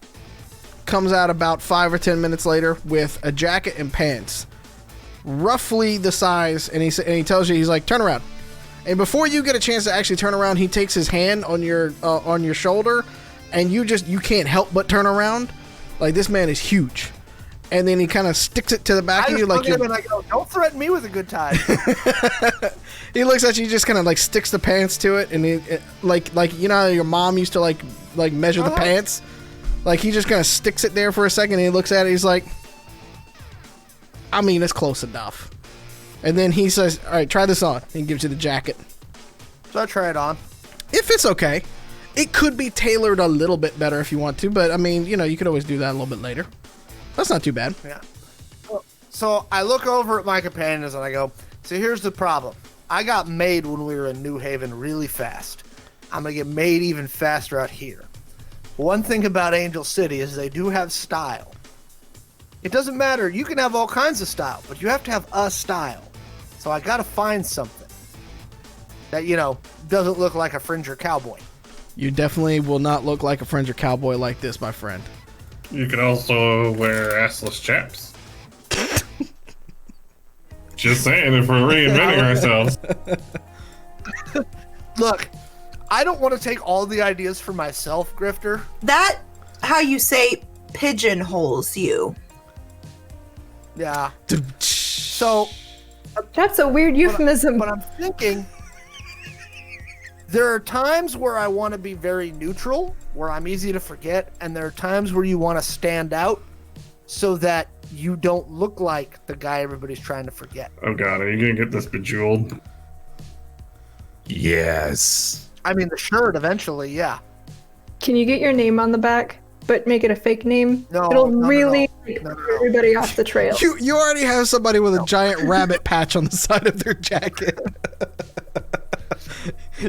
[SPEAKER 1] Comes out about 5 or 10 minutes later with a jacket and pants, roughly the size, and he tells you, he's like, turn around. And before you get a chance to actually turn around, he takes his hand on your shoulder, and you can't help but turn around. Like, this man is huge. And then he kind of sticks it to the back of you, like,
[SPEAKER 5] and I go, don't threaten me with a good time.
[SPEAKER 1] he looks at you, just kind of like sticks the pants to it, and he like how your mom used to like measure the pants. Like, he just kind of sticks it there for a second, and he looks at it, he's like, I mean, it's close enough. And then he says, all right, try this on. He gives you the jacket.
[SPEAKER 5] So I try it on.
[SPEAKER 1] If it's okay. It could be tailored a little bit better if you want to, but I mean, you could always do that a little bit later. That's not too bad.
[SPEAKER 5] Yeah. So I look over at my companions and I go, "See, here's the problem. I got made when we were in New Haven really fast. I'm going to get made even faster out here. One thing about Angel City is they do have style. It doesn't matter. You can have all kinds of style, but you have to have a style. So I got to find something that, doesn't look like a Fringer cowboy.
[SPEAKER 1] You definitely will not look like a Fringer cowboy like this, my friend.
[SPEAKER 2] You could also wear assless chaps. Just saying, if we're reinventing ourselves.
[SPEAKER 5] Look, I don't want to take all the ideas for myself, Grifter.
[SPEAKER 3] That, how you say, pigeonholes you.
[SPEAKER 5] Yeah. So,
[SPEAKER 6] That's a weird euphemism.
[SPEAKER 5] but I'm thinking there are times where I want to be very neutral, where I'm easy to forget, and there are times where you want to stand out so that you don't look like the guy everybody's trying to forget.
[SPEAKER 2] Oh god, are you gonna get this bejeweled?
[SPEAKER 4] Yes.
[SPEAKER 5] I mean, the shirt eventually, yeah.
[SPEAKER 6] Can you get your name on the back, but make it a fake name?
[SPEAKER 5] No,
[SPEAKER 6] It'll
[SPEAKER 5] no, no,
[SPEAKER 6] really
[SPEAKER 5] no.
[SPEAKER 6] throw
[SPEAKER 5] No, no, no.
[SPEAKER 6] everybody off the trail.
[SPEAKER 1] You already have somebody with a giant rabbit patch on the side of their jacket.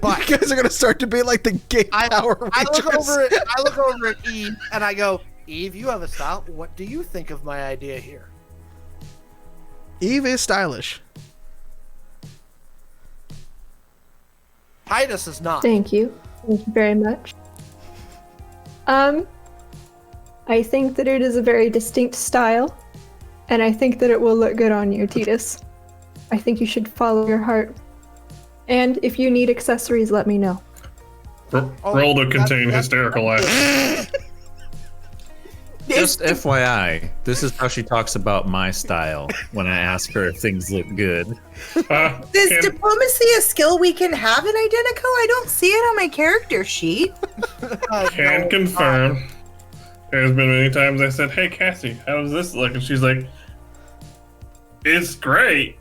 [SPEAKER 5] But
[SPEAKER 1] You guys are gonna start to be like the gay Power Rangers.
[SPEAKER 5] I look over at Eve and I go, Eve, you have a style. What do you think of my idea here?
[SPEAKER 1] Eve is stylish.
[SPEAKER 5] Titus is not.
[SPEAKER 6] Thank you. Thank you very much. I think that it is a very distinct style, and I think that it will look good on you, Titus. I think you should follow your heart. And if you need accessories, let me know.
[SPEAKER 2] Roll to contain hysterical laugh.
[SPEAKER 4] Just FYI, this is how she talks about my style when I ask her if things look good.
[SPEAKER 3] Is diplomacy a skill we can have in Identico? I don't see it on my character sheet.
[SPEAKER 2] Can confirm. There's been many times I said, "Hey Cassie, how does this look?" And she's like, "It's great."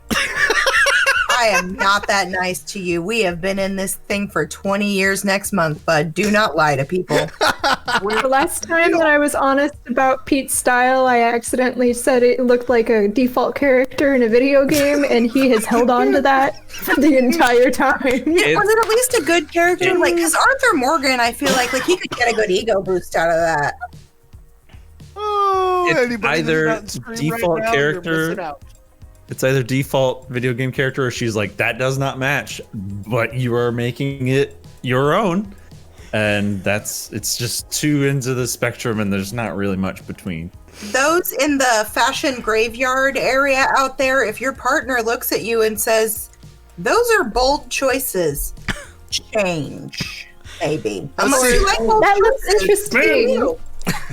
[SPEAKER 3] I am not that nice to you. We have been in this thing for 20 years next month, bud. Do not lie to people.
[SPEAKER 6] The last time that I was honest about Pete's style, I accidentally said it looked like a default character in a video game, and he has held on to that for the entire time.
[SPEAKER 3] Was it at least a good character? Like, because Arthur Morgan, I feel like he could get a good ego boost out of that.
[SPEAKER 5] Oh,
[SPEAKER 4] It's
[SPEAKER 5] anybody
[SPEAKER 4] either
[SPEAKER 5] that's not in stream
[SPEAKER 4] default
[SPEAKER 5] now, you're
[SPEAKER 4] character-
[SPEAKER 5] missing out.
[SPEAKER 4] It's either default video game character or she's like, that does not match, but you are making it your own. And it's just two ends of the spectrum and there's not really much between.
[SPEAKER 3] Those in the fashion graveyard area out there, if your partner looks at you and says, "Those are bold choices," change. Maybe. Unless you like bold
[SPEAKER 6] That looks
[SPEAKER 3] choices.
[SPEAKER 6] interesting.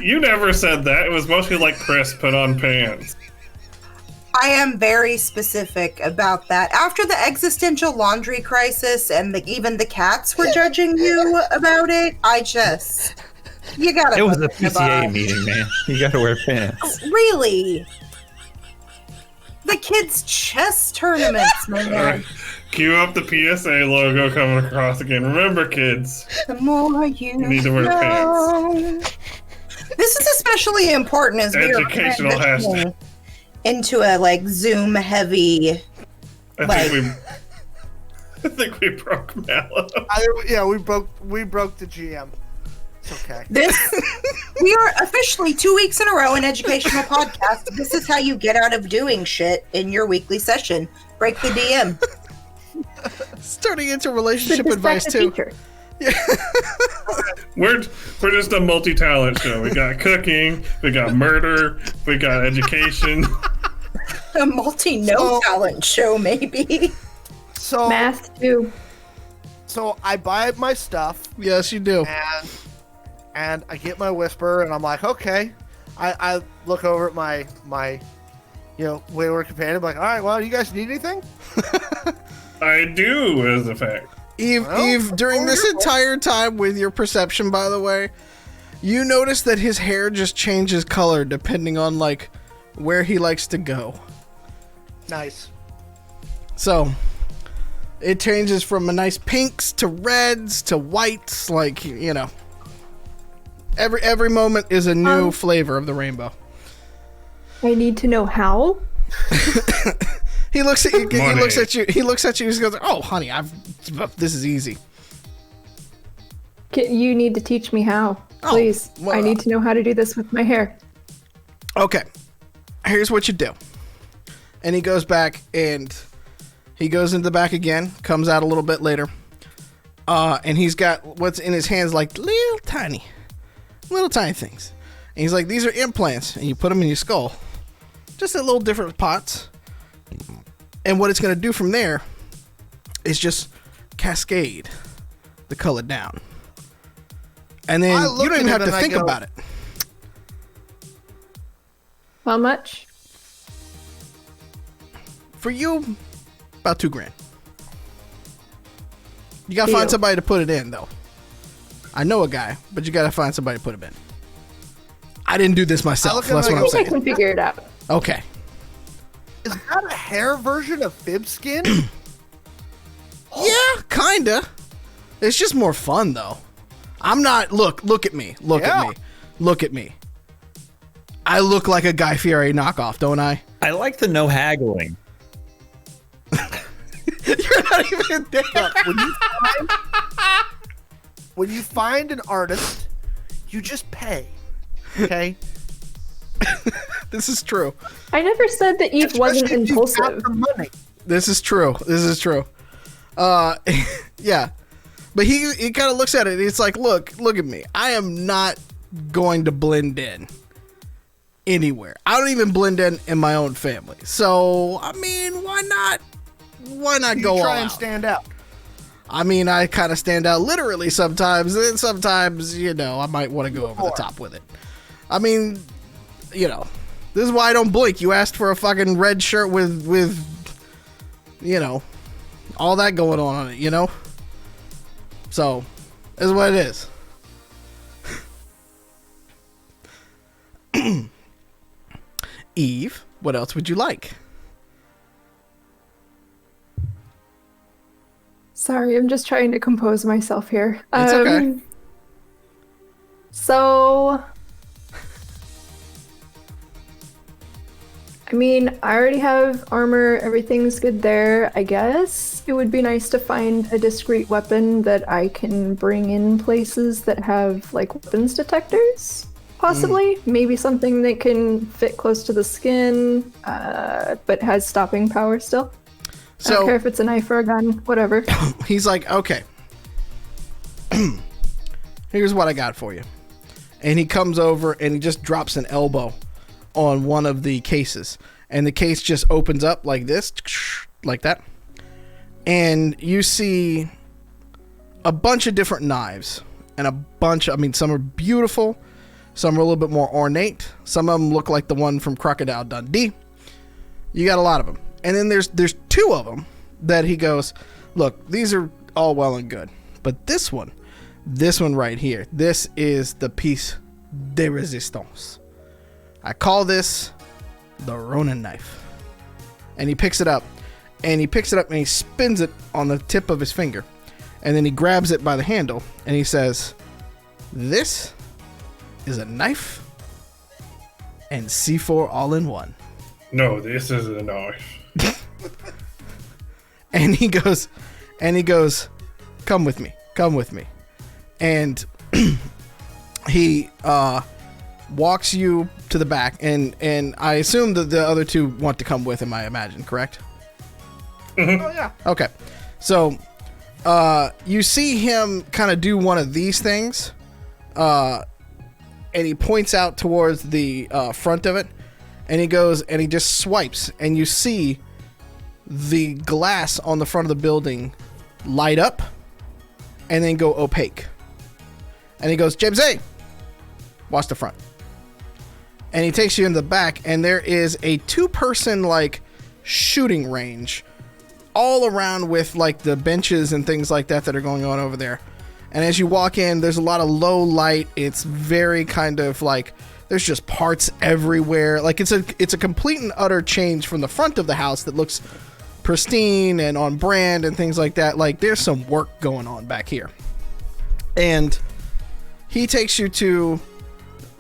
[SPEAKER 2] You never said that. It was mostly like Chris put on pants.
[SPEAKER 3] I am very specific about that. After the existential laundry crisis and even the cats were judging you about it, you gotta.
[SPEAKER 4] It was a
[SPEAKER 3] put the
[SPEAKER 4] PTA
[SPEAKER 3] bar.
[SPEAKER 4] meeting, man. You gotta wear pants.
[SPEAKER 3] Really? The kids' chess tournaments, man.
[SPEAKER 2] Cue up the PSA logo coming across again. Remember, kids.
[SPEAKER 3] The more you
[SPEAKER 2] need to wear
[SPEAKER 3] know. This is especially important as we are
[SPEAKER 2] Educational
[SPEAKER 3] transitioning into a Zoom heavy.
[SPEAKER 2] I think we broke Mallow.
[SPEAKER 5] We broke the GM. It's okay.
[SPEAKER 3] We are officially 2 weeks in a row an educational podcast. This is how you get out of doing shit in your weekly session. Break the DM.
[SPEAKER 1] It's turning into
[SPEAKER 6] The
[SPEAKER 1] relationship advice
[SPEAKER 6] distracted
[SPEAKER 1] too.
[SPEAKER 6] feature.
[SPEAKER 2] We're just a multi-talent show. We got cooking, we got murder, we got education.
[SPEAKER 3] A multi-no-talent show, maybe.
[SPEAKER 5] So
[SPEAKER 6] Math too.
[SPEAKER 5] So I buy my stuff
[SPEAKER 1] Yes, you do.
[SPEAKER 5] and I get my whisper and I'm like, okay. I look over at my wayward companion. I'm like, all right, well, you guys need anything?
[SPEAKER 2] I do, as a fact.
[SPEAKER 1] Eve, during this entire time with your perception, by the way, you notice that his hair just changes color depending on where he likes to go.
[SPEAKER 5] Nice.
[SPEAKER 1] So, It changes from a nice pinks to reds to whites, like, you know. Every moment is a new flavor of the rainbow.
[SPEAKER 6] I need to know how.
[SPEAKER 1] He looks at you. He
[SPEAKER 2] Money.
[SPEAKER 1] looks at you. He looks at you. He goes, "Oh, honey, this is easy."
[SPEAKER 6] You need to teach me how,
[SPEAKER 1] Oh,
[SPEAKER 6] please.
[SPEAKER 1] well,
[SPEAKER 6] I need to know how to do this with my hair.
[SPEAKER 1] Okay, here's what you do. And he goes back and he goes into the back again. Comes out a little bit later, and he's got what's in his hands like little tiny things. And he's like, "These are implants, and you put them in your skull, just in little different pots." And what it's going to do from there is just cascade the color down. And then you don't even have to think about it.
[SPEAKER 6] How much?
[SPEAKER 1] For you, about $2,000. You got to find
[SPEAKER 6] Deal.
[SPEAKER 1] somebody to put it in, though. I know a guy, but you got to find somebody to put it in. I didn't do this myself.
[SPEAKER 5] look at
[SPEAKER 1] That's
[SPEAKER 5] it
[SPEAKER 1] what
[SPEAKER 5] like
[SPEAKER 1] I'm
[SPEAKER 6] I
[SPEAKER 1] saying.
[SPEAKER 6] can figure it out.
[SPEAKER 1] Okay.
[SPEAKER 5] Is that a hair version of fib skin?
[SPEAKER 1] Yeah, kinda. It's just more fun, though. I'm not. Look at me. Look
[SPEAKER 5] Yeah.
[SPEAKER 1] at me. Look at me. I look like a Guy Fieri knockoff, don't I?
[SPEAKER 4] I like the no haggling.
[SPEAKER 1] You're not even there.
[SPEAKER 5] Look, when you find an artist, you just pay. Okay?
[SPEAKER 1] This is true.
[SPEAKER 6] I never said that Eve wasn't
[SPEAKER 5] Especially if you've got
[SPEAKER 6] impulsive.
[SPEAKER 5] the money.
[SPEAKER 1] This is true. This is true. Yeah. But he kind of looks at it. It's like, look at me. I am not going to blend in anywhere. I don't even blend in my own family. So, I mean, why not? Why not
[SPEAKER 5] You
[SPEAKER 1] go all
[SPEAKER 5] try and
[SPEAKER 1] out?
[SPEAKER 5] stand out.
[SPEAKER 1] I mean, I kind of stand out literally sometimes, and sometimes, you know, I might want to go over the top with it. I mean, you know, this is why I don't blink. You asked for a fucking red shirt with you know, all that going on it, you know? So, this is what it is. Eve, what else would you like?
[SPEAKER 6] Sorry, I'm just trying to compose myself here.
[SPEAKER 1] It's okay.
[SPEAKER 6] So, I mean, I already have armor. Everything's good there, I guess. It would be nice to find a discreet weapon that I can bring in places that have, like, weapons detectors, possibly. Maybe something that can fit close to the skin, but has stopping power still. I don't care if it's a knife or a gun, whatever.
[SPEAKER 1] He's like, okay, here's what I got for you. And he comes over and he just drops an elbow on one of the cases. And the case just opens up like this, like that. And you see a bunch of different knives. And I mean, some are beautiful. Some are a little bit more ornate. Some of them look like the one from Crocodile Dundee. You got a lot of them. And then there's two of them that he goes, look, these are all well and good. But this one right here, this is the piece de resistance. I call this the Ronin knife. And he picks it up. And he spins it on the tip of his finger. And then he grabs it by the handle. And he says, this is a knife and C4 all in one.
[SPEAKER 2] No, this is a knife.
[SPEAKER 1] And he goes, come with me. And he walks you to the back, and I assume that the other two want to come with him, I imagine, correct?
[SPEAKER 5] Oh, yeah.
[SPEAKER 1] Okay. So you see him kind of do one of these things, and he points out towards the front of it, and he goes and he just swipes, and you see the glass on the front of the building light up and then go opaque. And he goes, James A, watch the front. And he takes you in the back, and there is a 2-person like shooting range all around with like the benches and things like that are going on over there. And as you walk in, there's a lot of low light. It's very kind of like there's just parts everywhere. Like it's a complete and utter change from the front of the house that looks pristine and on brand and things like that. Like, there's some work going on back here. And he takes you to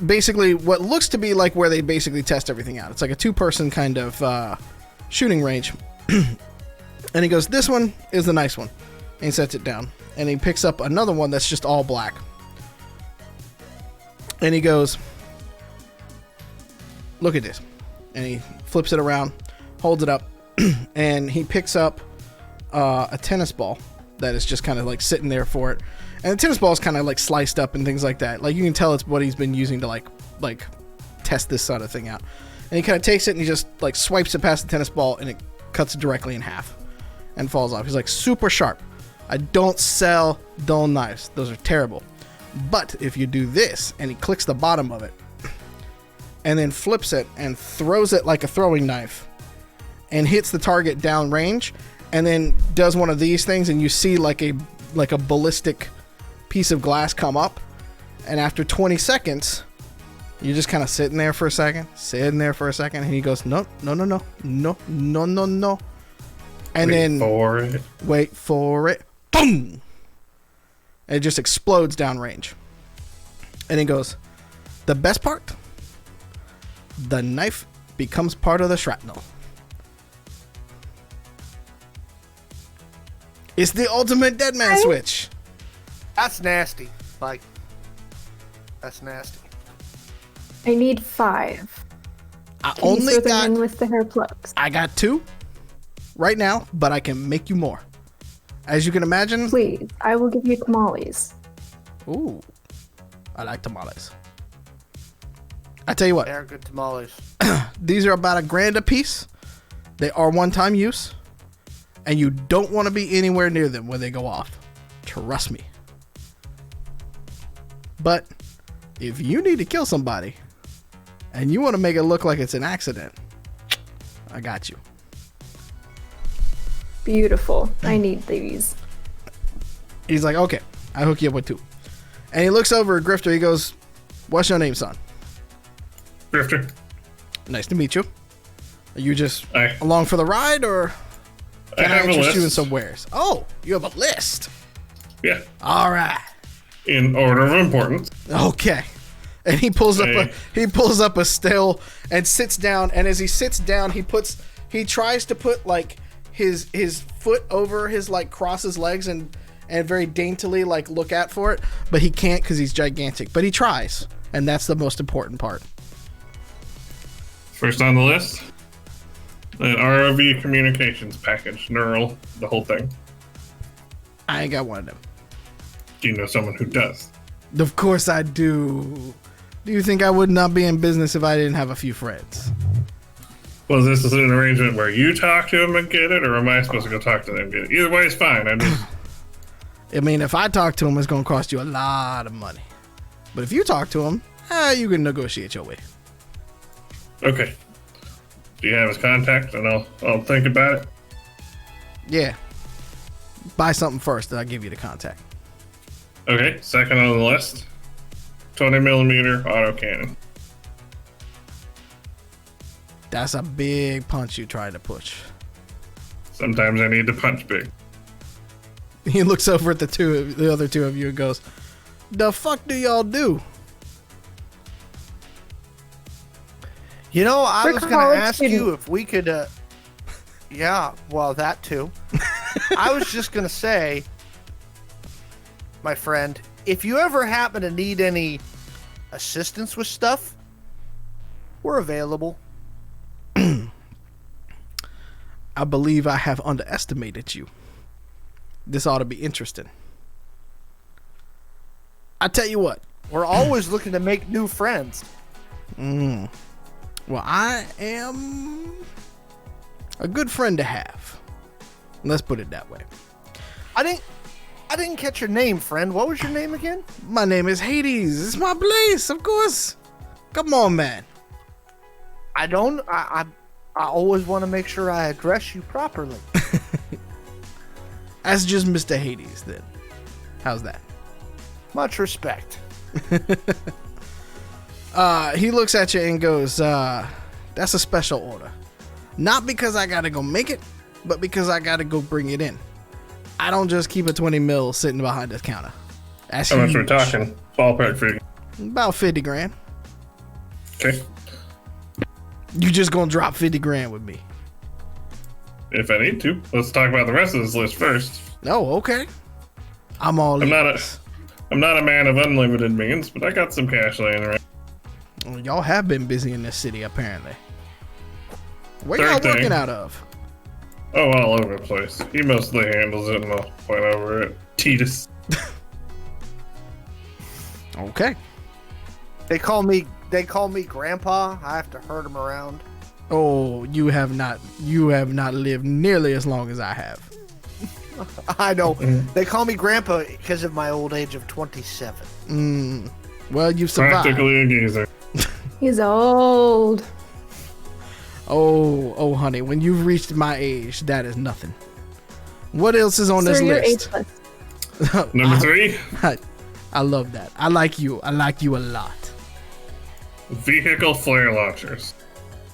[SPEAKER 1] basically what looks to be like where they basically test everything out. It's like a 2-person kind of shooting range. And he goes, this one is the nice one. And he sets it down. And he picks up another one that's just all black. And he goes, look at this. And he flips it around, holds it up, and he picks up a tennis ball that is just kind of like sitting there for it. And the tennis ball is kind of like sliced up and things like that. Like, you can tell it's what he's been using to like test this sort of thing out. And he kind of takes it and he just like swipes it past the tennis ball, and it cuts it directly in half and falls off. He's like, super sharp. I don't sell dull knives. Those are terrible. But if you do this, and he clicks the bottom of it and then flips it and throws it like a throwing knife and hits the target down range, and then does one of these things, and you see like a ballistic piece of glass come up, and after 20 seconds you're just kind of sitting there for a second, and he goes, no, and wait for it, boom, and it just explodes downrange. And he goes, the best part, the knife becomes part of the shrapnel. It's the ultimate dead man switch.
[SPEAKER 5] That's nasty. Like, that's nasty.
[SPEAKER 6] I need 5.
[SPEAKER 1] I
[SPEAKER 6] Can you
[SPEAKER 1] only
[SPEAKER 6] throw them
[SPEAKER 1] got
[SPEAKER 6] in with the hair plugs?
[SPEAKER 1] I got 2 right now, but I can make you more. As you can imagine.
[SPEAKER 6] Please, I will give you tamales.
[SPEAKER 1] Ooh, I like tamales. I tell you what,
[SPEAKER 5] They're good tamales.
[SPEAKER 1] these are about $1,000 a piece. They are one-time use, and you don't want to be anywhere near them when they go off. Trust me. But if you need to kill somebody and you want to make it look like it's an accident, I got you.
[SPEAKER 6] Beautiful. I need these.
[SPEAKER 1] He's like, okay, I'll hook you up with 2. And he looks over at Grifter. He goes, what's your name, son?
[SPEAKER 2] Drifter.
[SPEAKER 1] Nice to meet you. Are you just
[SPEAKER 2] Hi.
[SPEAKER 1] along for the ride, or
[SPEAKER 2] I
[SPEAKER 1] can I
[SPEAKER 2] have a
[SPEAKER 1] interest you in
[SPEAKER 2] list.
[SPEAKER 1] some wares? Oh, you have a list.
[SPEAKER 2] Yeah.
[SPEAKER 1] All right.
[SPEAKER 2] In order of importance.
[SPEAKER 1] Okay. And he pulls up a still and sits down, and as he sits down, he tries to put like his foot over his, like, cross his legs and very daintily like look at for it, but he can't because he's gigantic. But he tries, and that's the most important part.
[SPEAKER 2] First on the list, an ROV communications package, neural, the whole thing.
[SPEAKER 1] I ain't got one of them.
[SPEAKER 2] Do you know someone who does?
[SPEAKER 1] Of course I do. Do you think I would not be in business if I didn't have a few friends?
[SPEAKER 2] Was this an arrangement where you talk to him and get it, or am I supposed to go talk to them and get it? Either way is fine.
[SPEAKER 1] I mean, if I talk to him, it's going to cost you a lot of money. But if you talk to him, you can negotiate your way.
[SPEAKER 2] Okay. Do you have his contact, and I'll think about it?
[SPEAKER 1] Yeah. Buy something first, then I'll give you the contact.
[SPEAKER 2] Okay, second on the list, 20mm autocannon.
[SPEAKER 1] That's a big punch you tried to push.
[SPEAKER 2] Sometimes I need to punch big.
[SPEAKER 1] He looks over at the other two of you and goes, the fuck do y'all do?
[SPEAKER 5] You know, I
[SPEAKER 6] We're
[SPEAKER 5] was going to
[SPEAKER 6] college
[SPEAKER 5] ask you
[SPEAKER 6] students.
[SPEAKER 5] if we could, yeah, well, that too. I was just going to say, my friend, if you ever happen to need any assistance with stuff, we're available.
[SPEAKER 1] I believe I have underestimated you. This ought to be interesting. I tell you what.
[SPEAKER 5] We're always looking to make new friends.
[SPEAKER 1] Well, I am a good friend to have. Let's put it that way.
[SPEAKER 5] I didn't catch your name, friend. What was your name again?
[SPEAKER 1] My name is Hades. It's my place, of course. Come on, man.
[SPEAKER 5] I always want to make sure I address you properly.
[SPEAKER 1] That's just Mr. Hades, then. How's that?
[SPEAKER 5] Much respect.
[SPEAKER 1] He looks at you and goes, that's a special order. Not because I gotta go make it, but because I gotta go bring it in. I don't just keep a 20 mil sitting behind this counter. That's
[SPEAKER 2] How much we're
[SPEAKER 1] huge.
[SPEAKER 2] talking? Ballpark figure.
[SPEAKER 1] About 50 grand.
[SPEAKER 2] Okay.
[SPEAKER 1] You just gonna drop 50 grand with me?
[SPEAKER 2] If I need to. Let's talk about the rest of this list first.
[SPEAKER 1] Oh, okay. I'm all
[SPEAKER 2] I'm
[SPEAKER 1] ears.
[SPEAKER 2] not a man of unlimited means, but I got some cash laying around.
[SPEAKER 1] Well, y'all have been busy in this city, apparently. Where y'all
[SPEAKER 2] Third thing.
[SPEAKER 1] working out of?
[SPEAKER 2] Oh, all over the place. He mostly handles it, and I'll point over it. Titus.
[SPEAKER 1] Okay.
[SPEAKER 5] They call me Grandpa. I have to herd him around.
[SPEAKER 1] Oh, you have not lived nearly as long as I have.
[SPEAKER 5] I know. They call me Grandpa because of my old age of 27.
[SPEAKER 1] Well, you've survived.
[SPEAKER 2] Practically a geezer.
[SPEAKER 6] He's old.
[SPEAKER 1] Oh, honey, when you've reached my age, that is nothing. What else is on
[SPEAKER 6] Sir,
[SPEAKER 1] this
[SPEAKER 6] you're
[SPEAKER 1] list?
[SPEAKER 6] ageless.
[SPEAKER 2] Number 3,
[SPEAKER 1] I love that. I like you a lot.
[SPEAKER 2] vehicle flare launchers.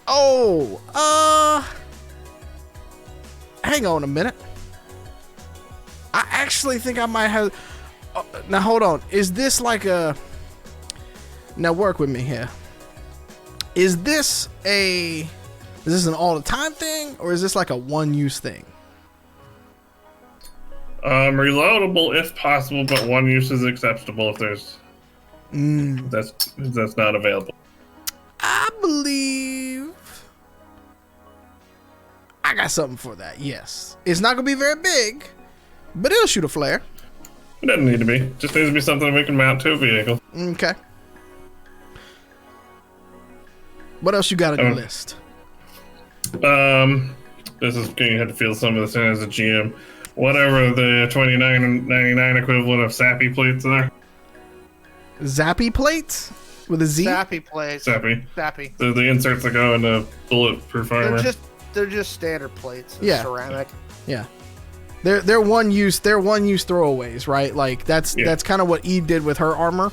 [SPEAKER 1] Oh, hang on a minute. I actually think I might have. Now hold on. Is this like a? Now work with me here. Is this an all the time thing, or is this like a one use thing?
[SPEAKER 2] Reloadable if possible, but one use is acceptable if there's that's not available.
[SPEAKER 1] I believe I got something for that. Yes, it's not gonna be very big, but it'll shoot a flare.
[SPEAKER 2] It doesn't need to be. Just needs to be something we can mount to a vehicle.
[SPEAKER 1] Okay. What else you got on your list?
[SPEAKER 2] This is going to have to feel some of this in as a GM. Whatever the $29.99 equivalent of sappy plates are.
[SPEAKER 1] Zappy plates with a Z.
[SPEAKER 5] Sappy plates.
[SPEAKER 2] Sappy.
[SPEAKER 5] Sappy.
[SPEAKER 2] The inserts that go into bulletproof armor.
[SPEAKER 5] They're just standard plates.
[SPEAKER 1] Yeah.
[SPEAKER 5] Ceramic.
[SPEAKER 1] Yeah. They're one use throwaways, right? Like that's kind of what Eve did with her armor.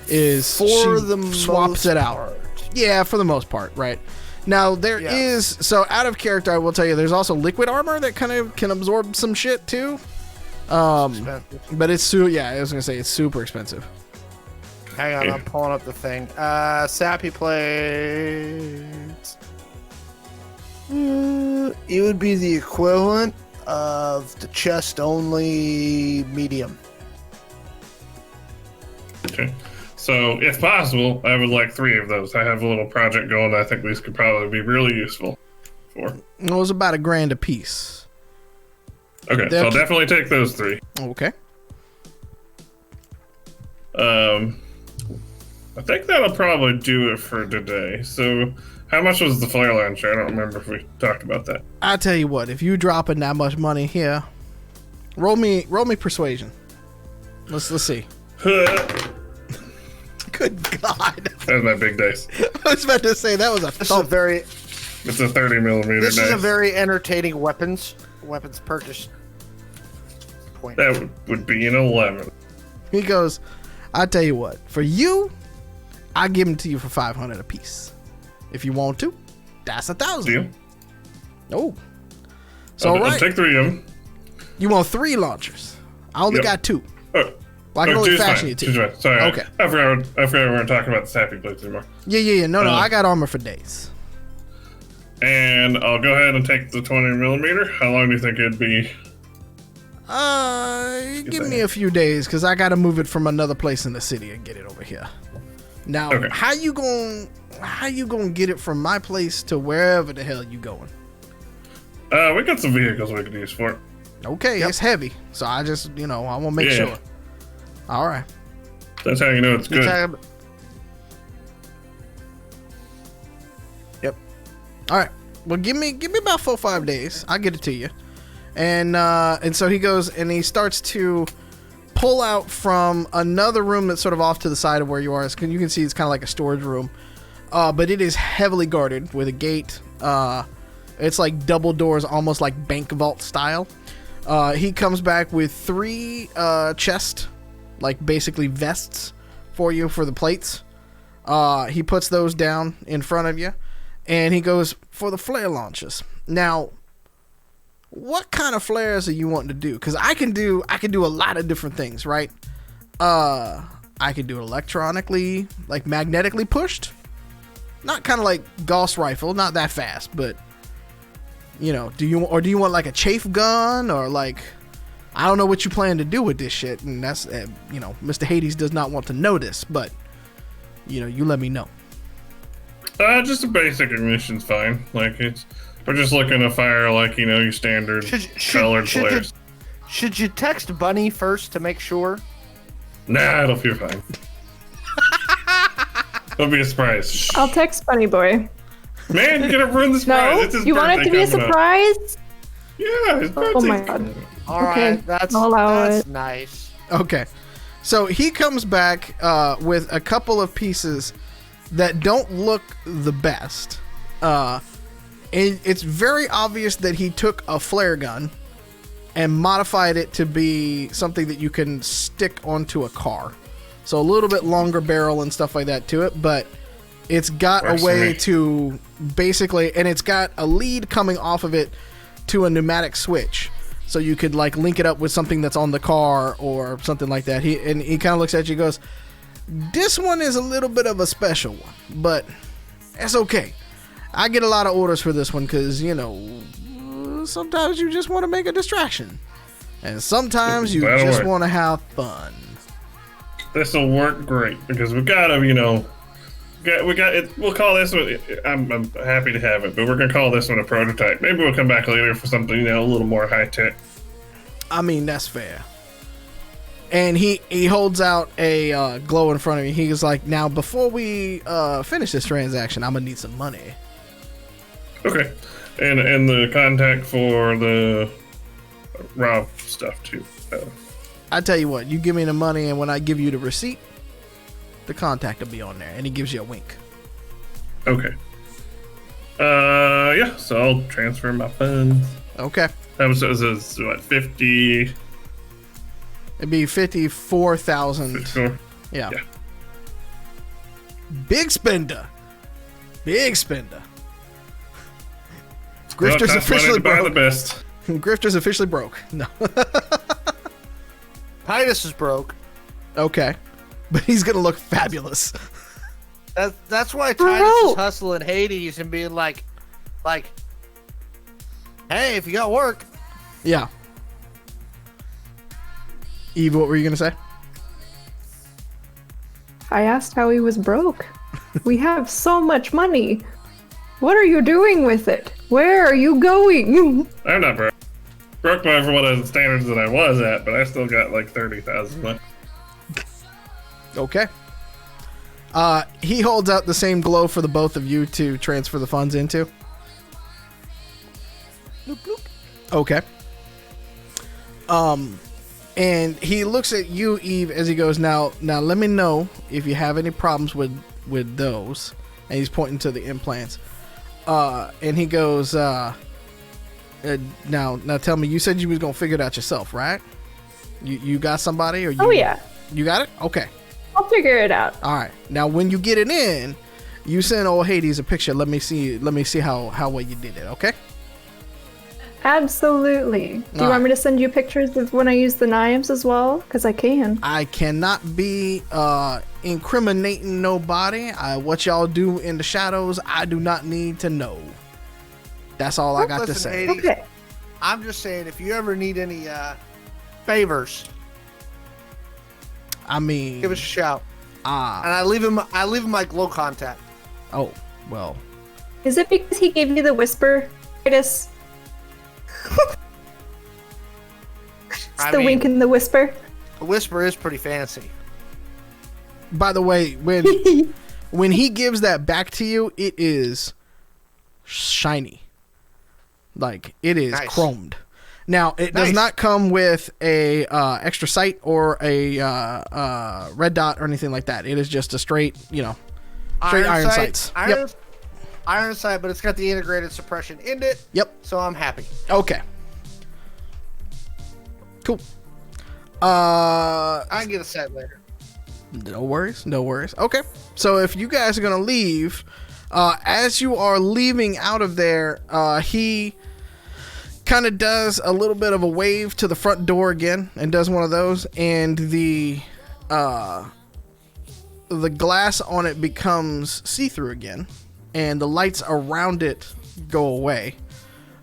[SPEAKER 1] Is
[SPEAKER 5] For
[SPEAKER 1] she
[SPEAKER 5] the
[SPEAKER 1] swaps
[SPEAKER 5] most
[SPEAKER 1] it out.
[SPEAKER 5] part.
[SPEAKER 1] Yeah, for the most part, right? Now there is so out of character. I will tell you, there's also liquid armor that kind of can absorb some shit too.
[SPEAKER 5] Expensive.
[SPEAKER 1] But it's I was gonna say it's super expensive.
[SPEAKER 5] Hang on, I'm pulling up the thing. Sappy plates. It would be the equivalent of the chest only medium.
[SPEAKER 2] Okay. So, if possible, I would like 3 of those. I have a little project going that I think these could probably be really useful for.
[SPEAKER 1] It was about $1,000 a piece.
[SPEAKER 2] Okay, so I'll definitely take those 3.
[SPEAKER 1] Okay.
[SPEAKER 2] I think that'll probably do it for today. So, how much was the flare launcher? I don't remember if we talked about that.
[SPEAKER 1] I tell you what, if you dropping that much money here, roll me persuasion. Let's see. Good God.
[SPEAKER 2] That was my big dice.
[SPEAKER 1] I was about to say that was a
[SPEAKER 5] This is a very
[SPEAKER 2] It's a 30 millimeter
[SPEAKER 5] this
[SPEAKER 2] dice.
[SPEAKER 5] is a very entertaining weapons purchase point.
[SPEAKER 2] That would be an 11.
[SPEAKER 1] He goes, I tell you what, for you, I give them to you for 500 a piece. If you want to, that's 1,000.
[SPEAKER 2] Deal?
[SPEAKER 1] Oh. So
[SPEAKER 2] I'll
[SPEAKER 1] right.
[SPEAKER 2] take 3 of them.
[SPEAKER 1] You want 3 launchers. I only
[SPEAKER 2] Yep.
[SPEAKER 1] got 2.
[SPEAKER 2] Oh.
[SPEAKER 1] Well, I can only
[SPEAKER 2] two's
[SPEAKER 1] fashion
[SPEAKER 2] fine.
[SPEAKER 1] you 2.
[SPEAKER 2] Two's fine. Sorry.
[SPEAKER 1] Okay.
[SPEAKER 2] I forgot we weren't talking about the sappy plates anymore.
[SPEAKER 1] Yeah. No,
[SPEAKER 2] Uh,
[SPEAKER 1] I got armor for days.
[SPEAKER 2] And I'll go ahead and take the 20 millimeter. How long do you think it'd be?
[SPEAKER 1] Give me a few days, because I got to move it from another place in the city and get it over here. Now,
[SPEAKER 2] Okay.
[SPEAKER 1] how you gonna get it from my place to wherever the hell you going?
[SPEAKER 2] We got some vehicles we could use for it.
[SPEAKER 1] Okay, it's heavy, so I just, I want to make
[SPEAKER 2] Yeah.
[SPEAKER 1] sure. All right.
[SPEAKER 2] That's how you know it's
[SPEAKER 5] You're
[SPEAKER 2] good.
[SPEAKER 5] talking about-
[SPEAKER 1] All right. Well, give me about 4-5 days. I'll get it to you. And so he goes and he starts to pull out from another room that's sort of off to the side of where you are. You can see it's kind of like a storage room, but it is heavily guarded with a gate. It's like double doors, almost like bank vault style. He comes back with 3 chest, like basically vests for you for the plates. He puts those down in front of you. And he goes, for the flare launchers. Now, what kind of flares are you wanting to do? Because I can do a lot of different things, right? I could do it electronically, like magnetically pushed. Not kind of like Gauss rifle, not that fast, but you know, do you want like a chaff gun, or like, I don't know what you plan to do with this shit, and that's you know, Mr. Hades does not want to know this, but you know, you let me know.
[SPEAKER 2] Just a basic ignition's fine. Like we're just looking to fire like, you know, your standard colored flares.
[SPEAKER 5] Should you text Bunny first to make sure?
[SPEAKER 2] Nah, it'll be fine. It'll be a surprise.
[SPEAKER 6] I'll text Bunny Boy.
[SPEAKER 2] Man, you're gonna ruin the surprise.
[SPEAKER 6] No,
[SPEAKER 2] It's his
[SPEAKER 6] you want it
[SPEAKER 2] birthday
[SPEAKER 6] to be a
[SPEAKER 2] coming up.
[SPEAKER 6] surprise?
[SPEAKER 2] Yeah, his birthday.
[SPEAKER 6] Oh my god.
[SPEAKER 5] All right,
[SPEAKER 6] Okay,
[SPEAKER 5] that's
[SPEAKER 6] I'll allow it.
[SPEAKER 5] nice.
[SPEAKER 1] Okay, so he comes back with a couple of pieces that don't look the best. And it's very obvious that he took a flare gun and modified it to be something that you can stick onto a car. So a little bit longer barrel and stuff like that to it, but it's got
[SPEAKER 2] Works
[SPEAKER 1] a
[SPEAKER 2] for
[SPEAKER 1] way
[SPEAKER 2] me.
[SPEAKER 1] to basically, and it's got a lead coming off of it to a pneumatic switch. So you could like link it up with something that's on the car or something like that. He kind of looks at you and goes, "This one is a little bit of a special one, but that's okay. I get a lot of orders for this one because, you know, sometimes you just want to make a distraction. And sometimes you
[SPEAKER 2] That'll
[SPEAKER 1] just
[SPEAKER 2] work.
[SPEAKER 1] want to have fun."
[SPEAKER 2] This'll work great because we gotta, you know, we got it. We'll call this one. I'm happy to have it, but we're gonna call this one a prototype. Maybe we'll come back later for something, you know, a little more high tech.
[SPEAKER 1] I mean, that's fair. And he holds out a glow in front of me. He's like, "Now, before we finish this transaction, I'm gonna need some money."
[SPEAKER 2] Okay, and the contact for the raw stuff too.
[SPEAKER 1] I tell you what, you give me the money, and when I give you the receipt, the contact will be on there. And he gives you a wink.
[SPEAKER 2] Okay. Yeah. So I'll transfer my funds.
[SPEAKER 1] Okay.
[SPEAKER 2] That was what 50.
[SPEAKER 1] It'd be 54,000.
[SPEAKER 2] Sure.
[SPEAKER 1] Yeah.
[SPEAKER 2] Yeah.
[SPEAKER 1] Big spender. Big spender.
[SPEAKER 2] Well,
[SPEAKER 1] Grifter's
[SPEAKER 2] costs money
[SPEAKER 1] officially
[SPEAKER 2] to buy the
[SPEAKER 1] broke.
[SPEAKER 2] best.
[SPEAKER 1] Grifter's officially broke. No.
[SPEAKER 5] Titus is broke.
[SPEAKER 1] Okay. But he's gonna look fabulous.
[SPEAKER 5] That's why
[SPEAKER 6] Bro.
[SPEAKER 5] Titus is hustling Hades and being like, hey, if you got work.
[SPEAKER 1] Yeah. Eve, what were you gonna say?
[SPEAKER 6] I asked how he was broke. We have so much money. What are you doing with it? Where are you going?
[SPEAKER 2] I'm not broke. Broke by one of the standards that I was at, but I still got like 30,000 left.
[SPEAKER 1] Okay. He holds out the same glow for the both of you to transfer the funds into. Okay. And he looks at you, Eve, as he goes, now let me know if you have any problems with those. And he's pointing to the implants. And he goes, now tell me, you said you was gonna figure it out yourself, right? You got somebody, or you?
[SPEAKER 6] Oh yeah,
[SPEAKER 1] You got it? Okay.
[SPEAKER 6] I'll figure it out.
[SPEAKER 1] All right. Now, when you get it in, you send old Hades a picture. Let me see how well you did it. Okay.
[SPEAKER 6] Absolutely. Do you want me to send you pictures of when I use the knives as well? Because I can.
[SPEAKER 1] I cannot be incriminating nobody. What y'all do in the shadows, I do not need to know. That's all I got to
[SPEAKER 5] Listen,
[SPEAKER 1] say.
[SPEAKER 5] Hades,
[SPEAKER 6] Okay.
[SPEAKER 5] I'm just saying, if you ever need any favors,
[SPEAKER 1] I mean,
[SPEAKER 5] give us a shout.
[SPEAKER 1] ah,
[SPEAKER 5] And I leave him my glow contact.
[SPEAKER 1] oh, well,
[SPEAKER 6] Is it because he gave you the whisper, Titus? It's
[SPEAKER 5] I
[SPEAKER 6] the
[SPEAKER 5] mean-
[SPEAKER 6] wink and the whisper.
[SPEAKER 5] The whisper is pretty fancy.
[SPEAKER 1] by the way, when he gives that back to you, it is shiny. Like, it is
[SPEAKER 5] Nice.
[SPEAKER 1] chromed. Now, it does
[SPEAKER 5] Nice.
[SPEAKER 1] not come with a extra sight or a red dot or anything like that. It is just a straight, straight iron sights.
[SPEAKER 5] Iron sight, but it's got the integrated suppression in it.
[SPEAKER 1] Yep.
[SPEAKER 5] So I'm happy.
[SPEAKER 1] Okay. Cool.
[SPEAKER 5] I can get a set later.
[SPEAKER 1] No worries. No worries. Okay. So if you guys are going to leave, as you are leaving out of there, he kind of does a little bit of a wave to the front door again and does one of those, and the glass on it becomes see-through again, and the lights around it go away.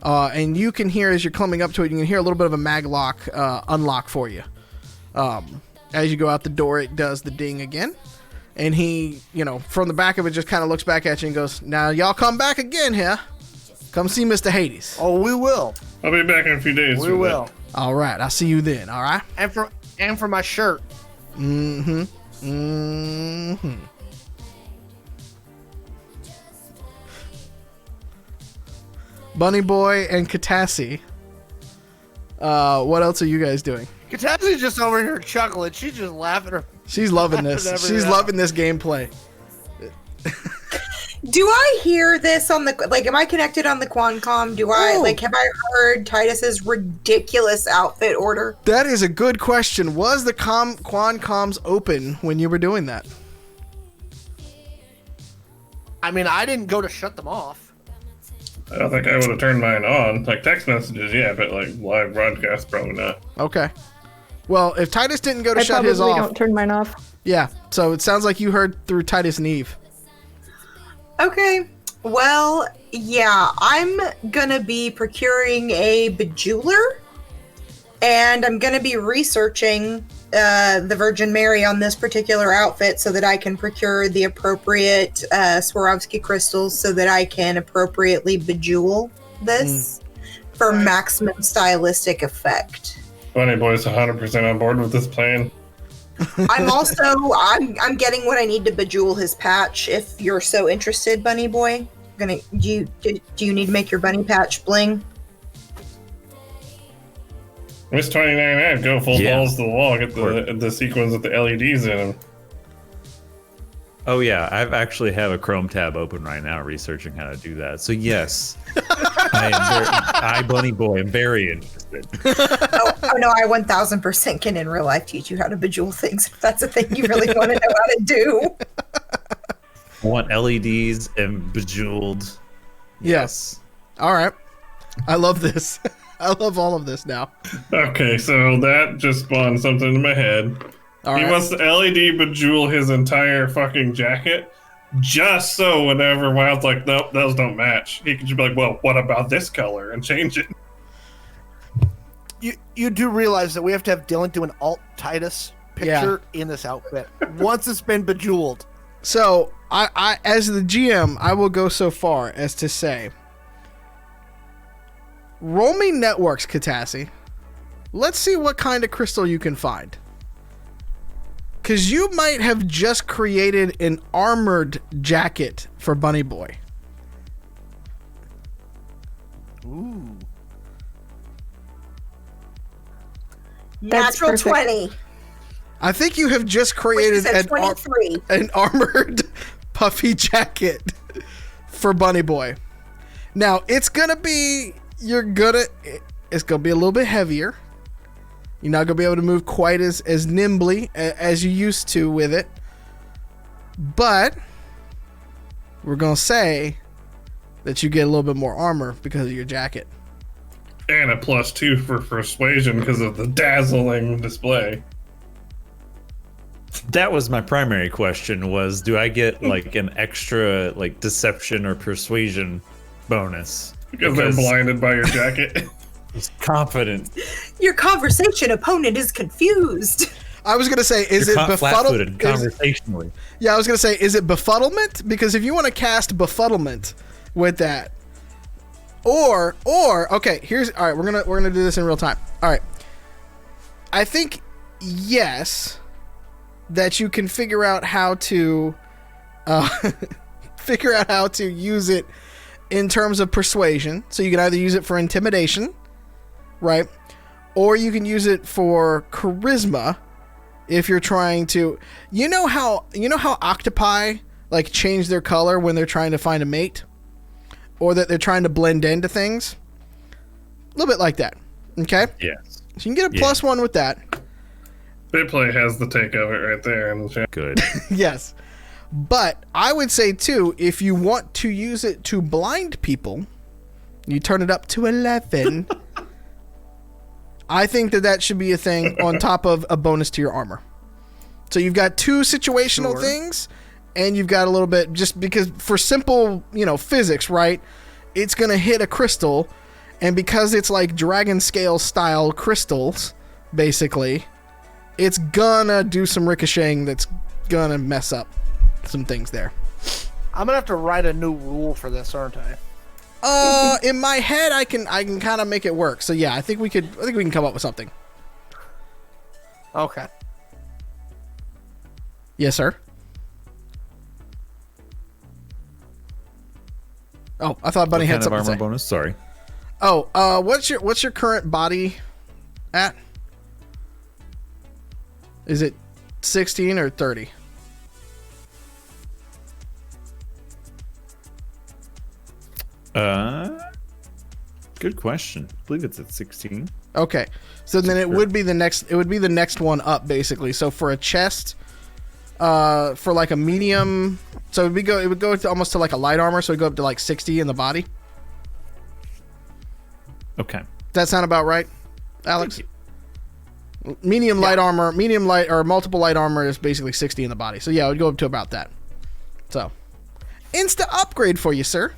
[SPEAKER 1] And you can hear, as you're climbing up to it, you can hear a little bit of a mag lock unlock for you. As you go out the door, it does the ding again. And he, from the back of it, just kind of looks back at you and goes, "Now, y'all come back again here. Come see Mr. Hades."
[SPEAKER 5] Oh, we will.
[SPEAKER 2] I'll be back in a few days.
[SPEAKER 5] We will.
[SPEAKER 1] All right, I'll see you then, all right?
[SPEAKER 5] And for my shirt.
[SPEAKER 1] Mm-hmm. Mm-hmm. Bunny Boy and Katassi. What else are you guys doing?
[SPEAKER 5] Katassi's just over here chuckling. She's just laughing.
[SPEAKER 1] She's loving this. She's loving this gameplay.
[SPEAKER 3] Do I hear this on the, like, am I connected on the Quancom? Do I, have I heard Titus's ridiculous outfit order?
[SPEAKER 1] That is a good question. Was the Quancoms open when you were doing that?
[SPEAKER 5] I mean, I didn't go to shut them off.
[SPEAKER 2] I don't think I would have turned mine on. Like, text messages, yeah, but, like, live broadcast, probably not.
[SPEAKER 1] Okay. Well, if Titus didn't go to
[SPEAKER 6] I
[SPEAKER 1] shut his off...
[SPEAKER 6] probably don't turn mine off.
[SPEAKER 1] Yeah, so it sounds like you heard through Titus and Eve.
[SPEAKER 3] Okay. Well, yeah, I'm gonna be procuring a bejeweler, and I'm gonna be researching the Virgin Mary on this particular outfit so that I can procure the appropriate Swarovski crystals so that I can appropriately bejewel this for maximum stylistic effect.
[SPEAKER 2] Bunny Boy's 100% on board with this plan.
[SPEAKER 3] I'm also I'm getting what I need to bejewel his patch. If you're so interested, Bunny Boy, do you need to make your bunny patch bling?
[SPEAKER 2] It's 29.9. Go full balls to the wall. Get the sequins with the LEDs in them.
[SPEAKER 4] Oh yeah, I actually have a Chrome tab open right now, researching how to do that. So yes, I Bunny Boy am very interested.
[SPEAKER 3] Oh no, I 1000% can in real life teach you how to bejewel things if that's a thing you really want to know how to do.
[SPEAKER 4] I want LEDs and bejeweled.
[SPEAKER 1] Yes. All right. I love this. I love all of this now.
[SPEAKER 2] Okay, so that just spawned something in my head. He wants to LED bejewel his entire fucking jacket, just so whenever Wild's like, nope, those don't match, he can just be like, well, what about this color, and change it.
[SPEAKER 5] You do realize that we have to have Dylan do an alt Titus picture in this outfit once it's been bejeweled.
[SPEAKER 1] So I as the GM, I will go so far as to say, roll me networks, Katassi. Let's see what kind of crystal you can find. Because you might have just created an armored jacket for Bunny Boy.
[SPEAKER 5] Ooh.
[SPEAKER 6] That's
[SPEAKER 3] Natural
[SPEAKER 6] perfect.
[SPEAKER 3] 20.
[SPEAKER 1] I think you have just created an armored puffy jacket for Bunny Boy. Now, it's going to be a little bit heavier. You're not going to be able to move quite as nimbly as you used to with it. But we're going to say that you get a little bit more armor because of your jacket.
[SPEAKER 2] And a +2 for persuasion because of the dazzling display.
[SPEAKER 4] That was my primary question, was do I get like an extra like deception or persuasion bonus?
[SPEAKER 2] Because they're blinded by your jacket.
[SPEAKER 4] He's confident.
[SPEAKER 3] Your conversation opponent is confused.
[SPEAKER 1] I was going to say, is it
[SPEAKER 4] flat-footed
[SPEAKER 1] befuddlement?
[SPEAKER 4] Conversationally.
[SPEAKER 1] Yeah, I was going to say, is it befuddlement? Because if you want to cast befuddlement with that, or okay, all right, we're gonna do this in real time. All right, I think yes, that you can figure out how to use it in terms of persuasion. So you can either use it for intimidation, right, or you can use it for charisma if you're trying to. You know how octopi like change their color when they're trying to find a mate, or that they're trying to blend into things. A little bit like that. Okay.
[SPEAKER 4] Yes.
[SPEAKER 1] So you can get a +1 with that.
[SPEAKER 2] Bitplay has the take of it right there in the chat.
[SPEAKER 4] Good.
[SPEAKER 1] Yes. But I would say, too, if you want to use it to blind people, you turn it up to 11. I think that should be a thing on top of a bonus to your armor. So you've got 2 situational things, and you've got a little bit, just because for simple, physics, right? It's going to hit a crystal, and because it's like dragon scale style crystals, basically, it's gonna do some ricocheting that's gonna mess up some things there.
[SPEAKER 5] I'm gonna have to write a new rule for this, aren't I?
[SPEAKER 1] In my head, I can kind of make it work. So yeah, I think we can come up with something.
[SPEAKER 5] Okay.
[SPEAKER 1] Yes, sir. Oh, I thought Bunny
[SPEAKER 4] What
[SPEAKER 1] had
[SPEAKER 4] kind of
[SPEAKER 1] something
[SPEAKER 4] armor
[SPEAKER 1] to say.
[SPEAKER 4] bonus? Sorry.
[SPEAKER 1] Oh, what's your current body at? Is it 16 or 30?
[SPEAKER 4] Good question. I believe it's at 16.
[SPEAKER 1] Okay, so then it would be the next one up, basically. So for a chest, for like a medium, so it would go to almost to like a light armor, so it'd go up to like 60 in the body.
[SPEAKER 4] Okay.
[SPEAKER 1] Does that sound about right, Alex? Medium light armor, medium light or multiple light armor is basically 60 in the body. So yeah, it would go up to about that. So, insta upgrade for you, sir.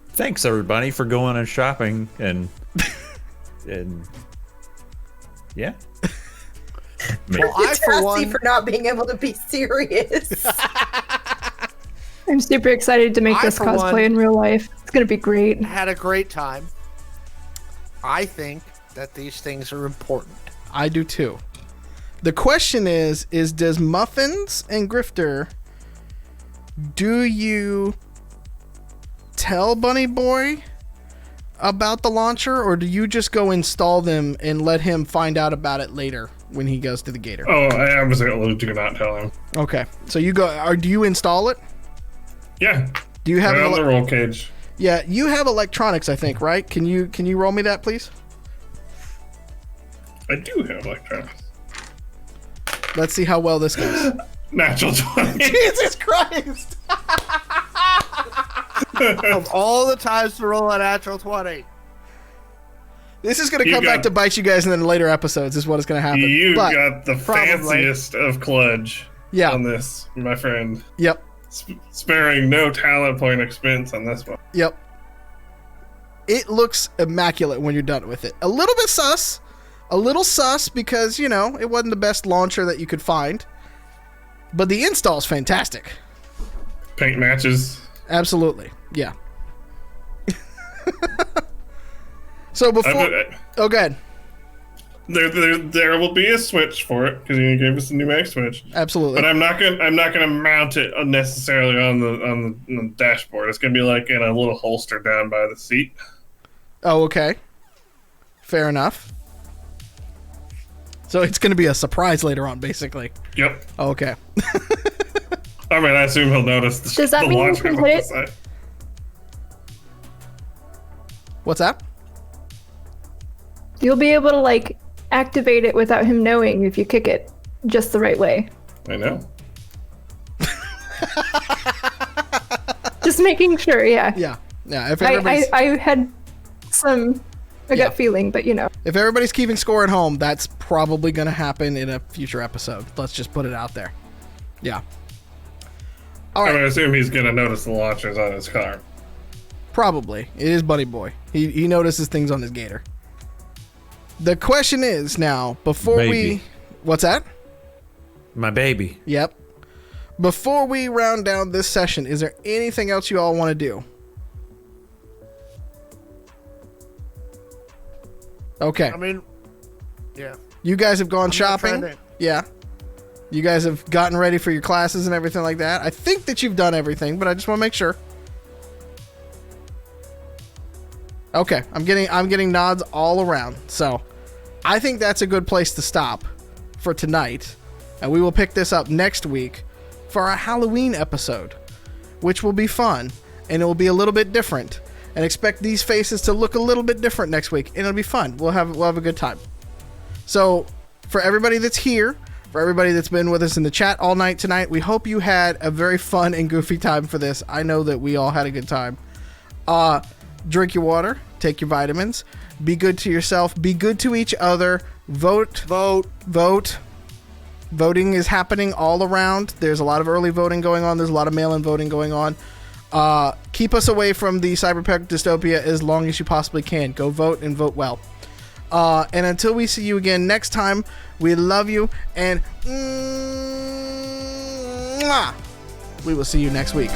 [SPEAKER 4] Thanks everybody for going and shopping and yeah.
[SPEAKER 5] Well, I for
[SPEAKER 3] Tassie
[SPEAKER 5] one
[SPEAKER 3] for not being able to be serious.
[SPEAKER 6] I'm super excited to make this
[SPEAKER 5] for
[SPEAKER 6] cosplay
[SPEAKER 5] one-
[SPEAKER 6] in real life. It's gonna be great.
[SPEAKER 5] had a great time. I think that these things are important.
[SPEAKER 1] I do too. The question is does Muffins and Grifter, do you tell Bunny Boy about the launcher, or do you just go install them and let him find out about it later when he goes to the gator?
[SPEAKER 2] Oh, I absolutely do not tell him.
[SPEAKER 1] Okay, so you go, or do you install it?
[SPEAKER 2] Yeah.
[SPEAKER 1] Do you have
[SPEAKER 2] Right
[SPEAKER 1] an
[SPEAKER 2] on the roll cage.
[SPEAKER 1] Yeah, you have electronics, I think, right? Can you roll me that, please?
[SPEAKER 2] I do have electronics.
[SPEAKER 1] Let's see how well this goes.
[SPEAKER 2] Natural 20.
[SPEAKER 1] Jesus Christ!
[SPEAKER 5] Of all the times to roll a natural 20.
[SPEAKER 1] This is going to
[SPEAKER 2] You
[SPEAKER 1] come back
[SPEAKER 2] got-
[SPEAKER 1] to bite you guys in the later episodes, is what is going to happen.
[SPEAKER 2] You
[SPEAKER 1] But,
[SPEAKER 2] got the
[SPEAKER 5] probably.
[SPEAKER 2] fanciest of kludge
[SPEAKER 1] yeah,
[SPEAKER 2] on this, my friend.
[SPEAKER 1] yep,
[SPEAKER 2] Sparing no talent point expense on this one.
[SPEAKER 1] yep. It looks immaculate when you're done with it. A little bit sus. A little sus because, it wasn't the best launcher that you could find. But the install's fantastic.
[SPEAKER 2] Paint matches.
[SPEAKER 1] Absolutely. Yeah. So before... Oh, go ahead.
[SPEAKER 2] There will be a switch for it because you gave us a pneumatic switch.
[SPEAKER 1] Absolutely.
[SPEAKER 2] But I'm not gonna mount it unnecessarily on the dashboard. It's gonna be like in a little holster down by the seat.
[SPEAKER 1] Oh, okay. Fair enough. So it's going to be a surprise later on, basically.
[SPEAKER 2] Yep.
[SPEAKER 1] Oh, okay.
[SPEAKER 2] I mean, I assume he'll notice the
[SPEAKER 6] Does that
[SPEAKER 2] the
[SPEAKER 6] mean you
[SPEAKER 2] launcher
[SPEAKER 6] can
[SPEAKER 2] on the
[SPEAKER 6] hit it?
[SPEAKER 2] side.
[SPEAKER 1] What's that?
[SPEAKER 6] You'll be able to activate it without him knowing if you kick it just the right way.
[SPEAKER 2] I know.
[SPEAKER 6] Just making sure, yeah.
[SPEAKER 1] Yeah. Yeah. If everybody's,
[SPEAKER 6] I had a gut feeling, but
[SPEAKER 1] if everybody's keeping score at home, that's probably going to happen in a future episode. Let's just put it out there. Yeah. All
[SPEAKER 2] I
[SPEAKER 1] right.
[SPEAKER 2] would assume he's gonna notice the launchers on his car.
[SPEAKER 1] Probably. It is Bunny Boy. He notices things on his gator. The question is now, before we...
[SPEAKER 4] Baby.
[SPEAKER 1] What's that?
[SPEAKER 4] My baby.
[SPEAKER 1] Yep. Before we round down this session, is there anything else you all want to do? Okay.
[SPEAKER 5] I mean, yeah.
[SPEAKER 1] You guys have gone
[SPEAKER 5] not
[SPEAKER 1] shopping?
[SPEAKER 5] trying to-
[SPEAKER 1] Yeah. You guys have gotten ready for your classes and everything like that? I think that you've done everything, but I just want to make sure. Okay, I'm getting nods all around. So, I think that's a good place to stop for tonight. And we will pick this up next week for our Halloween episode, which will be fun and it will be a little bit different. And expect these faces to look a little bit different next week, and it'll be fun. We'll have a good time. So, for everybody that's here, for everybody that's been with us in the chat all night tonight, we hope you had a very fun and goofy time for this. I know that we all had a good time. Drink your water, take your vitamins, be good to yourself, be good to each other, vote. Voting is happening all around. There's a lot of early voting going on. There's a lot of mail-in voting going on. Keep us away from the cyberpunk dystopia as long as you possibly can. Go vote and vote well. And until we see you again next time, we love you, and we will see you next week.